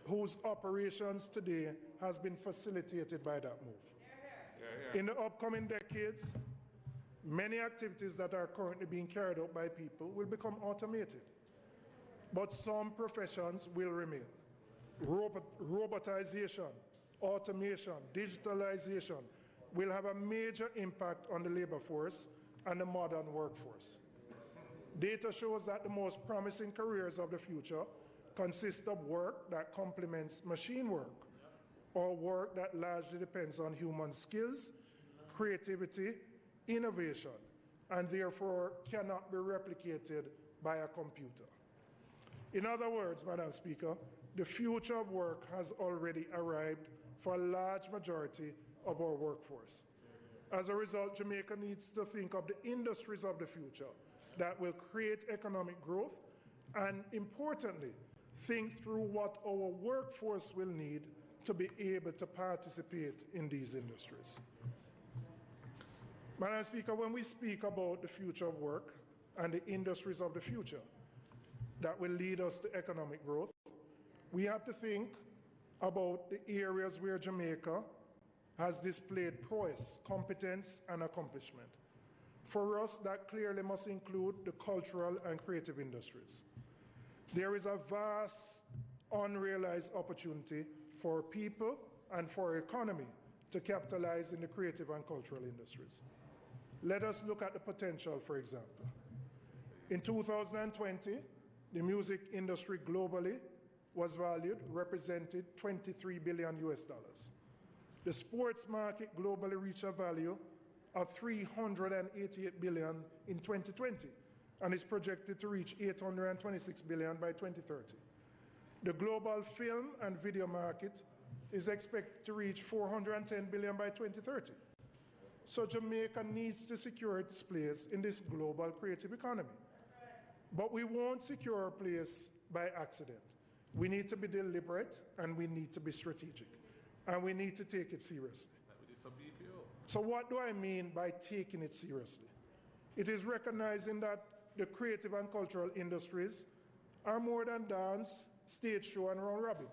whose operations today has been facilitated by that move. In the upcoming decades, many activities that are currently being carried out by people will become automated, but some professions will remain. Robotization, automation, digitalization will have a major impact on the labor force and the modern workforce. Data shows that the most promising careers of the future consist of work that complements machine work, or work that largely depends on human skills, creativity, innovation, and therefore cannot be replicated by a computer. In other words, Madam Speaker, the future of work has already arrived for a large majority of our workforce. As a result, Jamaica needs to think of the industries of the future that will create economic growth and, importantly, think through what our workforce will need to be able to participate in these industries. Madam Speaker, when we speak about the future of work and the industries of the future that will lead us to economic growth, we have to think about the areas where Jamaica has displayed prowess, competence, and accomplishment. For us, that clearly must include the cultural and creative industries. There is a vast unrealized opportunity for people and for our economy to capitalize in the creative and cultural industries. Let us look at the potential, for example. In 2020, the music industry globally was represented $23 billion US. The sports market globally reached a value of $388 billion in 2020 and is projected to reach $826 billion by 2030. The global film and video market is expected to reach $410 billion by 2030. So Jamaica needs to secure its place in this global creative economy. But we won't secure our place by accident. We need to be deliberate and we need to be strategic. And we need to take it seriously. So what do I mean by taking it seriously? It is recognizing that the creative and cultural industries are more than dance, stage show, and round robin.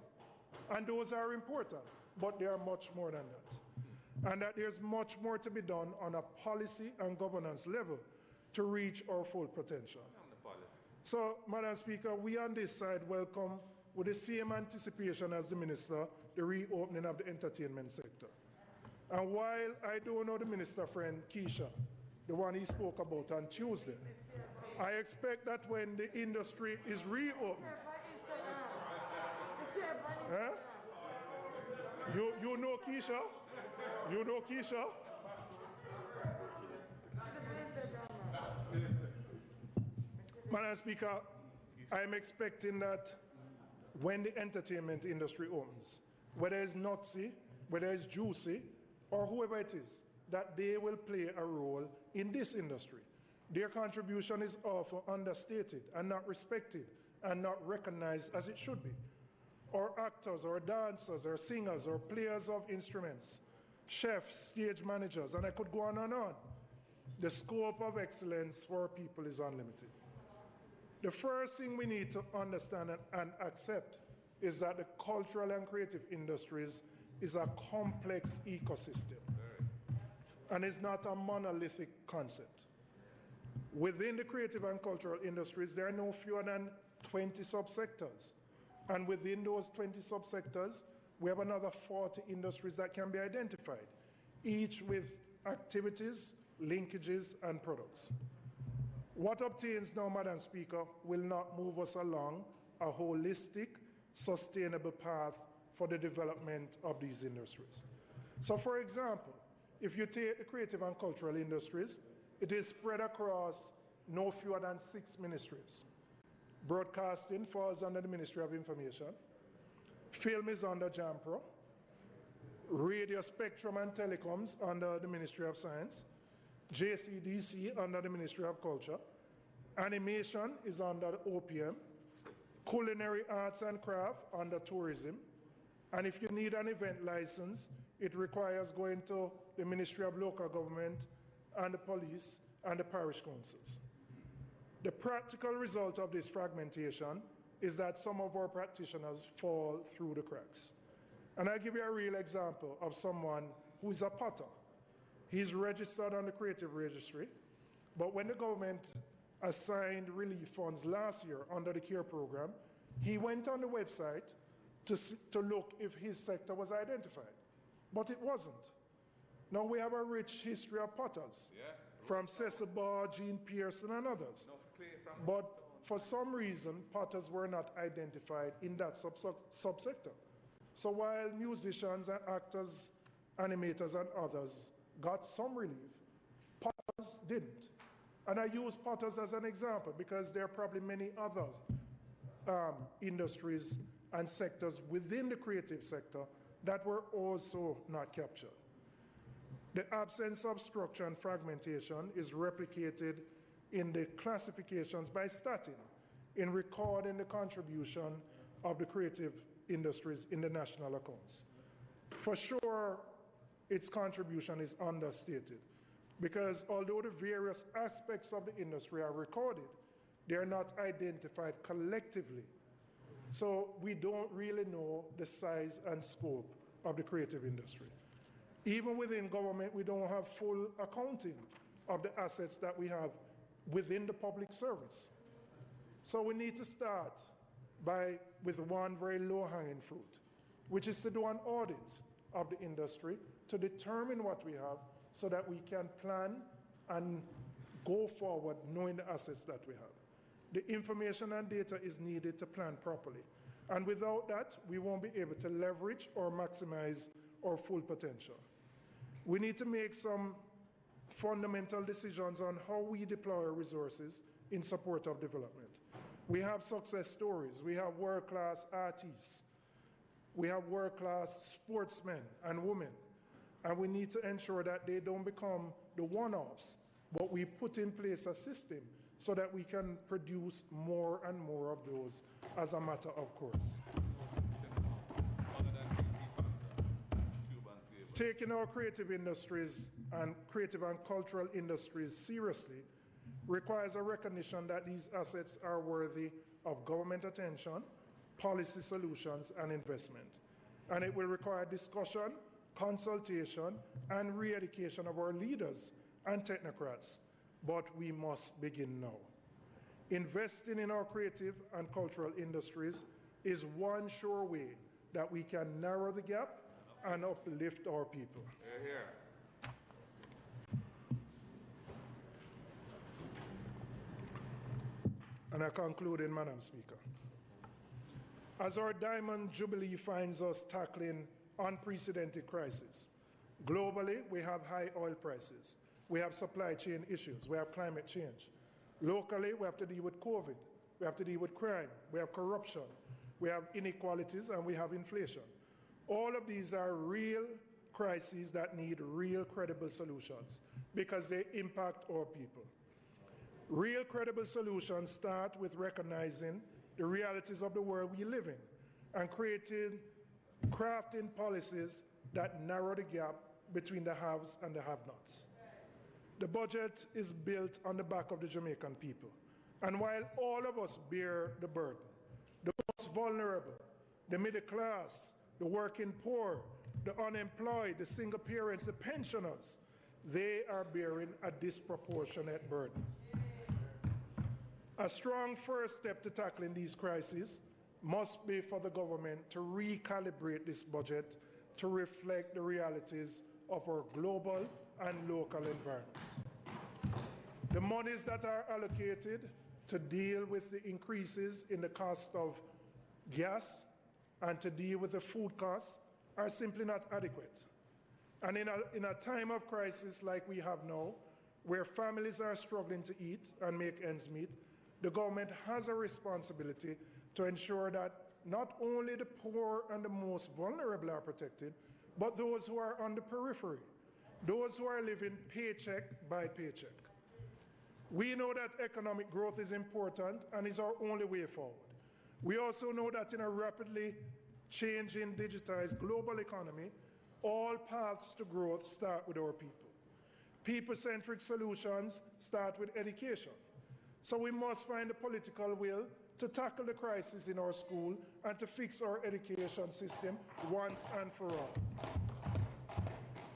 And those are important, but they are much more than that. And that there's much more to be done on a policy and governance level to reach our full potential. So, Madam Speaker, we on this side welcome with the same anticipation as the Minister the reopening of the entertainment sector. And while I don't know the Minister friend, Keisha, the one he spoke about on Tuesday, I expect that when the industry is reopened, you know Keisha? You know Keisha? Madam Speaker, I'm expecting that when the entertainment industry opens, whether it's Noxy, whether it's Juicy, or whoever it is, that they will play a role in this industry. Their contribution is often understated and not respected and not recognized as it should be. Or actors, or dancers, or singers, or players of instruments, chefs, stage managers, and I could go on and on. The scope of excellence for people is unlimited. The first thing we need to understand and accept is that the cultural and creative industries is a complex ecosystem. And it's not a monolithic concept. Within the creative and cultural industries, there are no fewer than 20 subsectors. And within those 20 subsectors, we have another 40 industries that can be identified, each with activities, linkages, and products. What obtains now, Madam Speaker, will not move us along a holistic, sustainable path for the development of these industries. So, for example, if you take the creative and cultural industries, it is spread across no fewer than 6 ministries. Broadcasting falls under the Ministry of Information. Film is under JAMPRO. Radio, Spectrum and Telecoms under the Ministry of Science. JCDC under the Ministry of Culture. Animation is under OPM. Culinary Arts and Craft under Tourism. And if you need an event license, it requires going to the Ministry of Local Government and the Police and the parish councils. The practical result of this fragmentation is that some of our practitioners fall through the cracks. And I'll give you a real example of someone who is a potter. He's registered on the Creative Registry, but when the government assigned relief funds last year under the CARE program, he went on the website to look if his sector was identified, but it wasn't. Now we have a rich history of potters, from Cecil Barr, Jean Pearson, and others. But for some reason, potters were not identified in that subsector. So while musicians and actors, animators, and others got some relief, potters didn't. And I use potters as an example because there are probably many other industries and sectors within the creative sector that were also not captured. The absence of structure and fragmentation is replicated in the classifications by Statin in recording the contribution of the creative industries in the national accounts. For sure, its contribution is understated because although the various aspects of the industry are recorded, they are not identified collectively. So we don't really know the size and scope of the creative industry. Even within government, we don't have full accounting of the assets that we have within the public service. So we need to start with one very low-hanging fruit, which is to do an audit of the industry to determine what we have so that we can plan and go forward knowing the assets that we have. The information and data is needed to plan properly. And without that, we won't be able to leverage or maximize our full potential. We need to make some fundamental decisions on how we deploy our resources in support of development. We have success stories. We have world-class artists. We have world-class sportsmen and women. And we need to ensure that they don't become the one-offs, but we put in place a system so that we can produce more and more of those as a matter of course. Taking our creative industries and creative and cultural industries seriously requires a recognition that these assets are worthy of government attention, policy solutions, and investment. And it will require discussion, consultation, and re-education of our leaders and technocrats, but we must begin now. Investing in our creative and cultural industries is one sure way that we can narrow the gap and uplift our people. Hear, hear. And I conclude in, Madam Speaker. As our Diamond Jubilee finds us tackling unprecedented crises, globally we have high oil prices, we have supply chain issues, we have climate change. Locally we have to deal with COVID, we have to deal with crime, we have corruption, we have inequalities, and we have inflation. All of these are real crises that need real credible solutions because they impact our people. Real credible solutions start with recognizing the realities of the world we live in and crafting policies that narrow the gap between the haves and the have-nots. The budget is built on the back of the Jamaican people. And while all of us bear the burden, the most vulnerable, the middle class, the working poor, the unemployed, the single parents, the pensioners, they are bearing a disproportionate burden. A strong first step to tackling these crises must be for the government to recalibrate this budget to reflect the realities of our global and local environment. The monies that are allocated to deal with the increases in the cost of gas and to deal with the food costs are simply not adequate. And in a time of crisis like we have now, where families are struggling to eat and make ends meet, the government has a responsibility to ensure that not only the poor and the most vulnerable are protected, but those who are on the periphery, those who are living paycheck by paycheck. We know that economic growth is important and is our only way forward. We also know that in a rapidly changing, digitized global economy, all paths to growth start with our people. People-centric solutions start with education. So we must find the political will to tackle the crisis in our school and to fix our education system once and for all.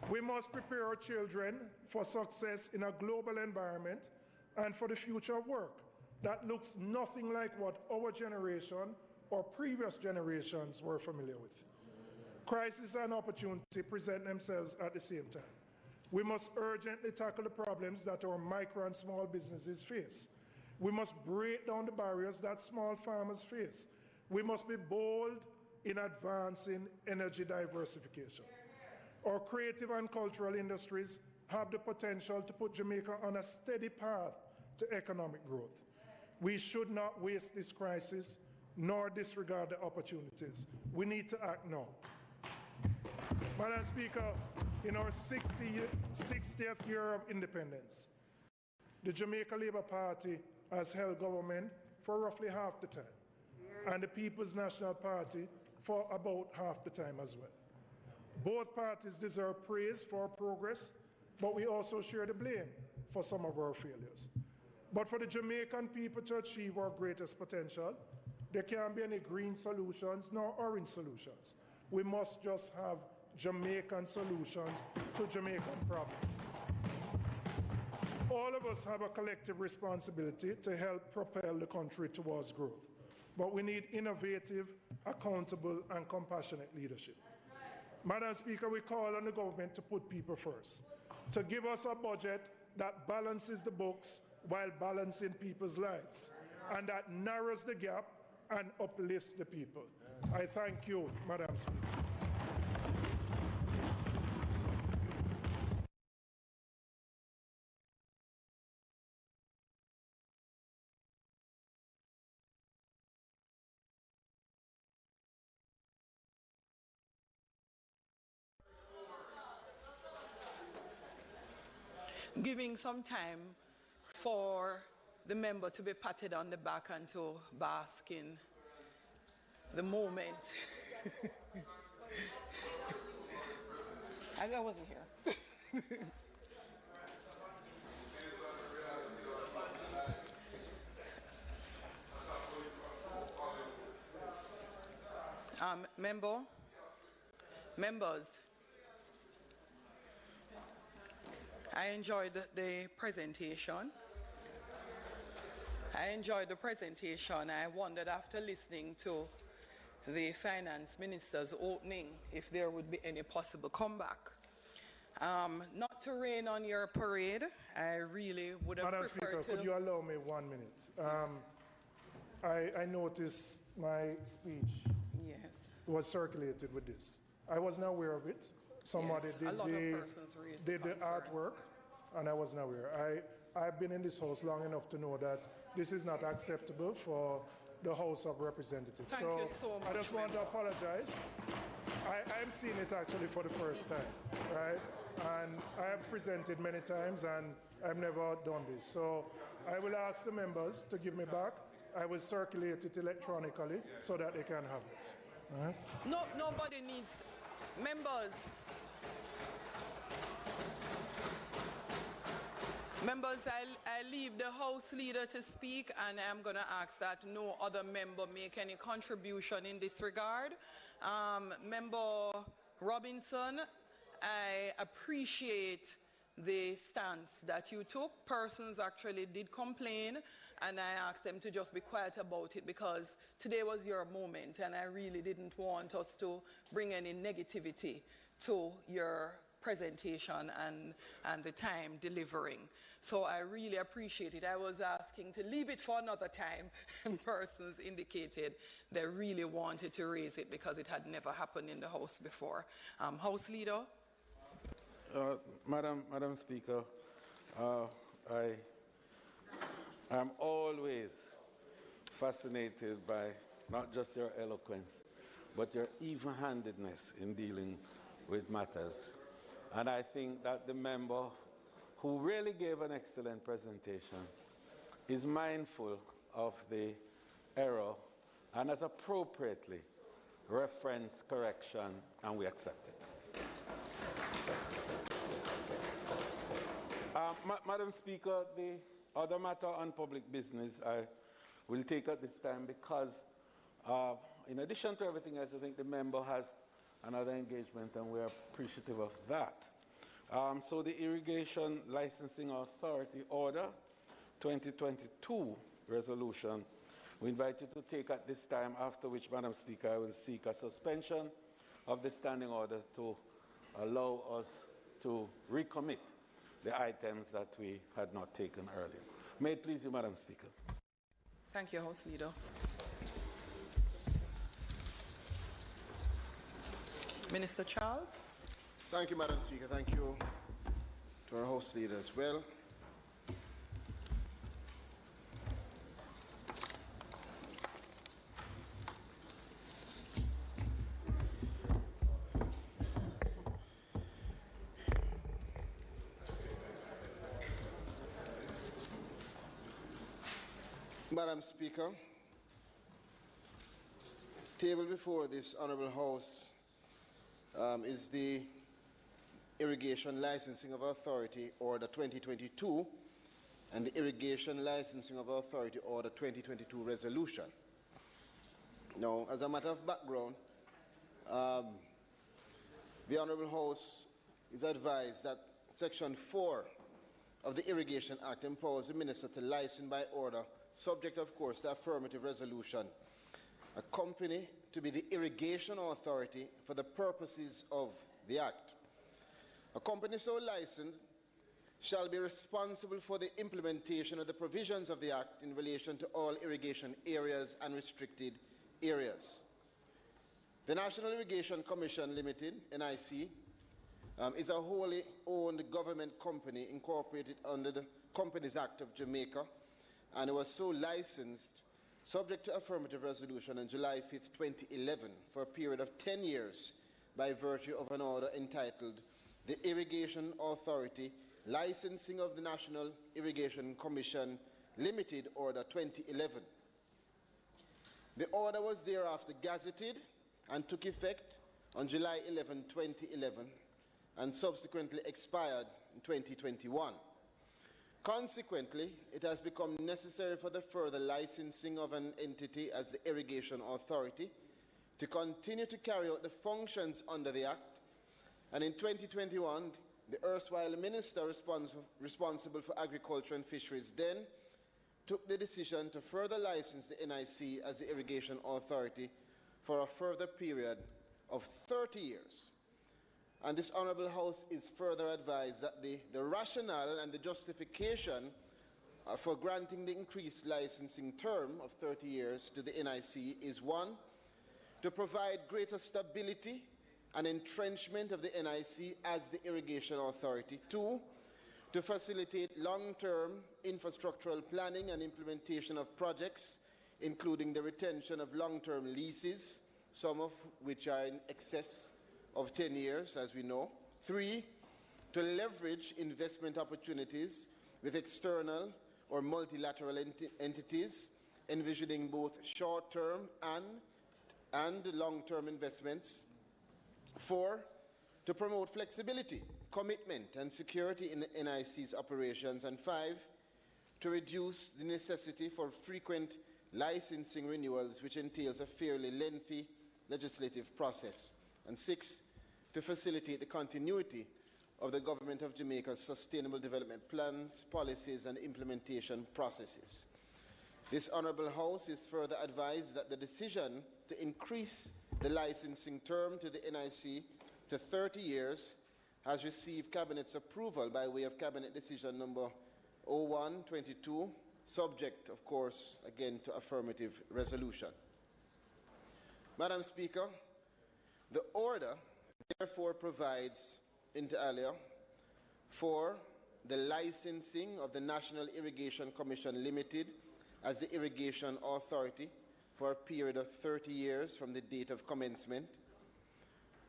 We must prepare our children for success in a global environment and for the future of work that looks nothing like what our generation or previous generations were familiar with. Crisis and opportunity present themselves at the same time. We must urgently tackle the problems that our micro and small businesses face. We must break down the barriers that small farmers face. We must be bold in advancing energy diversification. Our creative and cultural industries have the potential to put Jamaica on a steady path to economic growth. We should not waste this crisis nor disregard the opportunities. We need to act now. Madam Speaker, in our 60th year of independence, the Jamaica Labour Party has held government for roughly half the time, and the People's National Party for about half the time as well. Both parties deserve praise for our progress, but we also share the blame for some of our failures. But for the Jamaican people to achieve our greatest potential, there can't be any green solutions nor orange solutions. We must just have Jamaican solutions to Jamaican problems. All of us have a collective responsibility to help propel the country towards growth, but we need innovative, accountable, and compassionate leadership. Madam Speaker, we call on the government to put people first, to give us a budget that balances the books while balancing people's lives, and that narrows the gap and uplifts the people. I thank you, Madam Speaker. Giving some time for the member to be patted on the back and to bask in the moment. I wasn't here. Members, I enjoyed the presentation. I wondered, after listening to the finance minister's opening, if there would be any possible comeback. Not to rain on your parade, I really would have Madam preferred Speaker, to... could you allow me 1 minute? I noticed my speech was circulated with this. I wasn't aware of it. Somebody did the artwork, and I wasn't aware. I've been in this house long enough to know that this is not acceptable for the House of Representatives. Thank you so much. I just want to apologize. I'm seeing it actually for the first time, right? And I have presented many times, and I've never done this. So I will ask the members to give me back. I will circulate it electronically so that they can have it. All right? No, nobody needs... Members, I leave the House Leader to speak, and I'm going to ask that no other member make any contribution in this regard. Member Robinson, I appreciate the stance that you took. Persons actually did complain, and I asked them to just be quiet about it because today was your moment, and I really didn't want us to bring any negativity to your presentation and the time delivering. So I really appreciate it. I was asking to leave it for another time, and persons indicated they really wanted to raise it because it had never happened in the House before. House Leader? Madam Speaker, I am always fascinated by not just your eloquence, but your even-handedness in dealing with matters. And I think that the member who really gave an excellent presentation is mindful of the error and has appropriately referenced correction, and we accept it. Madam Speaker, the other matter on public business I will take at this time because in addition to everything else, I think the member has another engagement and we're appreciative of that. So the Irrigation Licensing Authority Order 2022 resolution, we invite you to take at this time, after which, Madam Speaker, I will seek a suspension of the standing order to allow us to recommit the items that we had not taken earlier. May it please you, Madam Speaker. Thank you, House Leader. Minister Charles. Thank you, Madam Speaker. Thank you to our House Leader as well. Madam Speaker, table before this Honourable House is the Irrigation Licensing of Authority Order 2022 and the Irrigation Licensing of Authority Order 2022 resolution. Now, as a matter of background, the Honourable House is advised that Section 4 of the Irrigation Act empowers the Minister to license by order, subject, of course, to affirmative resolution, a company to be the irrigation authority for the purposes of the Act. A company so licensed shall be responsible for the implementation of the provisions of the Act in relation to all irrigation areas and restricted areas. The National Irrigation Commission Limited, NIC, is a wholly owned government company incorporated under the Companies Act of Jamaica, and it was so licensed subject to affirmative resolution on July 5, 2011 for a period of 10 years by virtue of an order entitled the Irrigation Authority Licensing of the National Irrigation Commission Limited Order 2011. The order was thereafter gazetted and took effect on July 11, 2011 and subsequently expired in 2021. Consequently, it has become necessary for the further licensing of an entity as the Irrigation Authority to continue to carry out the functions under the Act, and in 2021, the erstwhile Minister responsible for Agriculture and Fisheries then took the decision to further license the NIC as the Irrigation Authority for a further period of 30 years. And this Honourable House is further advised that the rationale and the justification for granting the increased licensing term of 30 years to the NIC is 1, to provide greater stability and entrenchment of the NIC as the Irrigation Authority, 2, to facilitate long-term infrastructural planning and implementation of projects, including the retention of long-term leases, some of which are in excess of 10 years, as we know. 3, to leverage investment opportunities with external or multilateral entities, envisioning both short-term and long-term investments. 4, to promote flexibility, commitment, and security in the NIC's operations. And 5, to reduce the necessity for frequent licensing renewals, which entails a fairly lengthy legislative process. And 6, to facilitate the continuity of the Government of Jamaica's sustainable development plans, policies, and implementation processes. This Honourable House is further advised that the decision to increase the licensing term to the NIC to 30 years has received Cabinet's approval by way of Cabinet Decision number 01/22, subject, of course, again to affirmative resolution. Madam Speaker, the order therefore provides, inter alia, for the licensing of the National Irrigation Commission Limited as the Irrigation Authority for a period of 30 years from the date of commencement.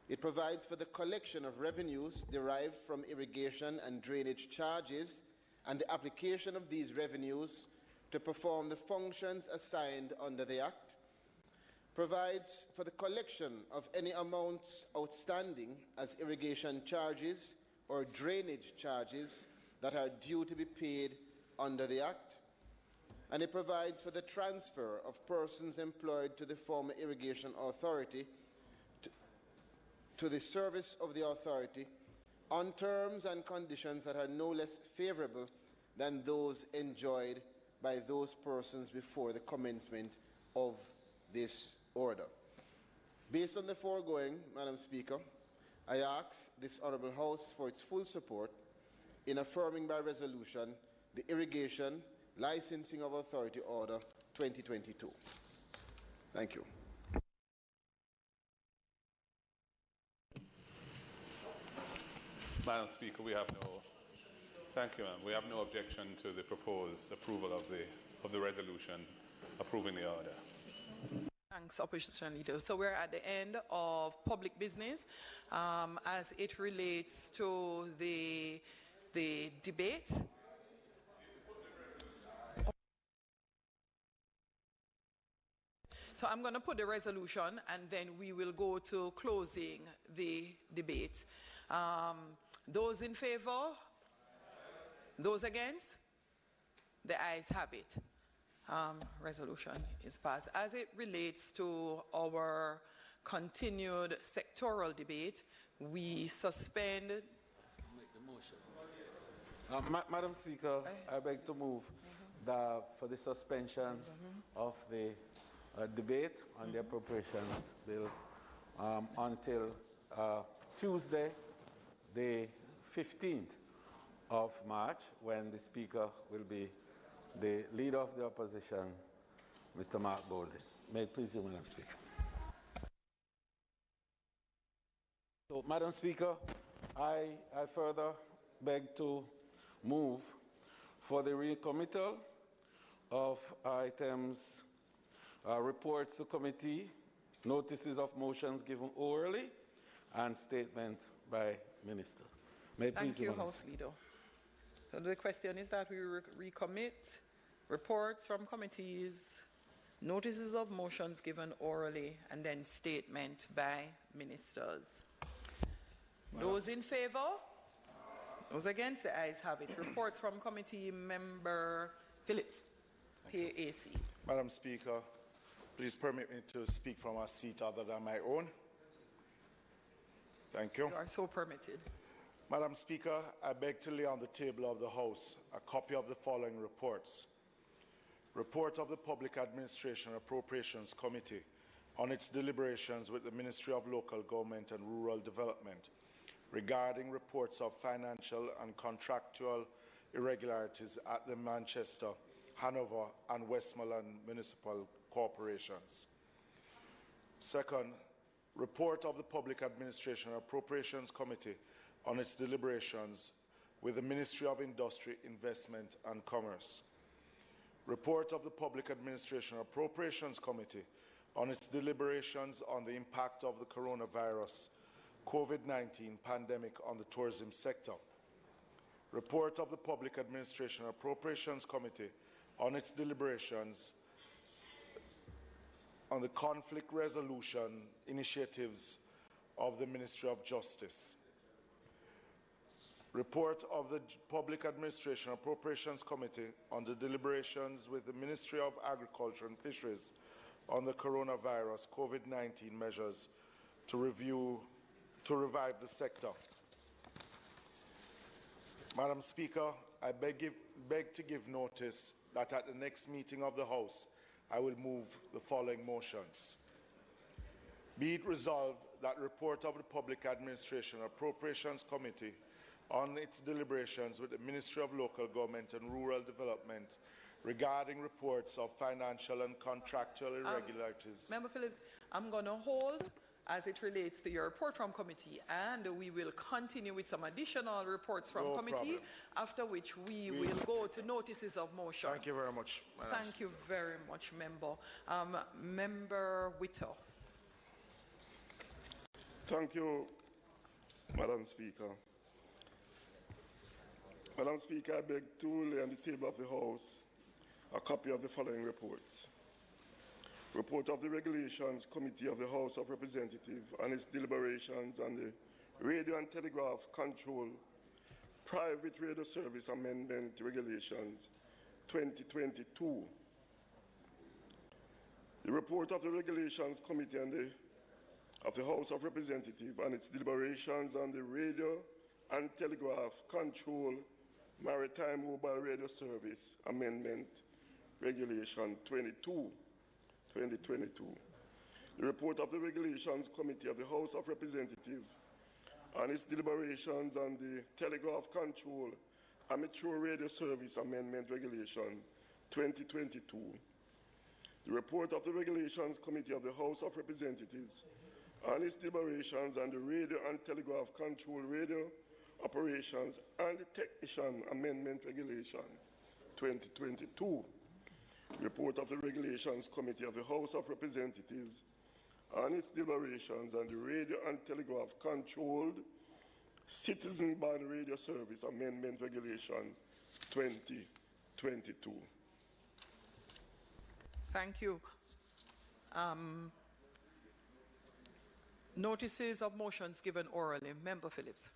It provides for the collection of revenues derived from irrigation and drainage charges and the application of these revenues to perform the functions assigned under the Act, provides for the collection of any amounts outstanding as irrigation charges or drainage charges that are due to be paid under the Act, and it provides for the transfer of persons employed to the former Irrigation Authority to the service of the authority on terms and conditions that are no less favorable than those enjoyed by those persons before the commencement of this order. Based on the foregoing, Madam Speaker, I ask this Honourable House for its full support in affirming by resolution the Irrigation Licensing of Authority Order 2022. Thank you. Madam Speaker, we have no. Thank you, ma'am. We have no objection to the proposed approval of the resolution approving the order. Thanks, Opposition Leader. So we're at the end of public business as it relates to the debate. So I'm going to put the resolution and then we will go to closing the debate. Those in favor? Those against? The ayes have it. Resolution is passed. As it relates to our continued sectoral debate, we suspend. Make the motion. Madam Speaker, I beg to move for the suspension of the debate on the appropriations bill until Tuesday, the 15th of March, when the Speaker will be the Leader of the Opposition, Mr. Mark Bolden. May it please you, Madam Speaker. So, Madam Speaker, I further beg to move for the recommittal of items, reports to committee, notices of motions given orally, and statement by Minister. May it Thank please you, Madam House Leader. So the question is that we recommit reports from committees, notices of motions given orally, and then statement by ministers. Those in favor? Those against? The ayes have it. Reports from committee. Member Phillips, PAC. Madam Speaker, please permit me to speak from a seat other than my own. Thank you. You are so permitted. Madam Speaker, I beg to lay on the table of the House a copy of the following reports. Report of the Public Administration Appropriations Committee on its deliberations with the Ministry of Local Government and Rural Development regarding reports of financial and contractual irregularities at the Manchester, Hanover and Westmoreland Municipal Corporations. Second, report of the Public Administration Appropriations Committee on its deliberations with the Ministry of Industry, Investment and Commerce. Report of the Public Administration Appropriations Committee on its deliberations on the impact of the coronavirus COVID-19 pandemic on the tourism sector. Report of the Public Administration Appropriations Committee on its deliberations on the conflict resolution initiatives of the Ministry of Justice. Report of the Public Administration Appropriations Committee on the deliberations with the Ministry of Agriculture and Fisheries on the coronavirus COVID-19 measures to revive the sector. Madam Speaker, I beg to give notice that at the next meeting of the House, I will move the following motions. Be it resolved that report of the Public Administration Appropriations Committee on its deliberations with the Ministry of Local Government and Rural Development regarding reports of financial and contractual irregularities. Member Phillips, I'm going to hold as it relates to your report from committee, and we will continue with some additional reports from committee, problem. After which we will go to notices of motion. Thank you very much, Madam Thank you very much, Member. Member Whittle. Thank you, Madam Speaker. Madam Speaker, I beg to lay on the table of the House a copy of the following reports. Report of the Regulations Committee of the House of Representatives on its deliberations on the Radio and Telegraph Control Private Radio Service Amendment Regulations 2022. The report of the Regulations Committee of the House of Representatives and its deliberations on the Radio and Telegraph Control Maritime Mobile Radio Service Amendment Regulation 22, 2022. The report of the Regulations Committee of the House of Representatives and its deliberations on the Telegraph Control Amateur Radio Service Amendment Regulation 2022. The report of the Regulations Committee of the House of Representatives and its deliberations on the Radio and Telegraph Control Radio Operations and the Technician Amendment Regulation 2022. The report of the Regulations Committee of the House of Representatives and its deliberations on the Radio and Telegraph Controlled Citizen Band Radio Service Amendment Regulation 2022. Thank you. Notices of motions given orally. Member Phillips.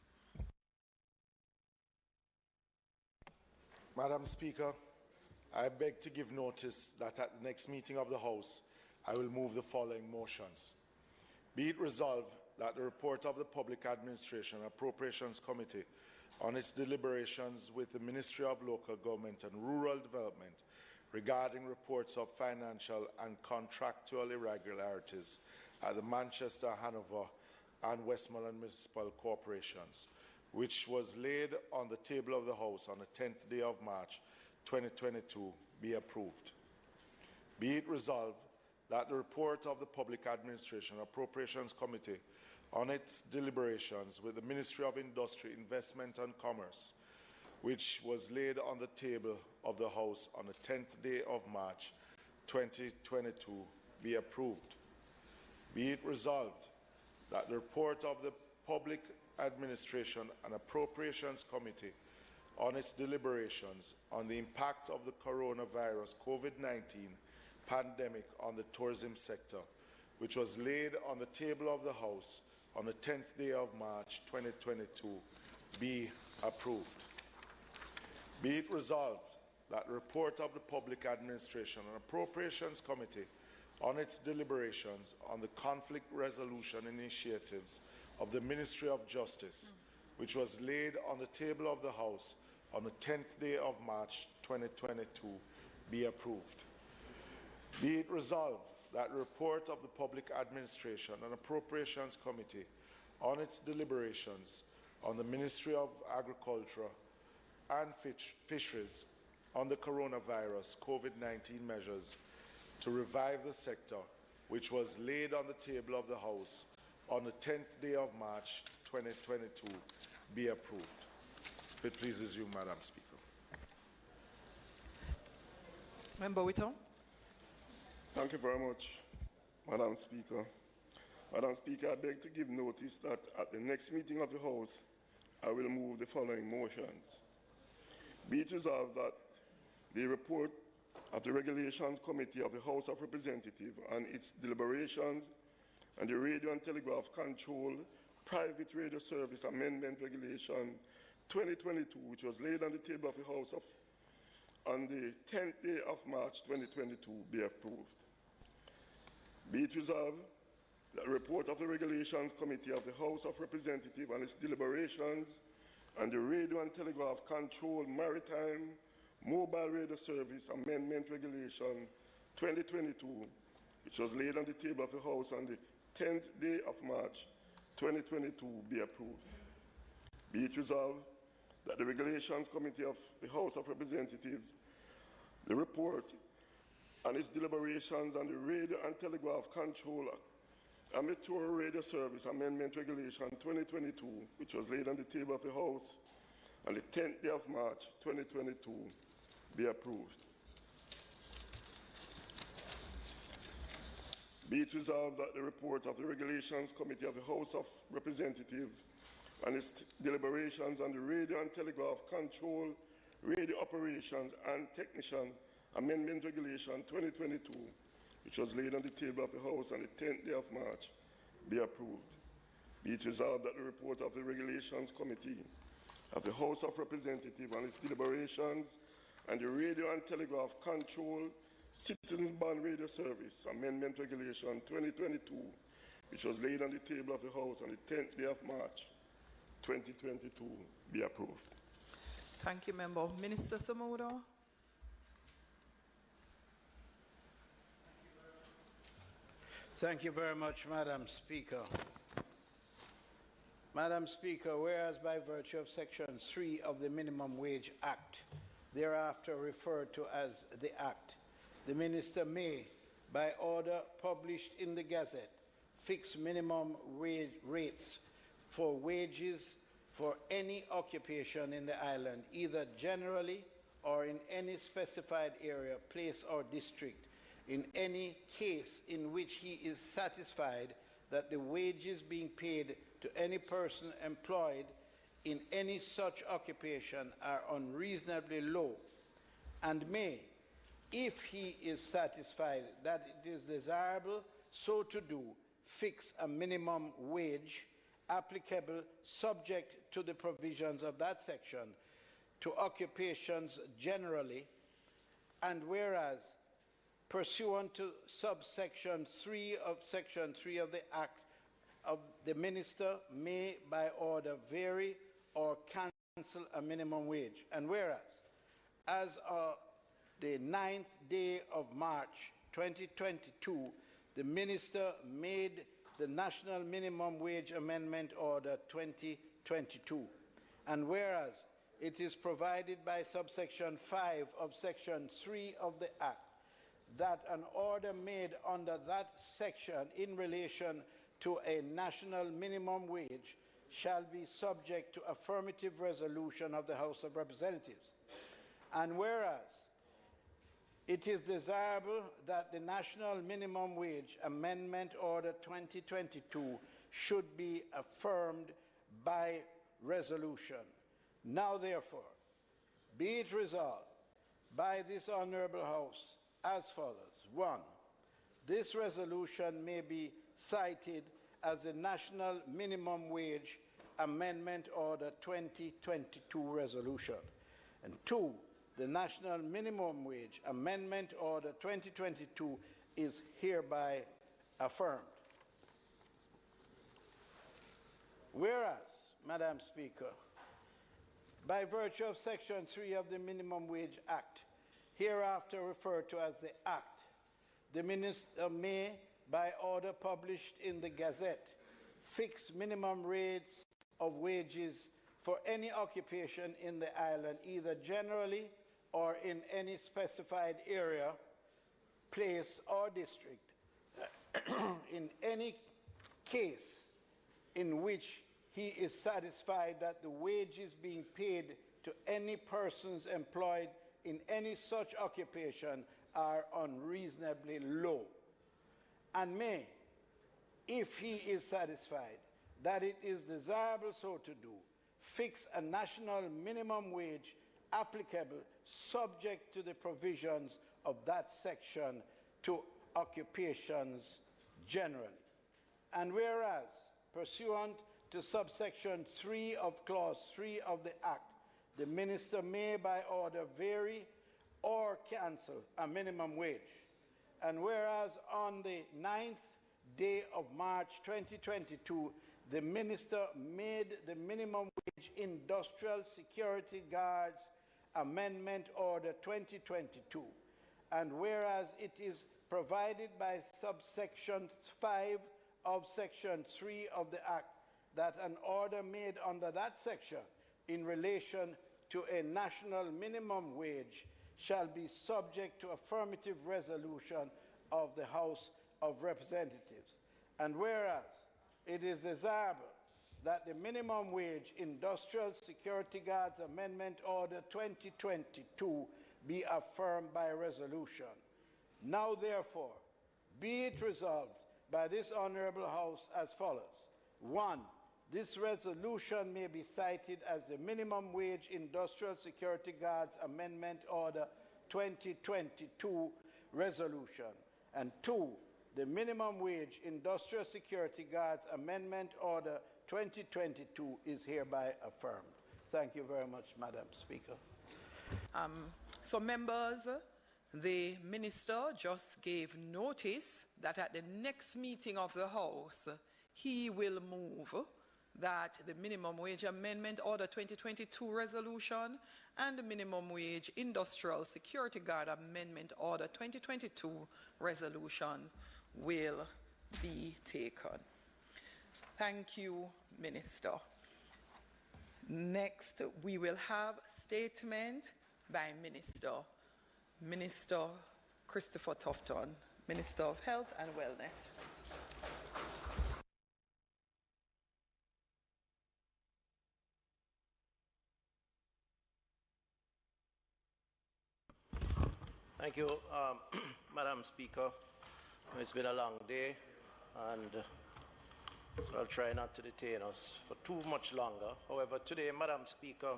Madam Speaker, I beg to give notice that at the next meeting of the House, I will move the following motions. Be it resolved that the report of the Public Administration Appropriations Committee on its deliberations with the Ministry of Local Government and Rural Development regarding reports of financial and contractual irregularities at the Manchester, Hanover and Westmoreland Municipal Corporations, which was laid on the table of the House on the 10th day of March 2022, be approved. Be it resolved that the report of the Public Administration Appropriations Committee on its deliberations with the Ministry of Industry, Investment and Commerce, which was laid on the table of the House on the 10th day of March 2022, be approved. Be it resolved that the report of the Public Administration and Appropriations Committee on its deliberations on the impact of the coronavirus COVID-19 pandemic on the tourism sector, which was laid on the table of the House on the 10th day of March 2022, be approved. Be it resolved that the report of the Public Administration and Appropriations Committee on its deliberations on the conflict resolution initiatives of the Ministry of Justice, which was laid on the table of the House on the 10th day of March 2022, be approved. Be it resolved that the report of the Public Administration and Appropriations Committee on its deliberations on the Ministry of Agriculture and Fisheries on the coronavirus COVID-19 measures to revive the sector, which was laid on the table of the House on the 10th day of March 2022, be approved. If it pleases you, Madam Speaker. Member Whitton. Thank you very much, Madam Speaker. Madam Speaker, I beg to give notice that at the next meeting of the House, I will move the following motions. Be it resolved that the report of the Regulations Committee of the House of Representatives and its deliberations and the Radio and Telegraph Control Private Radio Service Amendment Regulation 2022, which was laid on the table of the House on the 10th day of March 2022, be approved. Be it resolved that the report of the Regulations Committee of the House of Representatives and its deliberations and the Radio and Telegraph Control Maritime Mobile Radio Service Amendment Regulation 2022, which was laid on the table of the House on the 10th day of March 2022, be approved. Be it resolved that the Regulations Committee of the House of Representatives, the report and its deliberations on the Radio and Telegraph Control Amateur Radio Service Amendment Regulation 2022, which was laid on the table of the House on the 10th day of March 2022, be approved. Be it resolved that the report of the Regulations Committee of the House of Representatives and its deliberations on the Radio and Telegraph Control, Radio Operations and Technician Amendment Regulation 2022, which was laid on the table of the House on the 10th day of March, be approved. Be it resolved that the report of the Regulations Committee of the House of Representatives on its deliberations and the Radio and Telegraph Control Citizens Band Radio Service Amendment Regulation 2022, which was laid on the table of the House on the 10th day of March 2022, be approved. Thank you, Member. Minister Samuda. Thank you very much, Madam Speaker. Madam Speaker, whereas by virtue of Section 3 of the Minimum Wage Act, thereafter referred to as the Act, the Minister may, by order published in the Gazette, fix minimum wage rates for wages for any occupation in the island, either generally or in any specified area, place, or district, in any case in which he is satisfied that the wages being paid to any person employed in any such occupation are unreasonably low, and may, if he is satisfied that it is desirable so to do, fix a minimum wage applicable subject to the provisions of that section to occupations generally, and whereas pursuant to subsection 3 of Section 3 of the Act, of the Minister may by order vary or cancel a minimum wage. And whereas, as of the 9th day of March 2022, the Minister made the National Minimum Wage Amendment Order 2022. And whereas it is provided by subsection 5 of Section 3 of the Act that an order made under that section in relation to a national minimum wage shall be subject to affirmative resolution of the House of Representatives. And whereas it is desirable that the National Minimum Wage Amendment Order 2022 should be affirmed by resolution. Now therefore, be it resolved by this Honourable House as follows. 1. This resolution may be cited as the National Minimum Wage Amendment Order 2022 resolution. And 2. The National Minimum Wage Amendment Order 2022 is hereby affirmed. Whereas, Madam Speaker, by virtue of Section 3 of the Minimum Wage Act, hereafter referred to as the Act, the Minister may, by order published in the Gazette, fix minimum rates of wages for any occupation in the island, either generally or in any specified area, place, or district, in any case in which he is satisfied that the wages being paid to any persons employed in any such occupation are unreasonably low, and may, if he is satisfied that it is desirable so to do, fix a national minimum wage applicable subject to the provisions of that section to occupations generally. And whereas, pursuant to subsection 3 of clause 3 of the Act, the Minister may by order vary or cancel a minimum wage. And whereas on the 9th day of March 2022, the Minister made the Minimum Wage Industrial Security Guards Amendment Order 2022, and whereas it is provided by subsection 5 of Section 3 of the Act that an order made under that section in relation to a national minimum wage shall be subject to affirmative resolution of the House of Representatives. And whereas it is desirable that the Minimum Wage Industrial Security Guards Amendment Order 2022 be affirmed by resolution. Now therefore, be it resolved by this Honourable House as follows. 1. This resolution may be cited as the Minimum Wage Industrial Security Guards Amendment Order 2022 resolution. And 2. The Minimum Wage Industrial Security Guards Amendment Order 2022 is hereby affirmed. Thank you very much, Madam Speaker. So members, the Minister just gave notice that at the next meeting of the House, he will move that the Minimum Wage Amendment Order 2022 resolution and the Minimum Wage Industrial Security Guard Amendment Order 2022 resolutions will be taken. Thank you, Minister. Next, we will have statement by Minister Christopher Tufton, Minister of Health and Wellness. Thank you, Madam Speaker. It's been a long day, and so I'll try not to detain us for too much longer. However, today, Madam Speaker,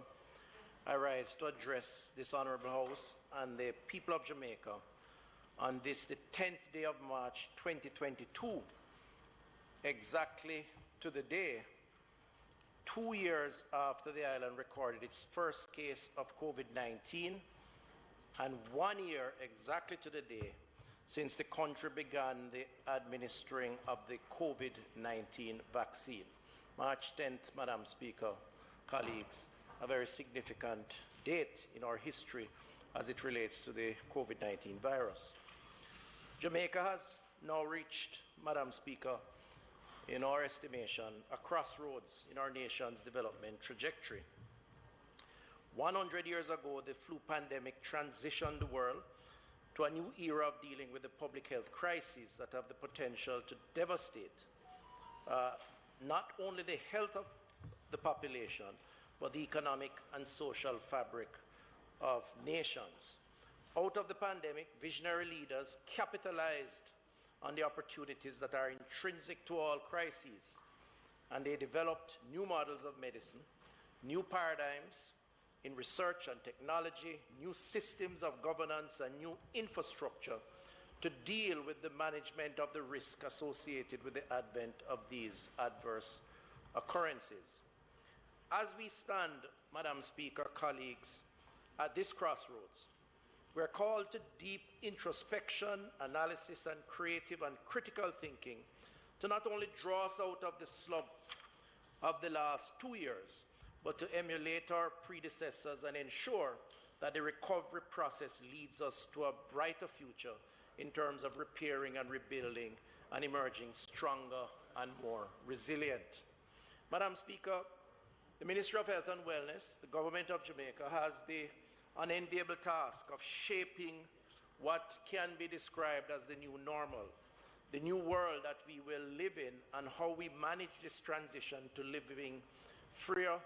I rise to address this Honourable House and the people of Jamaica on this, the 10th day of March 2022, exactly to the day, 2 years after the island recorded its first case of COVID-19, and 1 year exactly to the day since the country began the administering of the COVID-19 vaccine. March 10th, Madam Speaker, colleagues, a very significant date in our history as it relates to the COVID-19 virus. Jamaica has now reached, Madam Speaker, in our estimation, a crossroads in our nation's development trajectory. 100 years ago, the flu pandemic transitioned the world to a new era of dealing with the public health crises that have the potential to devastate not only the health of the population, but the economic and social fabric of nations. Out of the pandemic, visionary leaders capitalized on the opportunities that are intrinsic to all crises, and they developed new models of medicine, new paradigms in research and technology, new systems of governance and new infrastructure to deal with the management of the risk associated with the advent of these adverse occurrences. As we stand, Madam Speaker, colleagues, at this crossroads, we're called to deep introspection, analysis, and creative and critical thinking to not only draw us out of the slump of the last 2 years, but to emulate our predecessors and ensure that the recovery process leads us to a brighter future in terms of repairing and rebuilding and emerging stronger and more resilient. Madam Speaker, the Ministry of Health and Wellness, the Government of Jamaica, has the unenviable task of shaping what can be described as the new normal, the new world that we will live in, and how we manage this transition to living freer,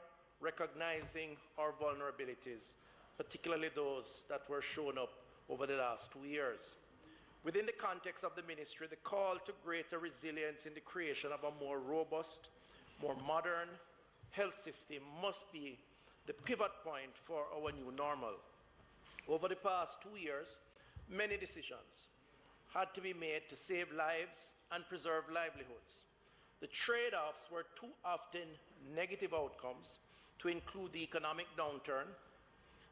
recognizing our vulnerabilities, particularly those that were shown up over the last 2 years. Within the context of the ministry, the call to greater resilience in the creation of a more robust, more modern health system must be the pivot point for our new normal. Over the past 2 years, many decisions had to be made to save lives and preserve livelihoods. The trade-offs were too often negative outcomes, to include the economic downturn,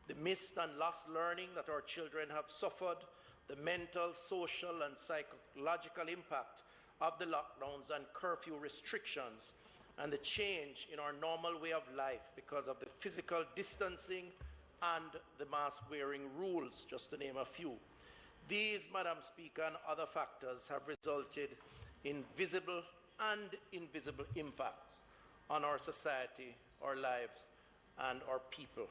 the missed and lost learning that our children have suffered, the mental, social, and psychological impact of the lockdowns and curfew restrictions, and the change in our normal way of life because of the physical distancing and the mask-wearing rules, just to name a few. These, Madam Speaker, and other factors have resulted in visible and invisible impacts on our society, our lives, and our people.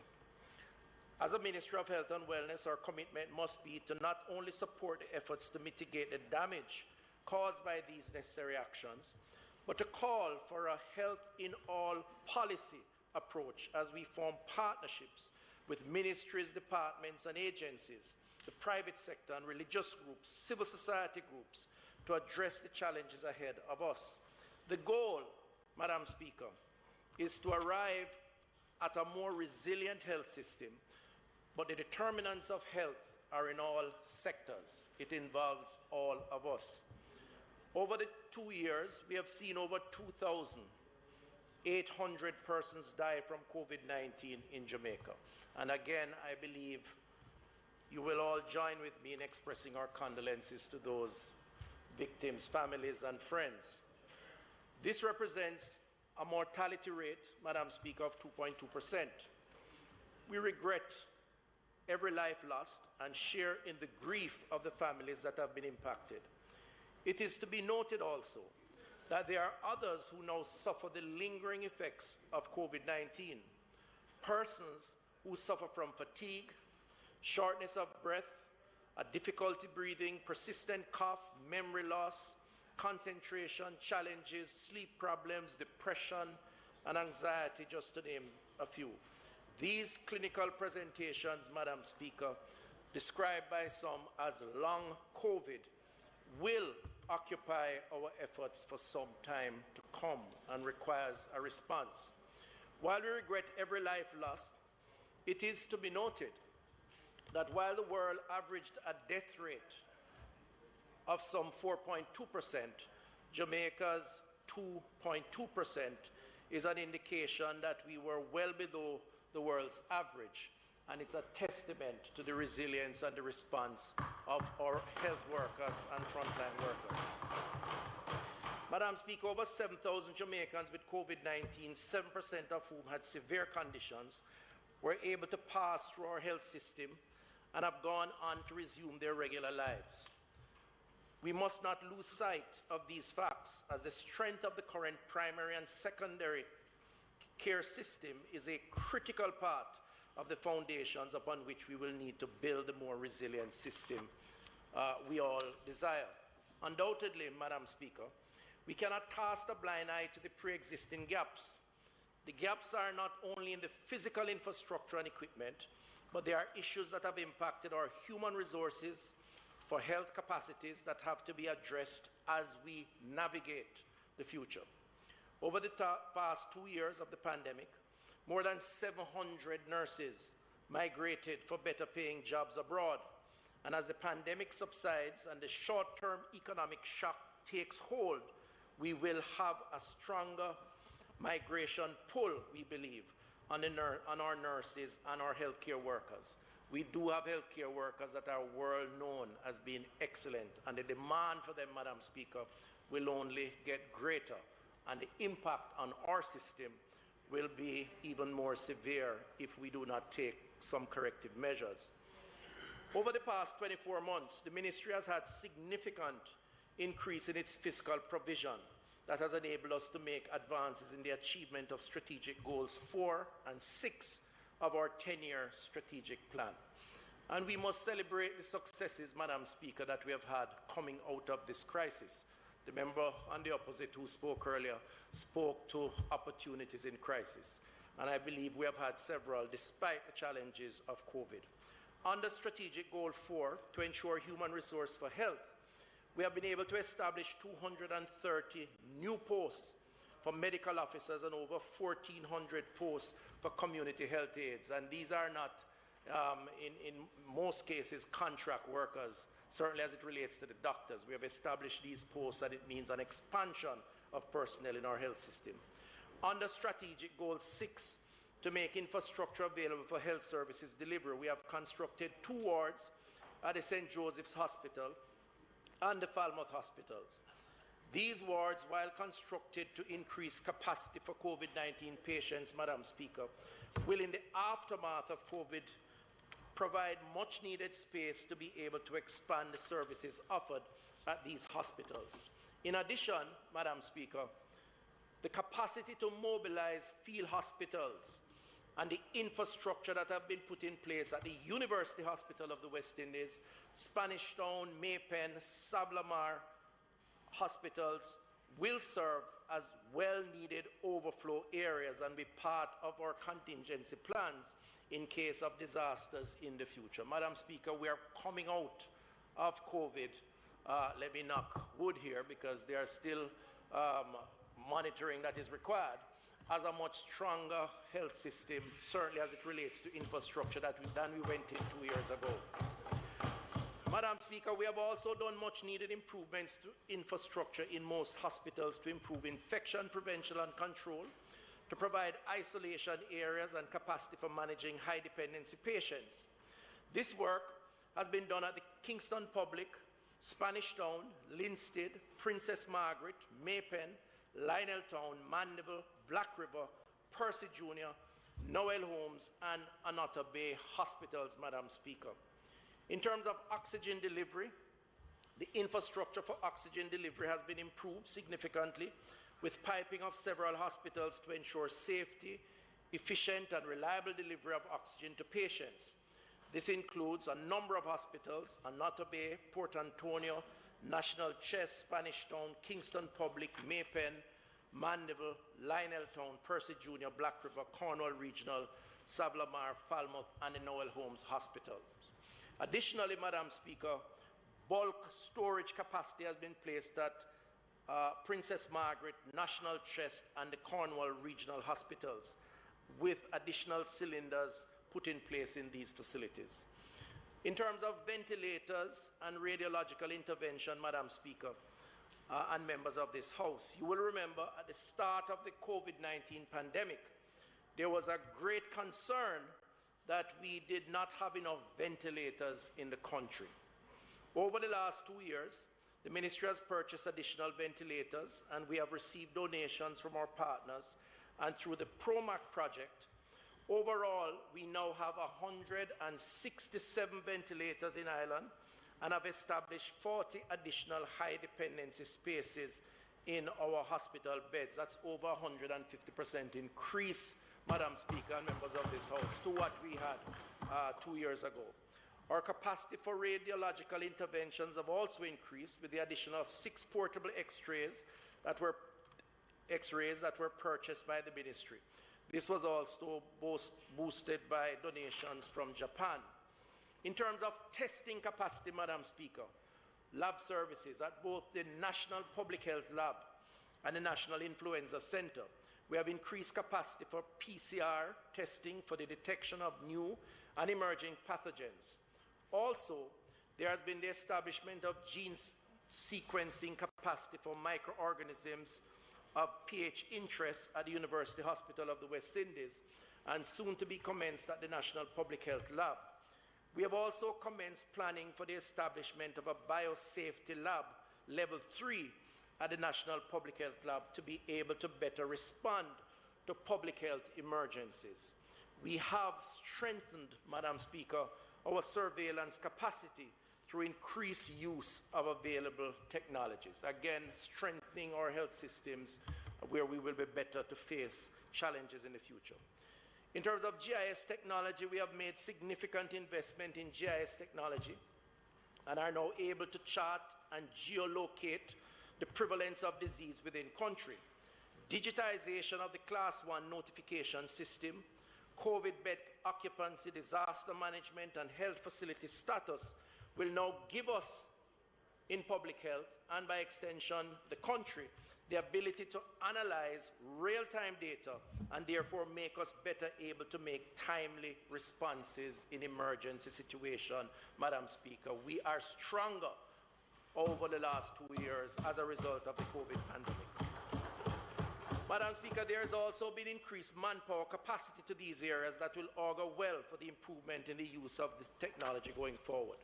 As a Ministry of Health and Wellness, our commitment must be to not only support the efforts to mitigate the damage caused by these necessary actions, but to call for a health in all policy approach as we form partnerships with ministries, departments, and agencies, the private sector and religious groups, civil society groups, to address the challenges ahead of us. The goal, Madam Speaker, is to arrive at a more resilient health system, but the determinants of health are in all sectors. It involves all of us. Over the 2 years, we have seen over 2,000 800 persons died from COVID-19 in Jamaica. And again, I believe you will all join with me in expressing our condolences to those victims, families, and friends. This represents a mortality rate, Madam Speaker, of 2.2%. We regret every life lost and share in the grief of the families that have been impacted. It is to be noted also that there are others who now suffer the lingering effects of COVID-19. Persons who suffer from fatigue, shortness of breath, a difficulty breathing, persistent cough, memory loss, concentration challenges, sleep problems, depression, and anxiety, just to name a few. These clinical presentations, Madam Speaker, described by some as long COVID, will occupy our efforts for some time to come and requires a response. While we regret every life lost, it is to be noted that while the world averaged a death rate of some 4.2%, Jamaica's 2.2% is an indication that we were well below the world's average, and it's a testament to the resilience and the response of our health workers and frontline workers. Madam Speaker, over 7,000 Jamaicans with COVID-19, 7% of whom had severe conditions, were able to pass through our health system and have gone on to resume their regular lives. We must not lose sight of these facts, as the strength of the current primary and secondary care system is a critical part of the foundations upon which we will need to build a more resilient system we all desire. Undoubtedly, Madam Speaker, we cannot cast a blind eye to the pre-existing gaps. The gaps are not only in the physical infrastructure and equipment, but there are issues that have impacted our human resources for health capacities that have to be addressed as we navigate the future. Over the past 2 years of the pandemic, more than 700 nurses migrated for better paying jobs abroad. And as the pandemic subsides and the short-term economic shock takes hold, we will have a stronger migration pull, we believe, on our nurses and our healthcare workers. We do have healthcare workers that are world known as being excellent, and the demand for them, Madam Speaker, will only get greater, and the impact on our system will be even more severe if we do not take some corrective measures. Over the past 24 months, the Ministry has had significant increase in its fiscal provision that has enabled us to make advances in the achievement of strategic goals 4 and 6 of our 10-year strategic plan. And we must celebrate the successes, Madam Speaker, that we have had coming out of this crisis. The member on the opposite who spoke earlier spoke to opportunities in crisis. And I believe we have had several, despite the challenges of COVID. Under Strategic Goal 4, to ensure human resource for health, we have been able to establish 230 new posts for medical officers and over 1,400 posts for community health aides. And these are not, in most cases, contract workers, certainly as it relates to the doctors. We have established these posts, and it means an expansion of personnel in our health system. Under Strategic Goal 6, to make infrastructure available for health services delivery, we have constructed 2 wards at the St. Joseph's Hospital and the Falmouth Hospitals. These wards, while constructed to increase capacity for COVID-19 patients, Madam Speaker, will in the aftermath of COVID provide much needed space to be able to expand the services offered at these hospitals. In addition, Madam Speaker, the capacity to mobilize field hospitals and the infrastructure that have been put in place at the University Hospital of the West Indies, Spanish Town, Maypen, Sablamar hospitals will serve as well-needed overflow areas and be part of our contingency plans in case of disasters in the future. Madam Speaker, we are coming out of COVID. Let me knock wood here, because there are still monitoring that is required, as a much stronger health system, certainly as it relates to infrastructure than we went in 2 years ago. Madam Speaker, we have also done much needed improvements to infrastructure in most hospitals to improve infection prevention and control, to provide isolation areas and capacity for managing high dependency patients. This work has been done at the Kingston Public, Spanish Town, Linstead, Princess Margaret, Maypen, Lionel Town, Mandeville, Black River, Percy Jr., Noel Homes, and Anota Bay hospitals, Madam Speaker. In terms of oxygen delivery, the infrastructure for oxygen delivery has been improved significantly, with piping of several hospitals to ensure safety, efficient and reliable delivery of oxygen to patients. This includes a number of hospitals: Anota Bay, Port Antonio, National Chest, Spanish Town, Kingston Public, Maypen, Mandeville, Lionel Town, Percy Jr., Black River, Cornwall Regional, Savlamar, Falmouth, and the Noel Homes hospitals. Additionally, Madam Speaker, bulk storage capacity has been placed at Princess Margaret, National Chest, and the Cornwall Regional hospitals, with additional cylinders put in place in these facilities. In terms of ventilators and radiological intervention, Madam Speaker, and members of this House, you will remember at the start of the COVID-19 pandemic, there was a great concern that we did not have enough ventilators in the country. Over the last 2 years, the Ministry has purchased additional ventilators, and we have received donations from our partners, and through the PROMAC project, overall, we now have 167 ventilators in Ireland and have established 40 additional high dependency spaces in our hospital beds. That's over 150% increase, Madam Speaker and members of this House, to what we had 2 years ago. Our capacity for radiological interventions have also increased with the addition of 6 portable X-rays that were purchased by the Ministry. This was also boosted by donations from Japan. In terms of testing capacity, Madam Speaker, lab services at both the National Public Health Lab and the National Influenza Center, we have increased capacity for PCR testing for the detection of new and emerging pathogens. Also, there has been the establishment of gene sequencing capacity for microorganisms of PH interest at the University Hospital of the West Indies, and soon to be commenced at the National Public Health Lab. We have also commenced planning for the establishment of a biosafety lab, level 3, at the National Public Health Lab to be able to better respond to public health emergencies. We have strengthened, Madam Speaker, our surveillance capacity through increased use of available technologies. Again, strengthening our health systems where we will be better to face challenges in the future. In terms of GIS technology, we have made significant investment in GIS technology and are now able to chart and geolocate the prevalence of disease within country. Digitization of the Class 1 notification system, COVID bed occupancy, disaster management, and health facility status will now give us, in public health, and by extension the country, the ability to analyze real-time data and therefore make us better able to make timely responses in emergency situation. Madam Speaker, we are stronger over the last 2 years as a result of the COVID pandemic. Madam Speaker, there has also been increased manpower capacity to these areas that will augur well for the improvement in the use of this technology going forward.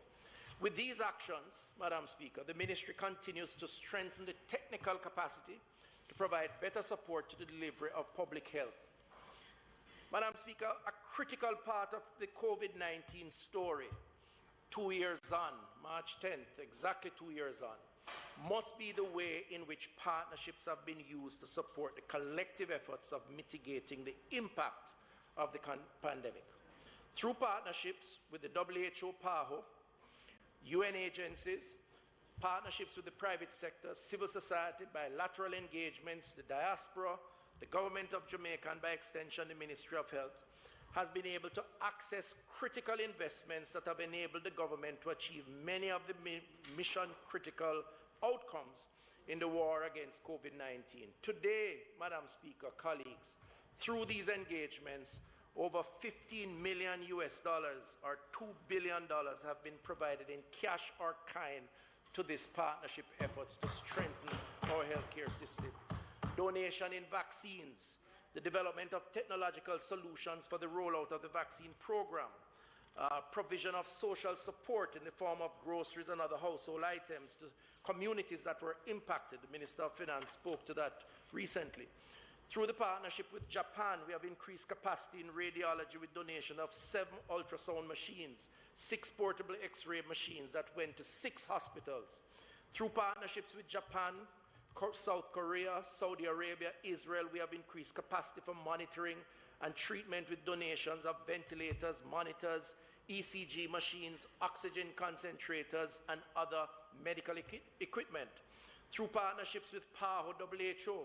With these actions, Madam Speaker, the Ministry continues to strengthen the technical capacity to provide better support to the delivery of public health. Madam Speaker, a critical part of the COVID-19 story, 2 years on, March 10th, exactly 2 years on, must be the way in which partnerships have been used to support the collective efforts of mitigating the impact of the pandemic. Through partnerships with the WHO, PAHO, UN agencies, partnerships with the private sector, civil society, bilateral engagements, the diaspora, the government of Jamaica, and by extension the Ministry of Health, has been able to access critical investments that have enabled the government to achieve many of the mission-critical outcomes in the war against COVID-19. Today, Madam Speaker, colleagues, through these engagements, over $15 million US or $2 billion have been provided in cash or kind to this partnership efforts to strengthen our healthcare system. Donation in vaccines. the development of technological solutions for the rollout of the vaccine program, provision of social support in the form of groceries and other household items to communities that were impacted. The Minister of Finance spoke to that recently. Through the partnership with Japan, we have increased capacity in radiology with donation of 7 ultrasound machines, 6 portable X-ray machines that went to 6 hospitals. Through partnerships with Japan, South Korea, Saudi Arabia, Israel, we have increased capacity for monitoring and treatment with donations of ventilators, monitors, ECG machines, oxygen concentrators, and other medical equipment. Through partnerships with PAHO, WHO,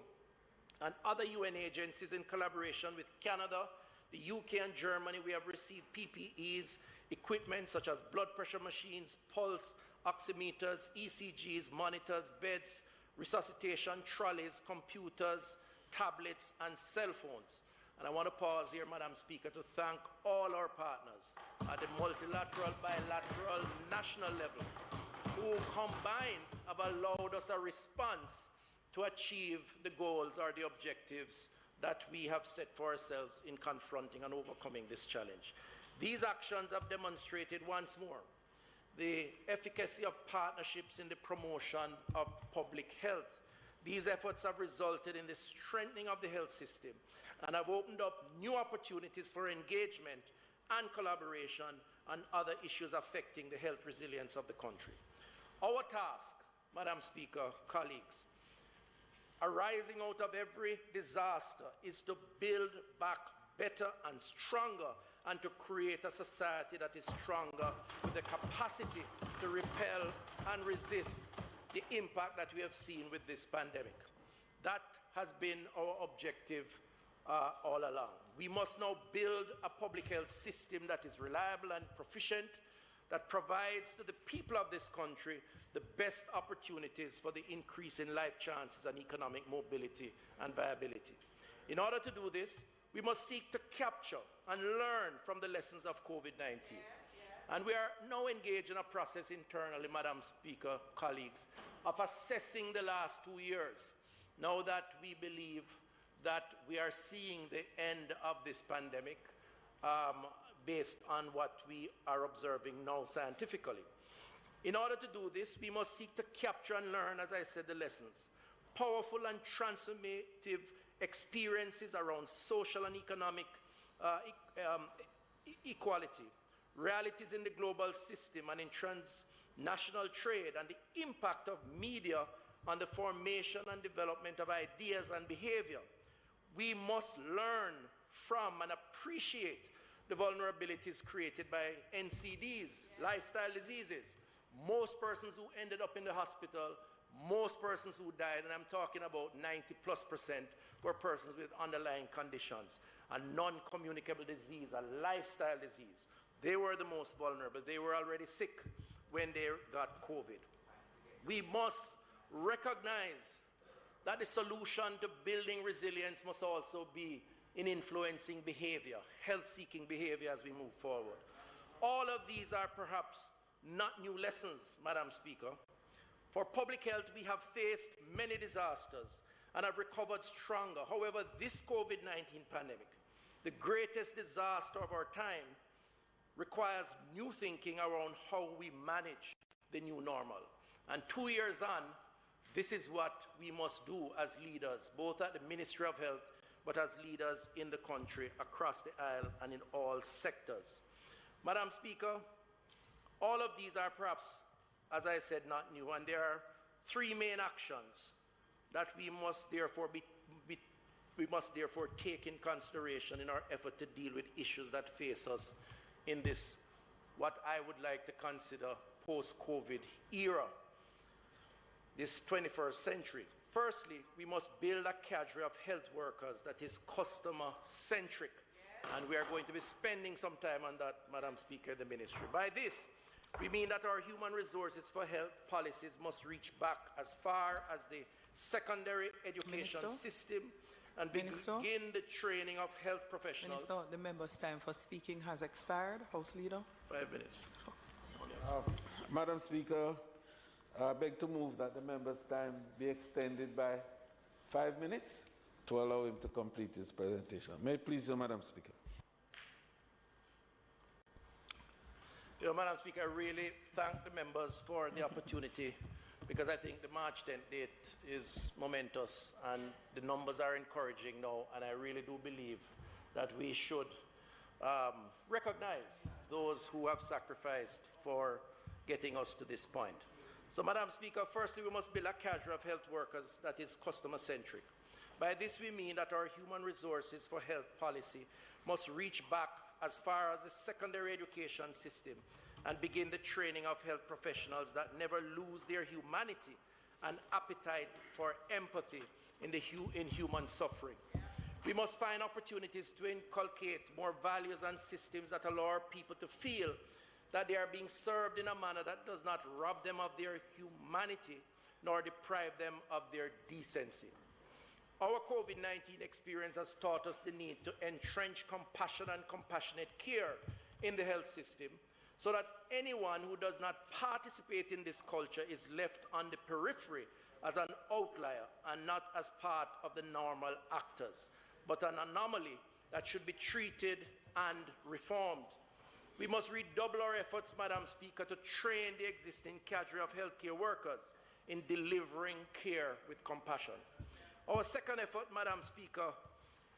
and other UN agencies in collaboration with Canada, the UK, and Germany, we have received PPEs, equipment such as blood pressure machines, pulse oximeters, ECGs, monitors, beds, resuscitation trolleys, computers, tablets, and cell phones. And I want to pause here, Madam Speaker, to thank all our partners at the multilateral, bilateral, national level who combined have allowed us a response to achieve the goals or the objectives that we have set for ourselves in confronting and overcoming this challenge. These actions have demonstrated once more the efficacy of partnerships in the promotion of public health. These efforts have resulted in the strengthening of the health system and have opened up new opportunities for engagement and collaboration on other issues affecting the health resilience of the country. Our task, Madam Speaker, colleagues, arising out of every disaster is to build back better and stronger and to create a society that is stronger with the capacity to repel and resist the impact that we have seen with this pandemic. That has been our objective all along. We must now build a public health system that is reliable and proficient, that provides to the people of this country the best opportunities for the increase in life chances and economic mobility and viability. In order to do this, we must seek to capture and learn from the lessons of COVID-19. And we are now engaged in a process internally, Madam Speaker, colleagues, of assessing the last 2 years, now that we believe that we are seeing the end of this pandemic based on what we are observing now scientifically. In order to do this, we must seek to capture and learn, as I said, the lessons. Powerful and transformative experiences around social and economic equality, realities in the global system and in transnational trade, and the impact of media on the formation and development of ideas and behavior. We must learn from and appreciate the vulnerabilities created by NCDs, lifestyle diseases. Most persons who ended up in the hospital, most persons who died, and I'm talking about 90+%, were persons with underlying conditions, a non-communicable disease, a lifestyle disease. They were the most vulnerable. They were already sick when they got COVID. We must recognize that the solution to building resilience must also be in influencing behavior, health-seeking behavior as we move forward. All of these are perhaps not new lessons, Madam Speaker. For public health, we have faced many disasters and have recovered stronger. However, this COVID-19 pandemic, the greatest disaster of our time, requires new thinking around how we manage the new normal. And 2 years on, this is what we must do as leaders, both at the Ministry of Health, but as leaders in the country, across the aisle, and in all sectors. Madam Speaker, all of these are perhaps, as I said, not new, and there are 3 main actions that we must therefore take in consideration in our effort to deal with issues that face us in this, what I would like to consider post-COVID era, this 21st century. Firstly, we must build a cadre of health workers that is customer-centric, and we are going to be spending some time on that, Madam Speaker, the Ministry. By this, we mean that our human resources for health policies must reach back as far as the secondary education system and begin the training of health professionals. Minister, the member's time for speaking has expired. House Leader. 5 minutes. Madam Speaker, I beg to move that the member's time be extended by 5 minutes. to allow him to complete his presentation. May it please you, Madam Speaker. You know, Madam Speaker, I really thank the members for the opportunity, because I think the March 10th date is momentous and the numbers are encouraging now, and I really do believe that we should recognize those who have sacrificed for getting us to this point. So, Madam Speaker, firstly, we must build a cadre of health workers that is customer-centric. By this we mean that our human resources for health policy must reach back as far as the secondary education system and begin the training of health professionals that never lose their humanity and appetite for empathy in human suffering. We must find opportunities to inculcate more values and systems that allow our people to feel that they are being served in a manner that does not rob them of their humanity nor deprive them of their decency. Our COVID-19 experience has taught us the need to entrench compassion and compassionate care in the health system so that anyone who does not participate in this culture is left on the periphery as an outlier and not as part of the normal actors, but an anomaly that should be treated and reformed. We must redouble our efforts, Madam Speaker, to train the existing cadre of healthcare workers in delivering care with compassion. Our second effort, Madam Speaker,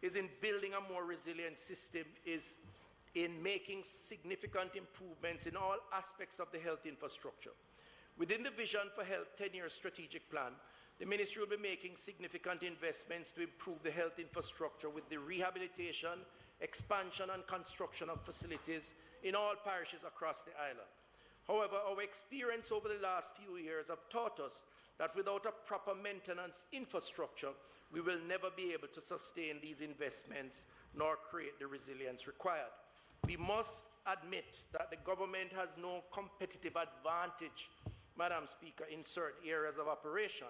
is in building a more resilient system, is in making significant improvements in all aspects of the health infrastructure. Within the Vision for Health 10-year strategic plan, the Ministry will be making significant investments to improve the health infrastructure with the rehabilitation, expansion and construction of facilities in all parishes across the island. However, our experience over the last few years have taught us that without a proper maintenance infrastructure, we will never be able to sustain these investments nor create the resilience required. We must admit that the government has no competitive advantage, Madam Speaker, in certain areas of operation,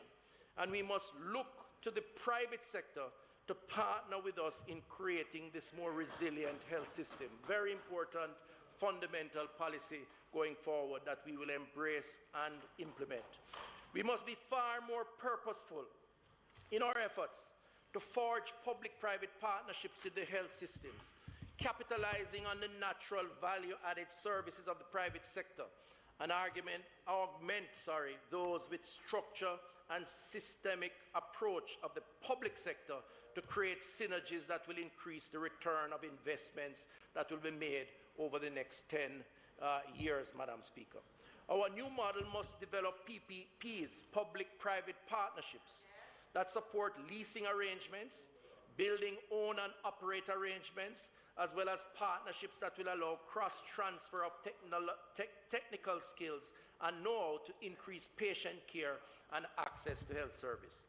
and we must look to the private sector to partner with us in creating this more resilient health system. Very important, fundamental policy going forward that we will embrace and implement. We must be far more purposeful in our efforts to forge public-private partnerships in the health systems, capitalizing on the natural value-added services of the private sector and augment those with structure and systemic approach of the public sector to create synergies that will increase the return of investments that will be made over the next 10 years, Madam Speaker. Our new model must develop PPPs, public-private partnerships, that support leasing arrangements, building, own and operate arrangements, as well as partnerships that will allow cross-transfer of technical skills and know-how to increase patient care and access to health service.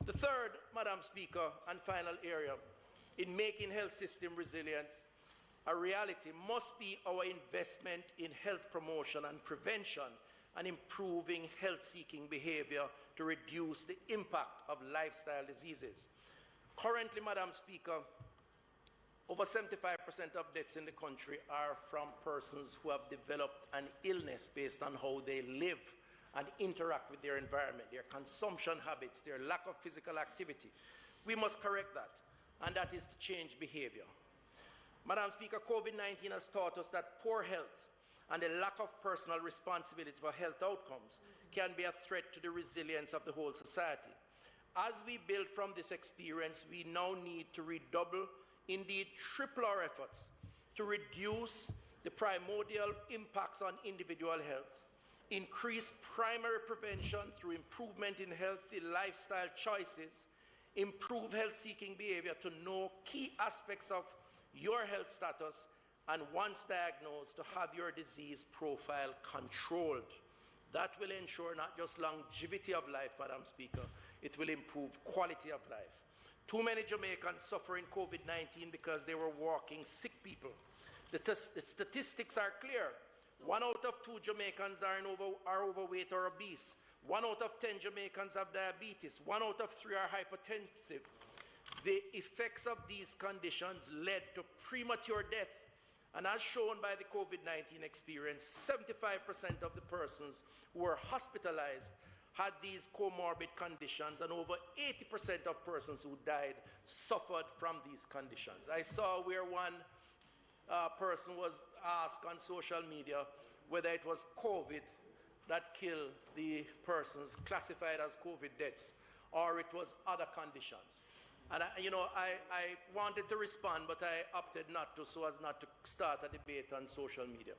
The third, Madam Speaker, and final area in making health system resilience a reality must be our investment in health promotion and prevention and improving health-seeking behavior to reduce the impact of lifestyle diseases. Currently, Madam Speaker, over 75% of deaths in the country are from persons who have developed an illness based on how they live and interact with their environment, their consumption habits, their lack of physical activity. We must correct that, and that is to change behavior. Madam Speaker, COVID-19 has taught us that poor health and a lack of personal responsibility for health outcomes can be a threat to the resilience of the whole society. As we build from this experience, we now need to redouble, indeed triple our efforts to reduce the primordial impacts on individual health, increase primary prevention through improvement in healthy lifestyle choices, improve health-seeking behavior to know key aspects of your health status, and once diagnosed, to have your disease profile controlled. That will ensure not just longevity of life, Madam Speaker, it will improve quality of life. Too many Jamaicans suffering COVID-19 because they were walking sick people. The statistics are clear. 1 out of 2 Jamaicans are overweight or obese. 1 out of 10 Jamaicans have diabetes. 1 out of 3 are hypertensive. The effects of these conditions led to premature death. And as shown by the COVID-19 experience, 75% of the persons who were hospitalized had these comorbid conditions, and over 80% of persons who died suffered from these conditions. I saw where one person was asked on social media whether it was COVID that killed the persons classified as COVID deaths, or it was other conditions. And I wanted to respond, but I opted not to, so as not to start a debate on social media.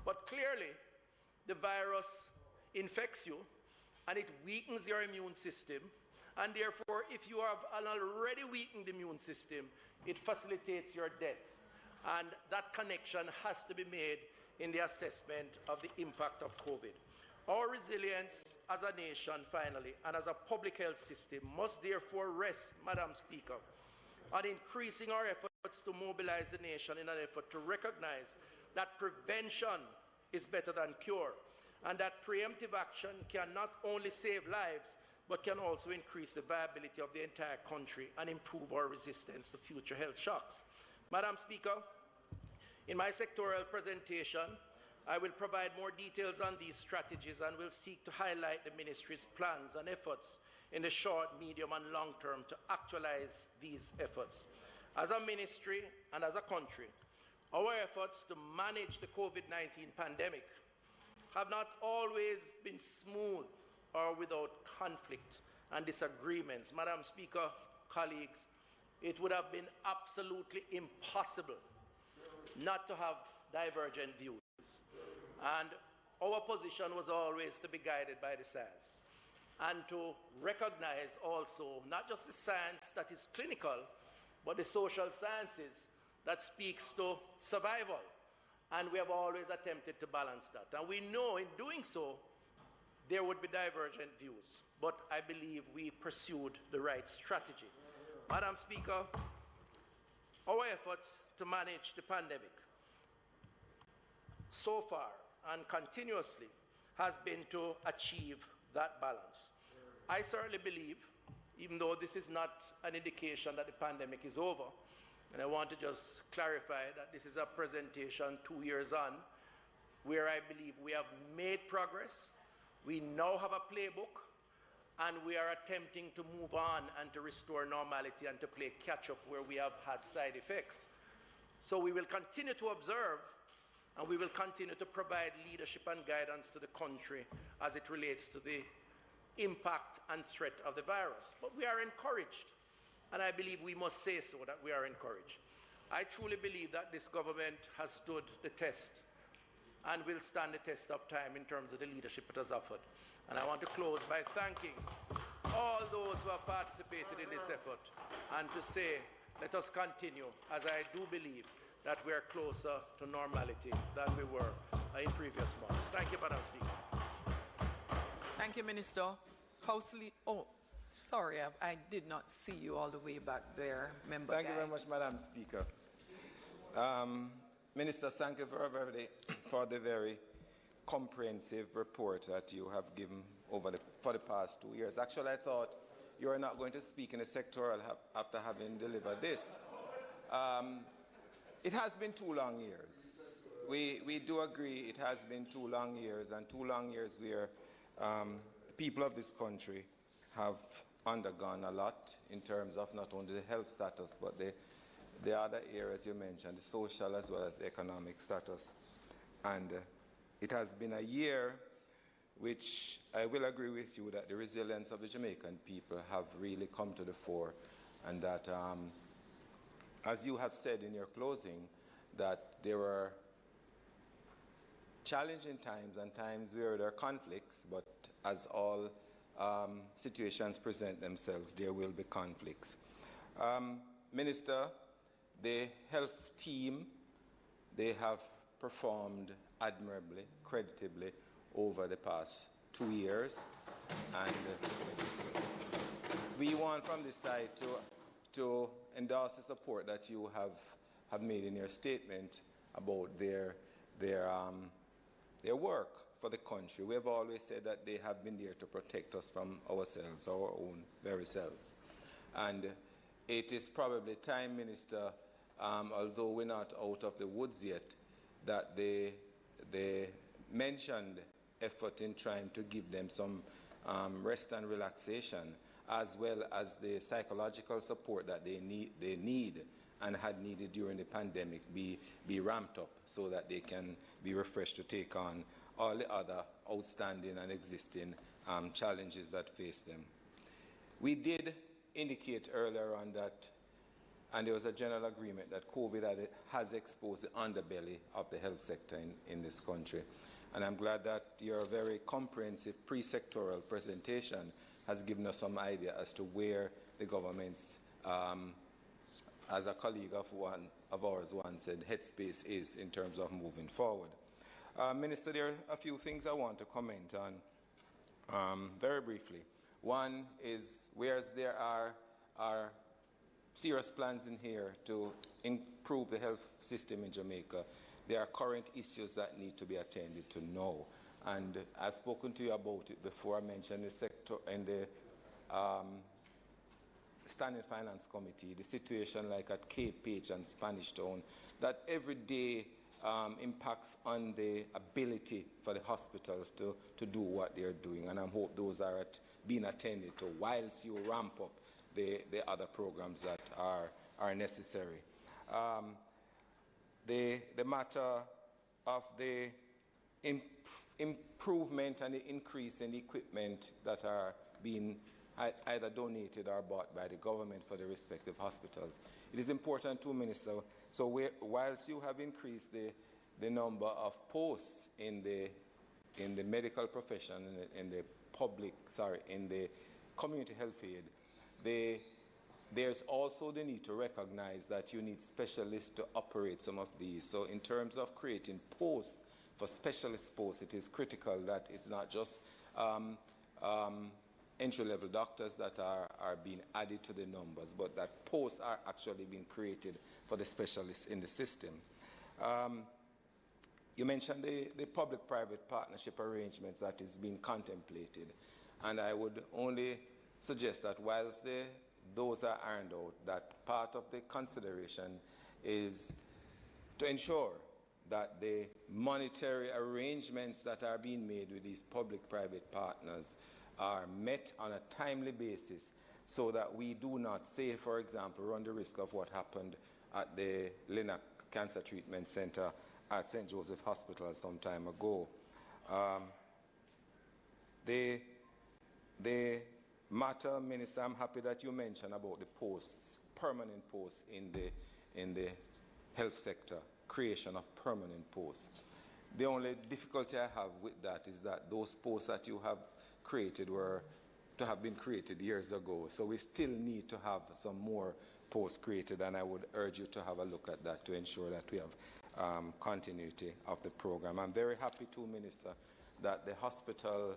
But clearly, the virus infects you, and it weakens your immune system. And therefore, if you have an already weakened immune system, it facilitates your death. And that connection has to be made in the assessment of the impact of COVID. Our resilience as a nation, finally, and as a public health system must therefore rest, Madam Speaker, on increasing our efforts to mobilize the nation in an effort to recognize that prevention is better than cure, and that preemptive action can not only save lives, but can also increase the viability of the entire country and improve our resistance to future health shocks. Madam Speaker, in my sectoral presentation, I will provide more details on these strategies and will seek to highlight the Ministry's plans and efforts in the short, medium, and long term to actualize these efforts. As a ministry and as a country, our efforts to manage the COVID-19 pandemic have not always been smooth or without conflict and disagreements. Madam Speaker, colleagues, it would have been absolutely impossible not to have divergent views. And our position was always to be guided by the science and to recognize also not just the science that is clinical, but the social sciences that speaks to survival. And we have always attempted to balance that. And we know in doing so, there would be divergent views. But I believe we pursued the right strategy. Madam Speaker, our efforts to manage the pandemic so far and continuously has been to achieve that balance. I certainly believe, even though this is not an indication that the pandemic is over, and I want to just clarify that this is a presentation 2 years on, where I believe we have made progress, we now have a playbook, and we are attempting to move on and to restore normality and to play catch-up where we have had side effects. So we will continue to observe, and we will continue to provide leadership and guidance to the country as it relates to the impact and threat of the virus. But we are encouraged, and I believe we must say so, that we are encouraged. I truly believe that this government has stood the test and will stand the test of time in terms of the leadership it has offered. And I want to close by thanking all those who have participated in this effort and to say, let us continue, as I do believe that we are closer to normality than we were in previous months. Thank you, Madam Speaker. Thank you, Minister. Sorry, I did not see you all the way back there, Member Thank Guy. you very much, Madam Speaker. Minister, thank you for the very comprehensive report that you have given for the past 2 years. Actually, I thought you were not going to speak in a sectoral after having delivered this. It has been 2 long years. We do agree it has been 2 long years, and 2 long years where the people of this country have undergone a lot in terms of not only the health status, but the other areas you mentioned, the social as well as the economic status. And it has been a year which I will agree with you that the resilience of the Jamaican people have really come to the fore, and that, as you have said in your closing, that there were challenging times and times where there are conflicts, but as all situations present themselves, there will be conflicts. Minister, the health team, they have performed admirably, creditably over the past 2 years, and we want from this side to endorse the support that you have made in your statement about their work for the country. We have always said that they have been there to protect us from ourselves, our own very selves. And it is probably time, Minister, although we're not out of the woods yet, that they mentioned effort in trying to give them some rest and relaxation, as well as the psychological support that they need and had needed during the pandemic be ramped up so that they can be refreshed to take on all the other outstanding and existing challenges that face them. We did indicate earlier on that, and there was a general agreement that COVID has exposed the underbelly of the health sector in this country. And I'm glad that your very comprehensive pre-sectoral presentation has given us some idea as to where the government's, as a colleague of ours once said, headspace is in terms of moving forward. Minister, there are a few things I want to comment on very briefly. One is, whereas there are serious plans in here to improve the health system in Jamaica, there are current issues that need to be attended to now. And I've spoken to you about it before. I mentioned the sector in the Standing Finance Committee, the situation like at Cape and Spanish Town, that every day impacts on the ability for the hospitals to do what they're doing. And I hope those are being attended to whilst you ramp up the other programs that are necessary. The matter of the improvement and the increase in the equipment that are being either donated or bought by the government for the respective hospitals. It is important too, Minister. So whilst you have increased the number of posts in the medical profession, in the community health aid, there's also the need to recognize that you need specialists to operate some of these. So in terms of creating posts for specialist posts, it is critical that it's not just entry-level doctors that are being added to the numbers, but that posts are actually being created for the specialists in the system. You mentioned the public-private partnership arrangements that is being contemplated, and I would only suggest that whilst those are ironed out, that part of the consideration is to ensure that the monetary arrangements that are being made with these public-private partners are met on a timely basis, so that we do not, say, for example, run the risk of what happened at the Linac Cancer Treatment Center at St. Joseph Hospital some time ago. The matter, Minister, I'm happy that you mentioned about the posts, permanent posts in the health sector, creation of permanent posts. The only difficulty I have with that is that those posts that you have created were to have been created years ago. So we still need to have some more posts created, and I would urge you to have a look at that to ensure that we have continuity of the program. I'm very happy too, Minister, that the hospital,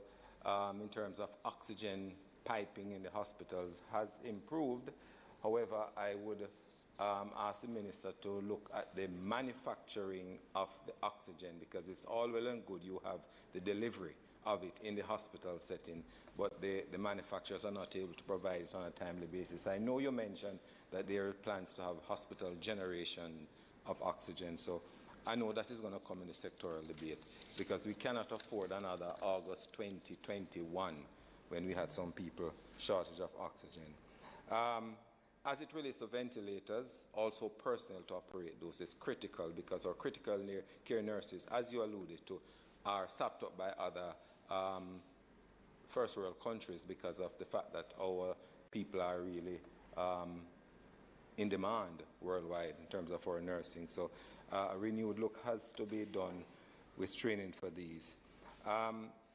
in terms of oxygen piping in the hospitals, has improved. However, I would ask the Minister to look at the manufacturing of the oxygen, because it's all well and good you have the delivery of it in the hospital setting, but the manufacturers are not able to provide it on a timely basis. I know you mentioned that there are plans to have hospital generation of oxygen, so I know that is going to come in the sectoral debate, because we cannot afford another August 2021 when we had some people shortage of oxygen. As it relates to ventilators, also personnel to operate those is critical, because our critical care nurses, as you alluded to, are sapped up by other first world countries because of the fact that our people are really in demand worldwide in terms of our nursing. So a renewed look has to be done with training for these.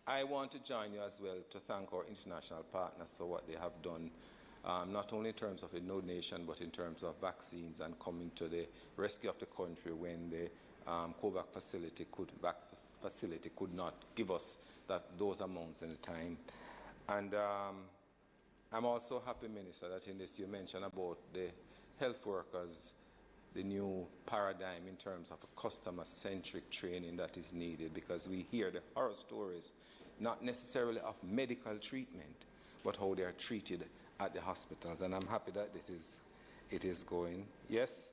I want to join you as well to thank our international partners for what they have done, not only in terms of a donation, but in terms of vaccines and coming to the rescue of the country when the COVAX facility could not give us those amounts in the time. And I'm also happy, Minister, that in this you mentioned about the health workers, the new paradigm in terms of a customer-centric training that is needed, because we hear the horror stories, not necessarily of medical treatment, but how they are treated at the hospitals. And I'm happy that it is going. Yes,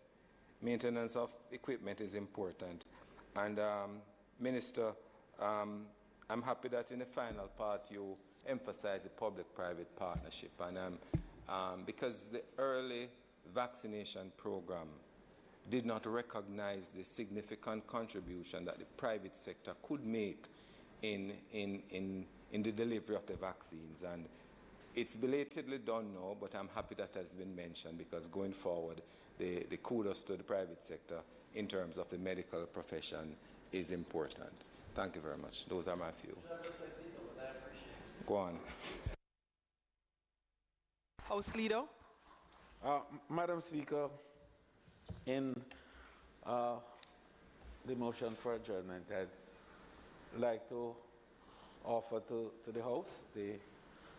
maintenance of equipment is important. And Minister, I'm happy that in the final part you emphasize the public-private partnership. And because the early vaccination program did not recognize the significant contribution that the private sector could make in the delivery of the vaccines. And it's belatedly done now, but I'm happy that has been mentioned, because going forward, the kudos to the private sector in terms of the medical profession is important. Thank you very much. Those are my few. Go on. House Leader. Madam Speaker, in the motion for adjournment, I'd like to offer to the House the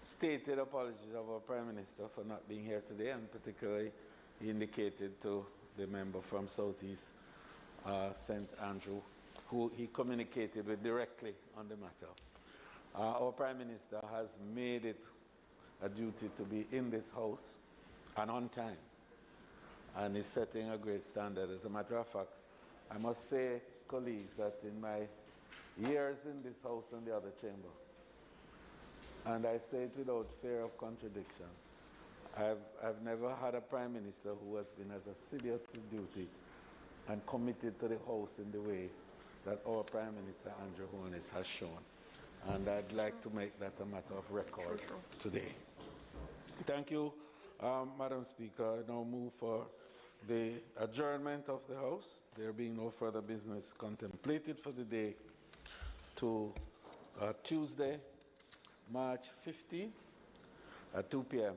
stated apologies of our Prime Minister for not being here today, and particularly he indicated to the member from Southeast St. Andrew, who he communicated with directly on the matter. Our Prime Minister has made it a duty to be in this House and on time, and is setting a great standard. As a matter of fact, I must say, colleagues, that in my years in this House and the other chamber, and I say it without fear of contradiction, I've never had a Prime Minister who has been as assiduous to duty and committed to the House in the way that our Prime Minister, Andrew Holness, has shown. And I'd like to make that a matter of record today. Thank you, Madam Speaker. I now move for the adjournment of the House, there being no further business contemplated for the day, to Tuesday, March 15th at 2 p.m.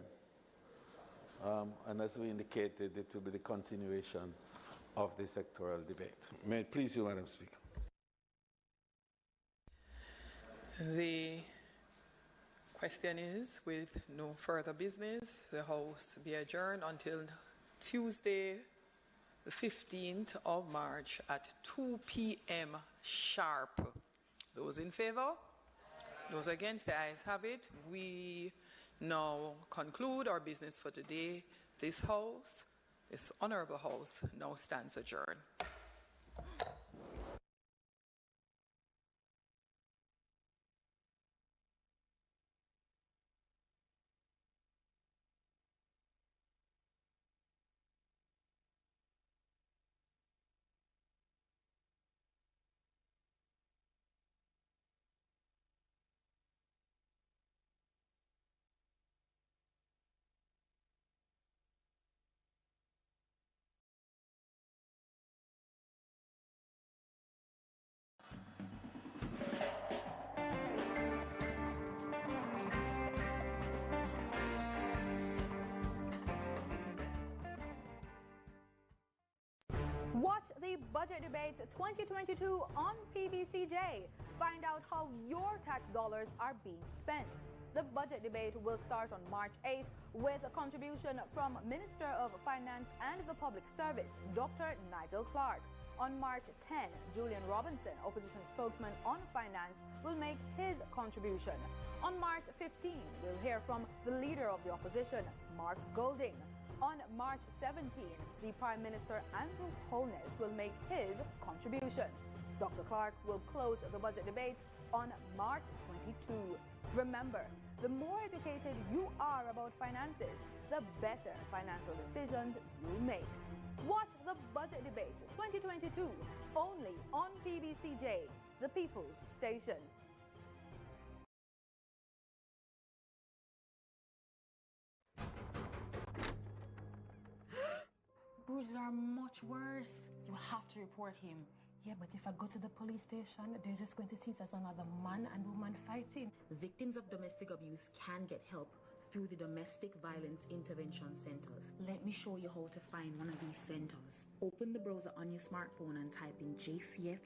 And as we indicated, it will be the continuation of the sectoral debate. May it please you, Madam Speaker. The question is, with no further business, the House be adjourned until Tuesday, the 15th of March at 2 p.m. sharp. Those in favor? Those against? The ayes have it. We now conclude our business for today. This House, this Honourable House, now stands adjourned. Watch the Budget Debates 2022 on PBCJ. Find out how your tax dollars are being spent. The budget debate will start on March 8th with a contribution from Minister of Finance and the Public Service, Dr. Nigel Clark. On March 10, Julian Robinson, opposition spokesman on finance, will make his contribution. On March 15, we'll hear from the leader of the opposition, Mark Golding. On March 17, the Prime Minister, Andrew Holness, will make his contribution. Dr. Clark will close the budget debates on March 22. Remember, the more educated you are about finances, the better financial decisions you make. Watch the Budget Debates 2022 only on PBCJ, the People's Station. Bruises are much worse. You have to report him. Yeah, but if I go to the police station, they're just going to see it as another man and woman fighting. Victims of domestic abuse can get help through the Domestic Violence Intervention Centers. Let me show you how to find one of these centers. Open the browser on your smartphone and type in jcf.gov.jm.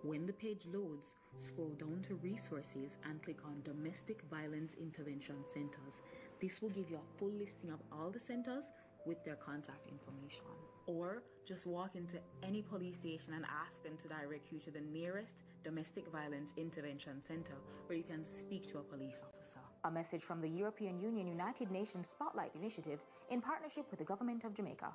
When the page loads, scroll down to Resources and click on Domestic Violence Intervention Centers. This will give you a full listing of all the centers with their contact information. Or just walk into any police station and ask them to direct you to the nearest Domestic Violence Intervention Center where you can speak to a police officer. A message from the European Union United Nations Spotlight Initiative in partnership with the government of Jamaica.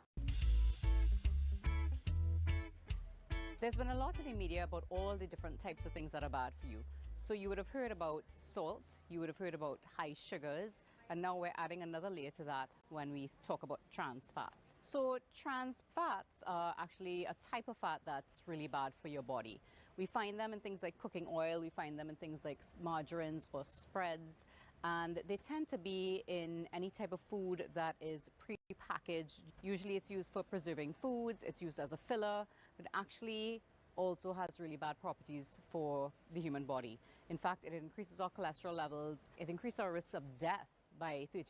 There's been a lot in the media about all the different types of things that are bad for you. So you would have heard about salt, you would have heard about high sugars, and now we're adding another layer to that when we talk about trans fats. So trans fats are actually a type of fat that's really bad for your body. We find them in things like cooking oil, we find them in things like margarines or spreads, and they tend to be in any type of food that is pre-packaged. Usually it's used for preserving foods, it's used as a filler, but actually also has really bad properties for the human body. In fact, it increases our cholesterol levels, it increases our risk of death by 30%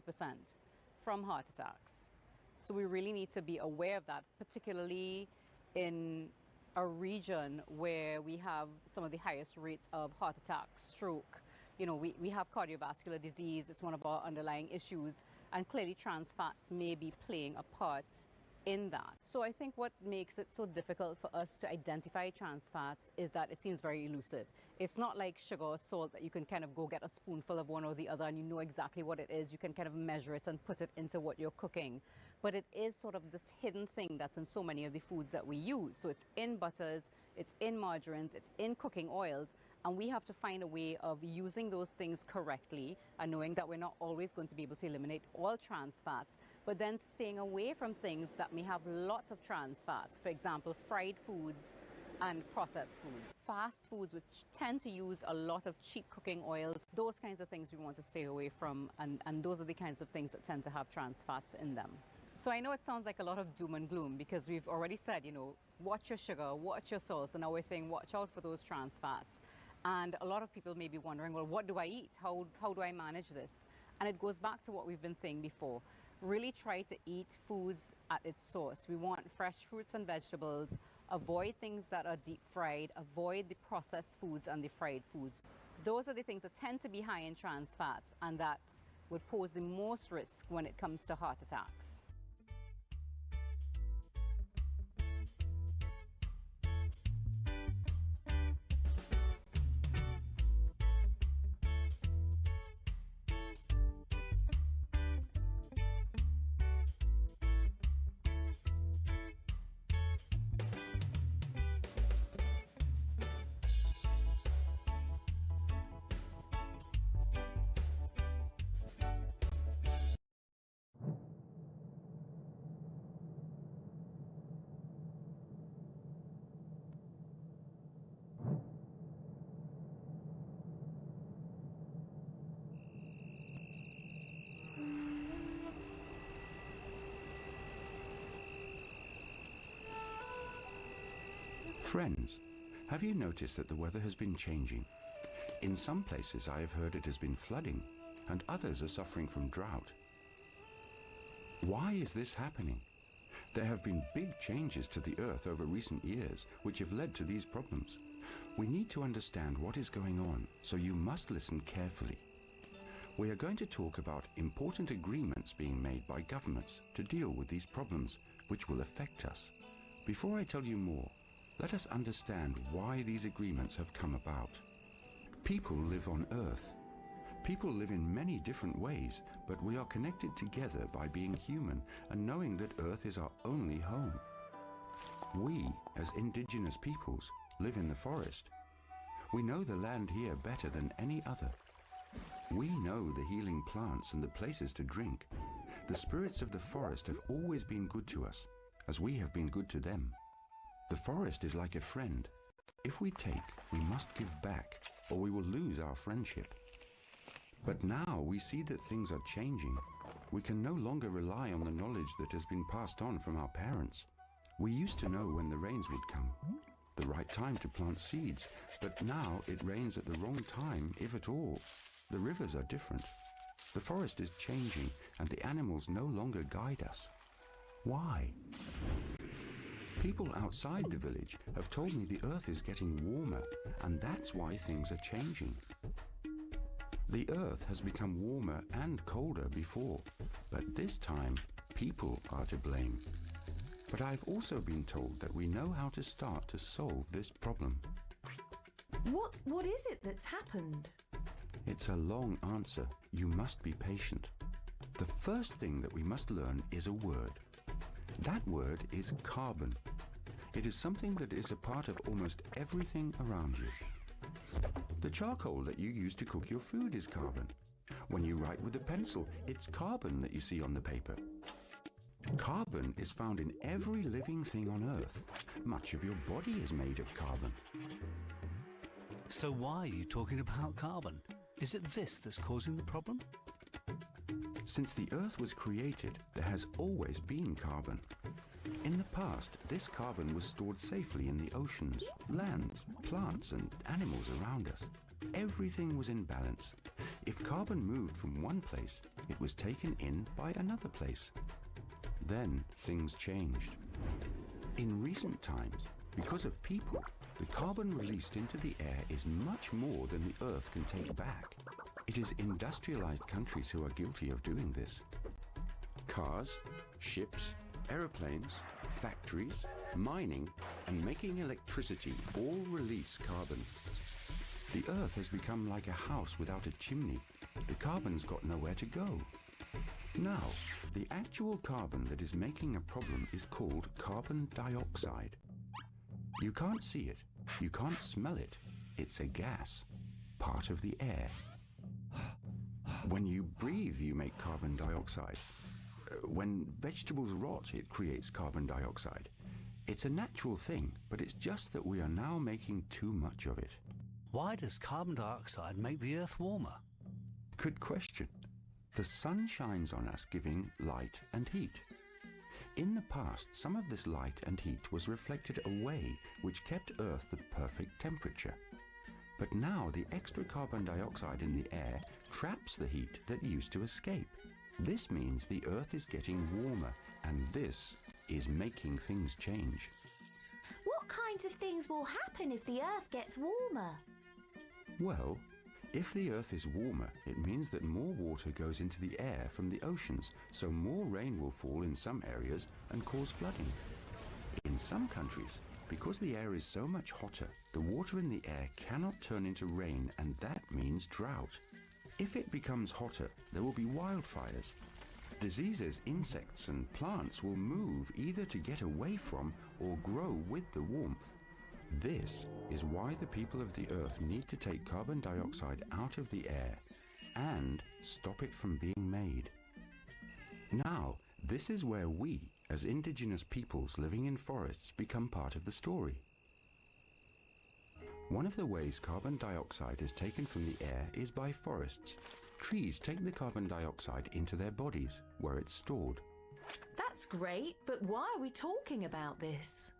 from heart attacks. So we really need to be aware of that, particularly in a region where we have some of the highest rates of heart attack, stroke. You know, we have cardiovascular disease, it's one of our underlying issues, and clearly trans fats may be playing a part in that. So I think what makes it so difficult for us to identify trans fats is that it seems very elusive. It's not like sugar or salt that you can kind of go get a spoonful of one or the other and you know exactly what it is. You can kind of measure it and put it into what you're cooking. But it is sort of this hidden thing that's in so many of the foods that we use. So it's in butters, it's in margarines, it's in cooking oils, and we have to find a way of using those things correctly and knowing that we're not always going to be able to eliminate all trans fats, but then staying away from things that may have lots of trans fats. For example, fried foods and processed foods. Fast foods, which tend to use a lot of cheap cooking oils, those kinds of things we want to stay away from, and those are the kinds of things that tend to have trans fats in them. So I know it sounds like a lot of doom and gloom because we've already said, you know, watch your sugar, watch your salt, and now we're saying watch out for those trans fats. And a lot of people may be wondering, well, what do I eat? How do I manage this? And it goes back to what we've been saying before. Really try to eat foods at its source. We want fresh fruits and vegetables, avoid things that are deep fried, avoid the processed foods and the fried foods. Those are the things that tend to be high in trans fats and that would pose the most risk when it comes to heart attacks. Friends, have you noticed that the weather has been changing? In some places I have heard it has been flooding, and others are suffering from drought. Why is this happening? There have been big changes to the earth over recent years which have led to these problems. We need to understand what is going on, so you must listen carefully. We are going to talk about important agreements being made by governments to deal with these problems which will affect us. Before I tell you more, let us understand why these agreements have come about. People live on Earth. People live in many different ways, but we are connected together by being human and knowing that Earth is our only home. We, as indigenous peoples, live in the forest. We know the land here better than any other. We know the healing plants and the places to drink. The spirits of the forest have always been good to us, as we have been good to them. The forest is like a friend. If we take, we must give back, or we will lose our friendship. But now we see that things are changing. We can no longer rely on the knowledge that has been passed on from our parents. We used to know when the rains would come, the right time to plant seeds, but now it rains at the wrong time, if at all. The rivers are different. The forest is changing, and the animals no longer guide us. Why? People outside the village have told me the earth is getting warmer, and that's why things are changing. The earth has become warmer and colder before, but this time people are to blame. But I've also been told that we know how to start to solve this problem. What is it that's happened? It's a long answer. You must be patient. The first thing that we must learn is a word. That word is carbon. It is something that is a part of almost everything around you. The charcoal that you use to cook your food is carbon. When you write with a pencil, it's carbon that you see on the paper. Carbon is found in every living thing on Earth. Much of your body is made of carbon. So why are you talking about carbon? Is it this that's causing the problem? Since the Earth was created, there has always been carbon. In the past, this carbon was stored safely in the oceans, lands, plants and animals around us. Everything was in balance. If carbon moved from one place, it was taken in by another place. Then things changed. In recent times, because of people, the carbon released into the air is much more than the Earth can take back. It is industrialized countries who are guilty of doing this. Cars, ships, aeroplanes, factories, mining, and making electricity all release carbon. The Earth has become like a house without a chimney. The carbon's got nowhere to go. Now, the actual carbon that is making a problem is called carbon dioxide. You can't see it, you can't smell it. It's a gas, part of the air. When you breathe, you make carbon dioxide. When vegetables rot, it creates carbon dioxide. It's a natural thing, but it's just that we are now making too much of it. Why does carbon dioxide make the Earth warmer? Good question. The sun shines on us, giving light and heat. In the past, some of this light and heat was reflected away, which kept Earth at perfect temperature. But now the extra carbon dioxide in the air traps the heat that used to escape. This means the Earth is getting warmer, and this is making things change. What kinds of things will happen if the Earth gets warmer? Well, if the Earth is warmer, it means that more water goes into the air from the oceans, so more rain will fall in some areas and cause flooding. In some countries, because the air is so much hotter, the water in the air cannot turn into rain, and that means drought. If it becomes hotter, there will be wildfires. Diseases, insects and plants will move either to get away from or grow with the warmth. This is why the people of the Earth need to take carbon dioxide out of the air and stop it from being made. Now, this is where we, as indigenous peoples living in forests, become part of the story. One of the ways carbon dioxide is taken from the air is by forests. Trees take the carbon dioxide into their bodies, where it's stored. That's great, but why are we talking about this?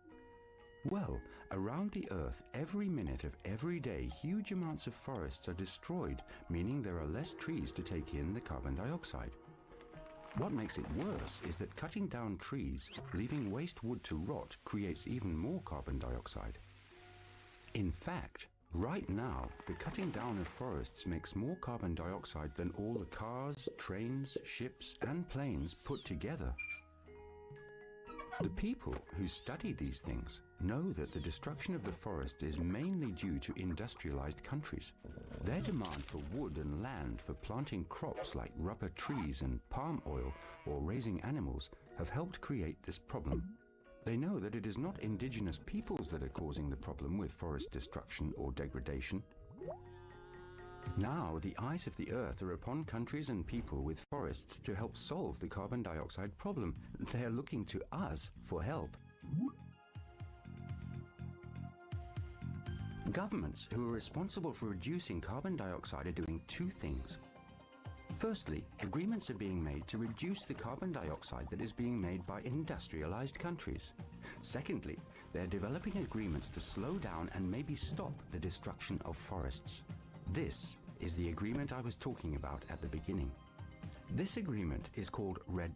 Well, around the Earth, every minute of every day, huge amounts of forests are destroyed, meaning there are less trees to take in the carbon dioxide. What makes it worse is that cutting down trees, leaving waste wood to rot, creates even more carbon dioxide. In fact, right now, the cutting down of forests makes more carbon dioxide than all the cars, trains, ships, and planes put together. The people who study these things know that the destruction of the forest is mainly due to industrialized countries. Their demand for wood and land for planting crops like rubber trees and palm oil or raising animals have helped create this problem. They know that it is not indigenous peoples that are causing the problem with forest destruction or degradation. Now the eyes of the Earth are upon countries and people with forests to help solve the carbon dioxide problem. They are looking to us for help. Governments who are responsible for reducing carbon dioxide are doing two things. Firstly, agreements are being made to reduce the carbon dioxide that is being made by industrialized countries. Secondly, they're developing agreements to slow down and maybe stop the destruction of forests. This is the agreement I was talking about at the beginning. This agreement is called RED+.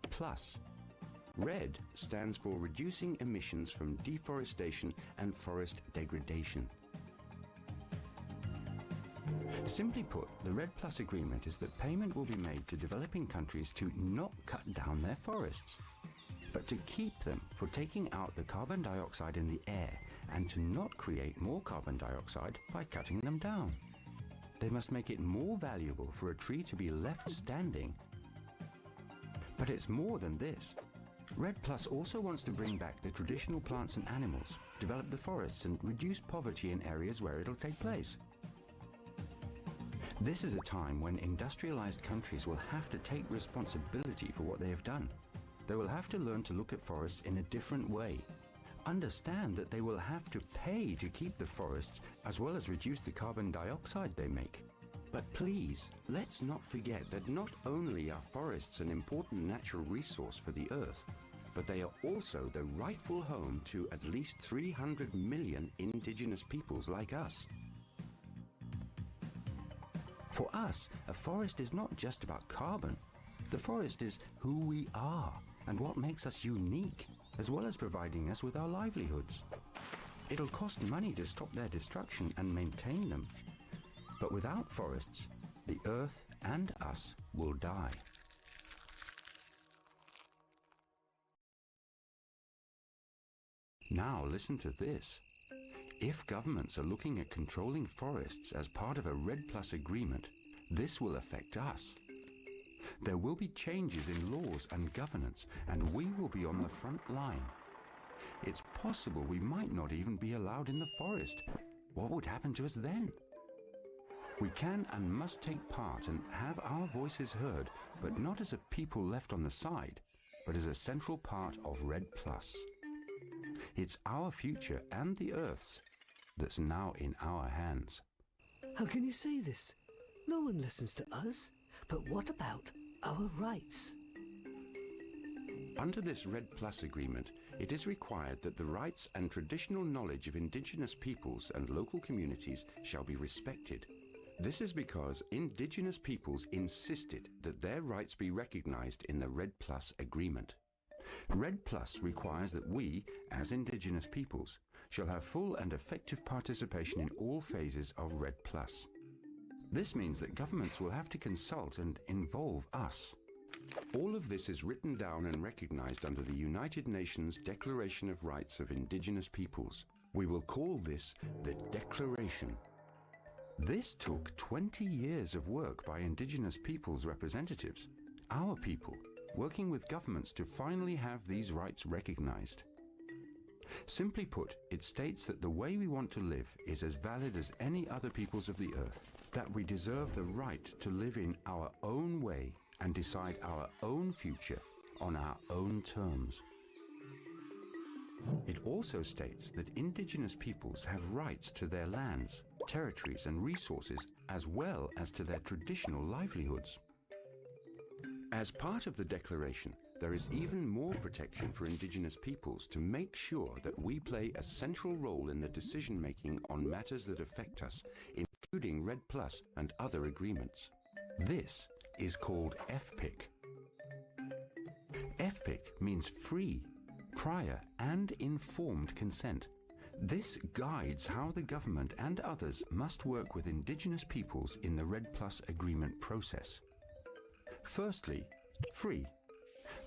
RED stands for Reducing Emissions from Deforestation and Forest Degradation. Simply put, the RED+ agreement is that payment will be made to developing countries to not cut down their forests, but to keep them for taking out the carbon dioxide in the air and to not create more carbon dioxide by cutting them down. They must make it more valuable for a tree to be left standing. But it's more than this. RED+ also wants to bring back the traditional plants and animals, develop the forests and reduce poverty in areas where it'll take place. This is a time when industrialized countries will have to take responsibility for what they have done. They will have to learn to look at forests in a different way. Understand that they will have to pay to keep the forests as well as reduce the carbon dioxide they make. But please, let's not forget that not only are forests an important natural resource for the Earth, but they are also the rightful home to at least 300 million indigenous peoples like us. For us, a forest is not just about carbon. The forest is who we are and what makes us unique, as well as providing us with our livelihoods. It'll cost money to stop their destruction and maintain them. But without forests, the Earth and us will die. Now listen to this. If governments are looking at controlling forests as part of a REDD+ agreement, this will affect us. There will be changes in laws and governance, and we will be on the front line. It's possible we might not even be allowed in the forest. What would happen to us then? We can and must take part and have our voices heard, but not as a people left on the side, but as a central part of REDD+. It's our future and the Earth's that's now in our hands. How can you say this? No one listens to us. But what about our rights? Under this REDD+ agreement, it is required that the rights and traditional knowledge of indigenous peoples and local communities shall be respected. This is because indigenous peoples insisted that their rights be recognized in the REDD+ agreement. REDD+ requires that we, as indigenous peoples, shall have full and effective participation in all phases of REDD+. This means that governments will have to consult and involve us. All of this is written down and recognized under the United Nations Declaration of Rights of Indigenous Peoples. We will call this the Declaration. This took 20 years of work by indigenous peoples' representatives, our people, working with governments to finally have these rights recognized. Simply put, it states that the way we want to live is as valid as any other peoples of the earth, that we deserve the right to live in our own way and decide our own future on our own terms. It also states that indigenous peoples have rights to their lands, territories and resources, as well as to their traditional livelihoods. As part of the declaration, there is even more protection for indigenous peoples to make sure that we play a central role in the decision-making on matters that affect us, including REDD+ and other agreements. This is called FPIC. FPIC means free, prior and informed consent. This guides how the government and others must work with indigenous peoples in the REDD+ agreement process. Firstly, free.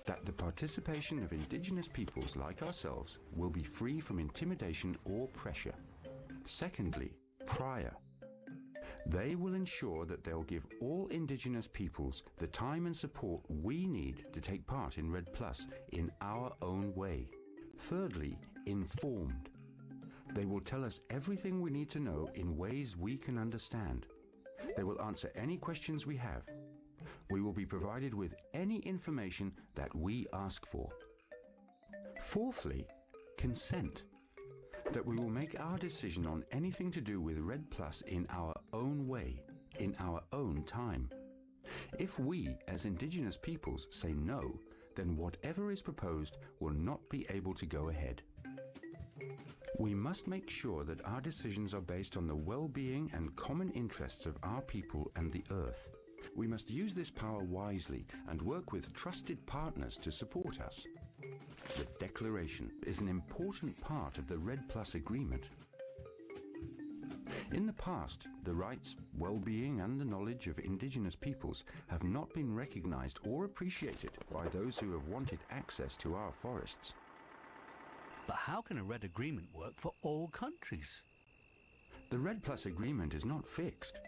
That the participation of indigenous peoples like ourselves will be free from intimidation or pressure. Secondly, prior. They will ensure that they'll give all indigenous peoples the time and support we need to take part in REDD+ in our own way. Thirdly, informed. They will tell us everything we need to know in ways we can understand. They will answer any questions we have. We will be provided with any information that we ask for. Fourthly, consent. That we will make our decision on anything to do with REDD+ in our own way, in our own time. If we, as indigenous peoples, say no, then whatever is proposed will not be able to go ahead. We must make sure that our decisions are based on the well-being and common interests of our people and the Earth. We must use this power wisely and work with trusted partners to support us. The Declaration is an important part of the REDD+ agreement. In the past, the rights, well-being and the knowledge of indigenous peoples have not been recognized or appreciated by those who have wanted access to our forests. But how can a REDD agreement work for all countries? The REDD+ agreement is not fixed.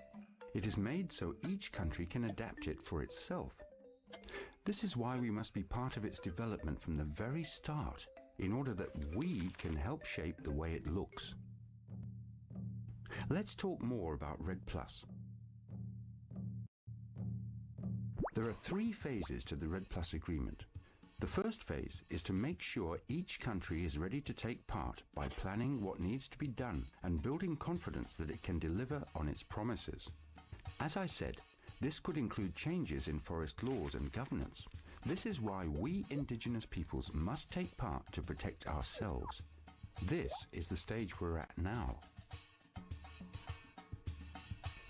It is made so each country can adapt it for itself. This is why we must be part of its development from the very start, in order that we can help shape the way it looks. Let's talk more about REDD+. There are 3 phases to the Red Plus agreement. The first phase is to make sure each country is ready to take part by planning what needs to be done and building confidence that it can deliver on its promises. As I said, this could include changes in forest laws and governance. This is why we Indigenous peoples must take part to protect ourselves. This is the stage we're at now.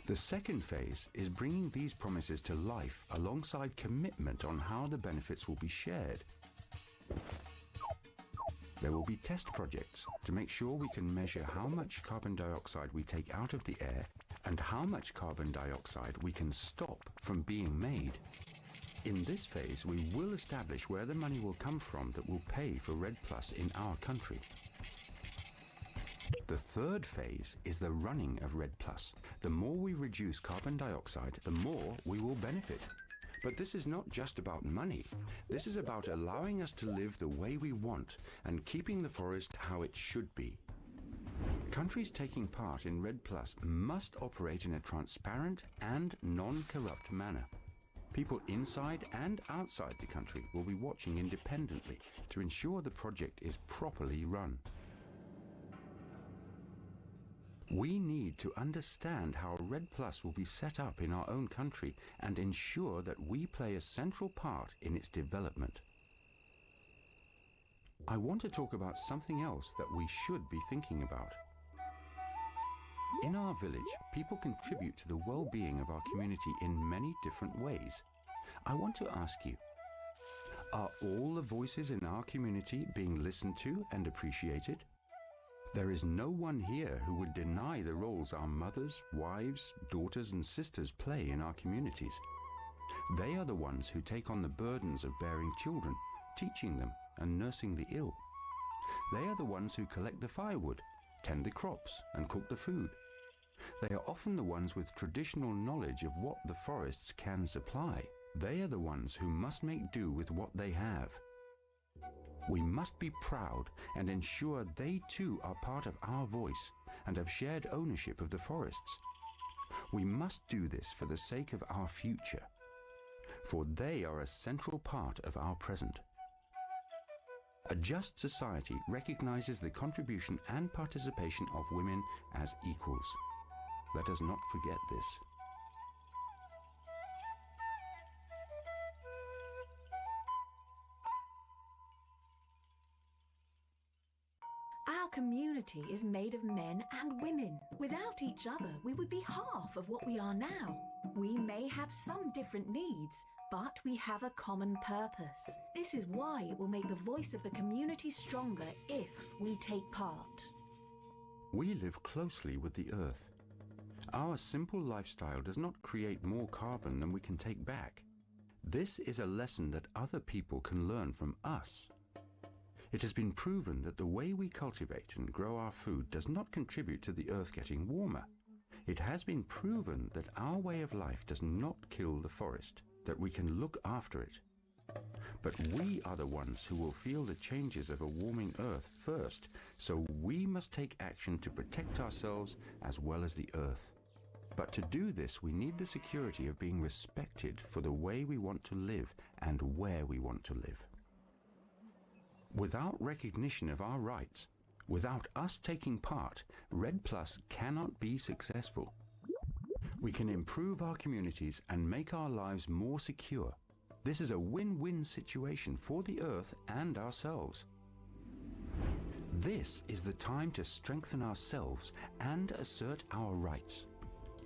The second phase is bringing these promises to life alongside commitment on how the benefits will be shared. There will be test projects to make sure we can measure how much carbon dioxide we take out of the air and how much carbon dioxide we can stop from being made. In this phase, we will establish where the money will come from that will pay for Red Plus in our country. The third phase is the running of Red Plus. The more we reduce carbon dioxide, the more we will benefit. But this is not just about money. This is about allowing us to live the way we want and keeping the forest how it should be. Countries taking part in Red Plus must operate in a transparent and non-corrupt manner. People inside and outside the country will be watching independently to ensure the project is properly run. We need to understand how Red Plus will be set up in our own country and ensure that we play a central part in its development. I want to talk about something else that we should be thinking about. In our village, people contribute to the well-being of our community in many different ways. I want to ask you, are all the voices in our community being listened to and appreciated? There is no one here who would deny the roles our mothers, wives, daughters and sisters play in our communities. They are the ones who take on the burdens of bearing children, teaching them and nursing the ill. They are the ones who collect the firewood, tend the crops and cook the food. They are often the ones with traditional knowledge of what the forests can supply. They are the ones who must make do with what they have. We must be proud and ensure they too are part of our voice and have shared ownership of the forests. We must do this for the sake of our future, for they are a central part of our present. A just society recognizes the contribution and participation of women as equals. Let us not forget this. Our community is made of men and women. Without each other, we would be half of what we are now. We may have some different needs, but we have a common purpose. This is why it will make the voice of the community stronger if we take part. We live closely with the earth. Our simple lifestyle does not create more carbon than we can take back. This is a lesson that other people can learn from us. It has been proven that the way we cultivate and grow our food does not contribute to the earth getting warmer. It has been proven that our way of life does not kill the forest, that we can look after it. But we are the ones who will feel the changes of a warming earth first, so we must take action to protect ourselves as well as the earth. But to do this, we need the security of being respected for the way we want to live and where we want to live. Without recognition of our rights, without us taking part, Red Plus cannot be successful. We can improve our communities and make our lives more secure. This is a win-win situation for the earth and ourselves. This is the time to strengthen ourselves and assert our rights.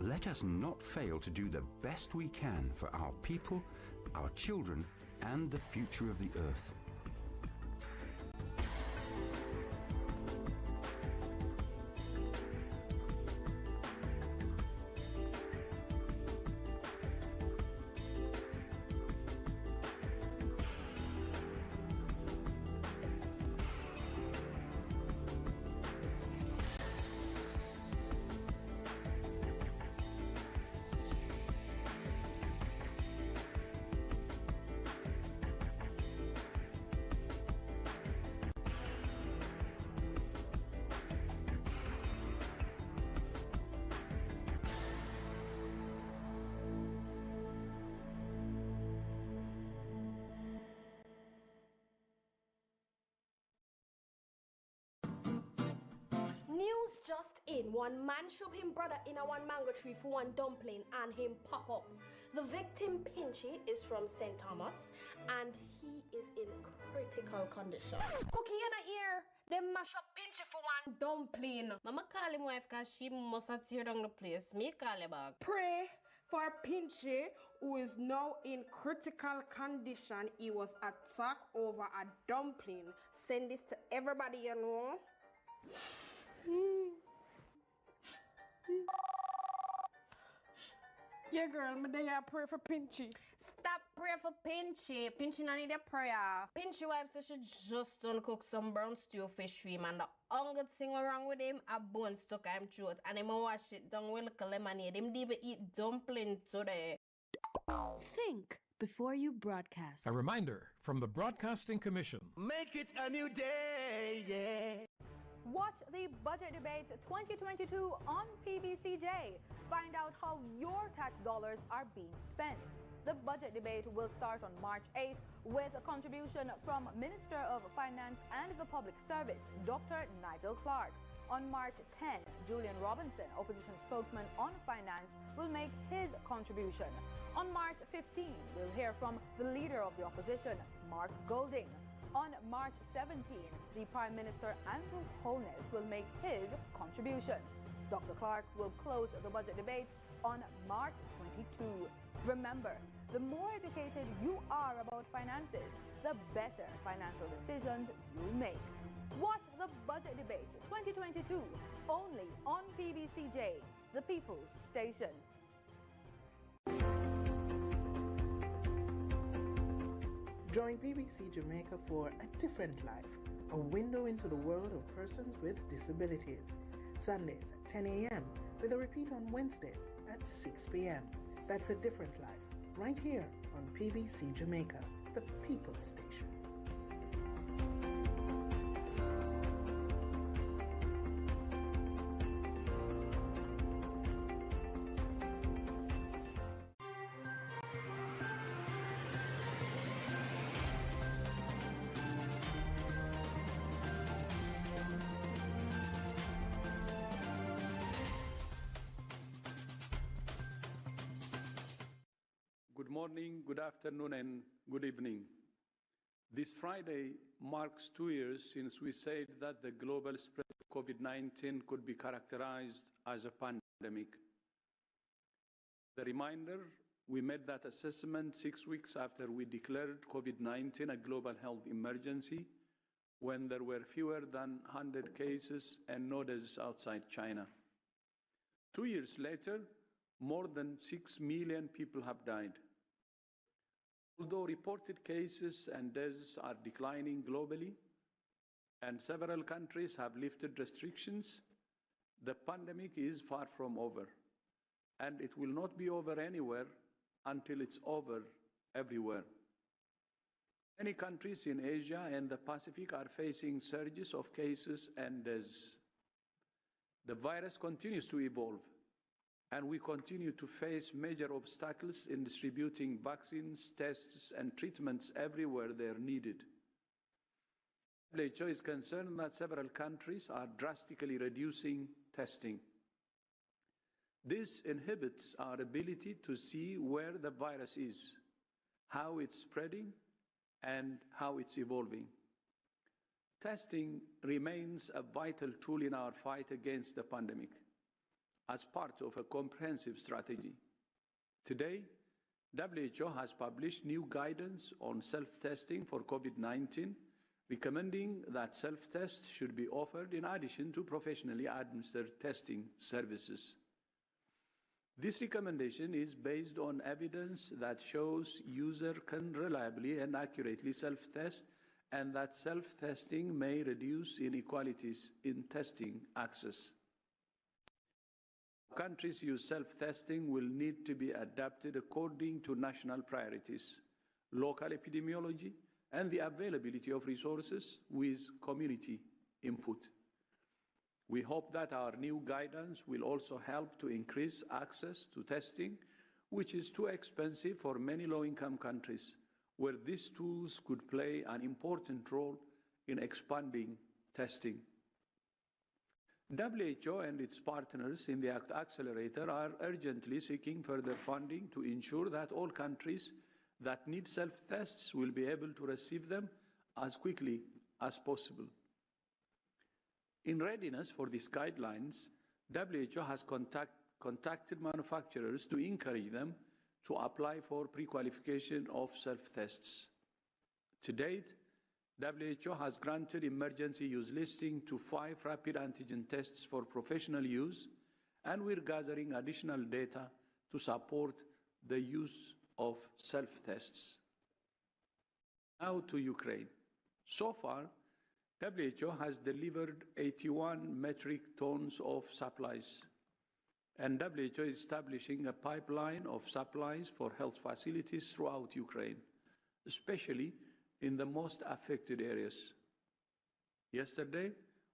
Let us not fail to do the best we can for our people, our children, and the future of the earth. just in, one man shove him brother in a one mango tree for one dumpling and him pop up. The victim Pinchy is from St. Thomas and he is in critical condition. Cookie in a ear, them mash up Pinchy for one dumpling. Mama call him wife cause she must have tear down the place. Me call him back. Pray for Pinchy, who is now in critical condition. He was attacked over a dumpling. Send this to everybody you know. Yeah, girl, me there pray for Pinchy. Stop praying for Pinchy. Pinchy no need a prayer. Pinchy wife says she just done cook some brown stew fish stream and the only thing wrong with him, a bone stuck in him throat and him wash it down with a lemonade. Him even eat dumpling today. Think before you broadcast. A reminder from the Broadcasting Commission. Make it a new day, yeah. Watch the Budget Debates 2022 on PBCJ. Find out how your tax dollars are being spent. The budget debate will start on March 8th with a contribution from Minister of Finance and the Public Service, Dr. Nigel Clark. On March 10, Julian Robinson, opposition spokesman on finance, will make his contribution. On March 15, we'll hear from the leader of the opposition, Mark Golding. On March 17, the Prime Minister Andrew Holness will make his contribution. Dr. Clark will close the budget debates on March 22. Remember, the more educated you are about finances, the better financial decisions you'll make. Watch the Budget Debates 2022 only on PBCJ, the People's Station. Join BBC Jamaica for A Different Life, a window into the world of persons with disabilities. Sundays at 10 a.m. with a repeat on Wednesdays at 6 p.m. That's A Different Life, right here on PBC Jamaica, the People's Station. Good morning, good afternoon, and good evening. This Friday marks 2 years since we said that the global spread of COVID-19 could be characterized as a pandemic. The reminder, we made that assessment 6 weeks after we declared COVID-19 a global health emergency, when there were fewer than 100 cases and no deaths outside China. 2 years later, more than 6 million people have died. Although reported cases and deaths are declining globally, and several countries have lifted restrictions, the pandemic is far from over, and it will not be over anywhere until it's over everywhere. Many countries in Asia and the Pacific are facing surges of cases and deaths. The virus continues to evolve, and we continue to face major obstacles in distributing vaccines, tests, and treatments everywhere they are needed. WHO is concerned that several countries are drastically reducing testing. This inhibits our ability to see where the virus is, how it's spreading, and how it's evolving. Testing remains a vital tool in our fight against the pandemic, as part of a comprehensive strategy. Today, WHO has published new guidance on self-testing for COVID-19, recommending that self-tests should be offered in addition to professionally administered testing services. This recommendation is based on evidence that shows users can reliably and accurately self-test, and that self-testing may reduce inequalities in testing access. Countries use self-testing will need to be adapted according to national priorities, local epidemiology, and the availability of resources with community input. We hope that our new guidance will also help to increase access to testing, which is too expensive for many low-income countries, where these tools could play an important role in expanding testing. WHO and its partners in the ACT Accelerator are urgently seeking further funding to ensure that all countries that need self-tests will be able to receive them as quickly as possible. In readiness for these guidelines, WHO has contacted manufacturers to encourage them to apply for pre-qualification of self-tests. To date, WHO has granted emergency use listing to 5 rapid antigen tests for professional use, and we're gathering additional data to support the use of self-tests. Now to Ukraine. So far, WHO has delivered 81 metric tons of supplies, and WHO is establishing a pipeline of supplies for health facilities throughout Ukraine, especially in the most affected areas. Yesterday,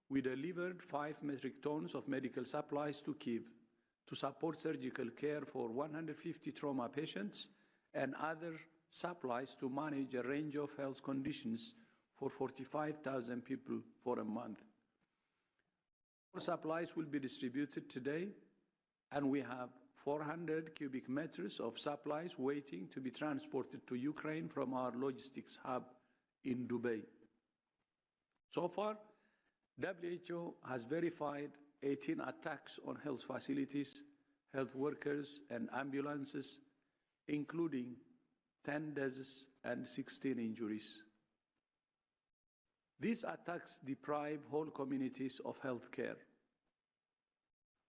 we delivered 5 metric tons of medical supplies to Kyiv to support surgical care for 150 trauma patients and other supplies to manage a range of health conditions for 45,000 people for a month. More supplies will be distributed today, and we have 400 cubic meters of supplies waiting to be transported to Ukraine from our logistics hub in Dubai. So far, WHO has verified 18 attacks on health facilities, health workers, and ambulances, including 10 deaths and 16 injuries. These attacks deprive whole communities of health care.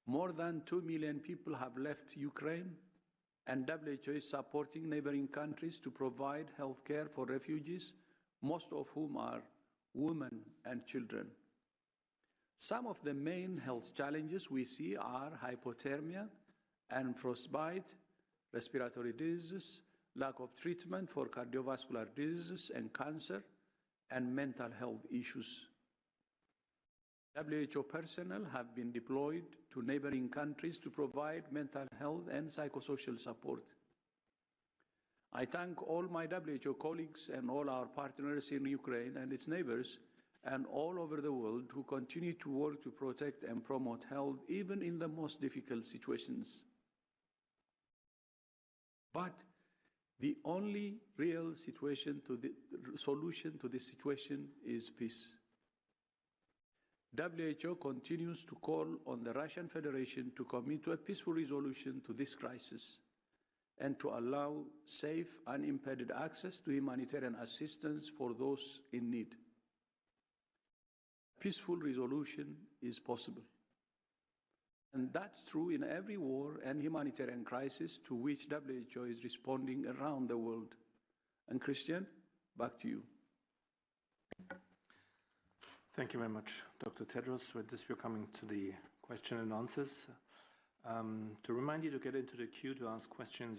More than 2 million people have left Ukraine, and WHO is supporting neighboring countries to provide health care for refugees, most of whom are women and children. Some of the main health challenges we see are hypothermia and frostbite, respiratory diseases, lack of treatment for cardiovascular diseases and cancer, and mental health issues. WHO personnel have been deployed to neighboring countries to provide mental health and psychosocial support. I thank all my WHO colleagues and all our partners in Ukraine and its neighbors and all over the world who continue to work to protect and promote health even in the most difficult situations. But the only real solution to this situation is peace. WHO continues to call on the Russian Federation to commit to a peaceful resolution to this crisis and to allow safe, unimpeded access to humanitarian assistance for those in need. Peaceful resolution is possible. And that's true in every war and humanitarian crisis to which WHO is responding around the world. And Christian, back to you. Thank you very much, Dr. Tedros. With this, we're coming to the question and answers. To remind you to get into the queue to ask questions,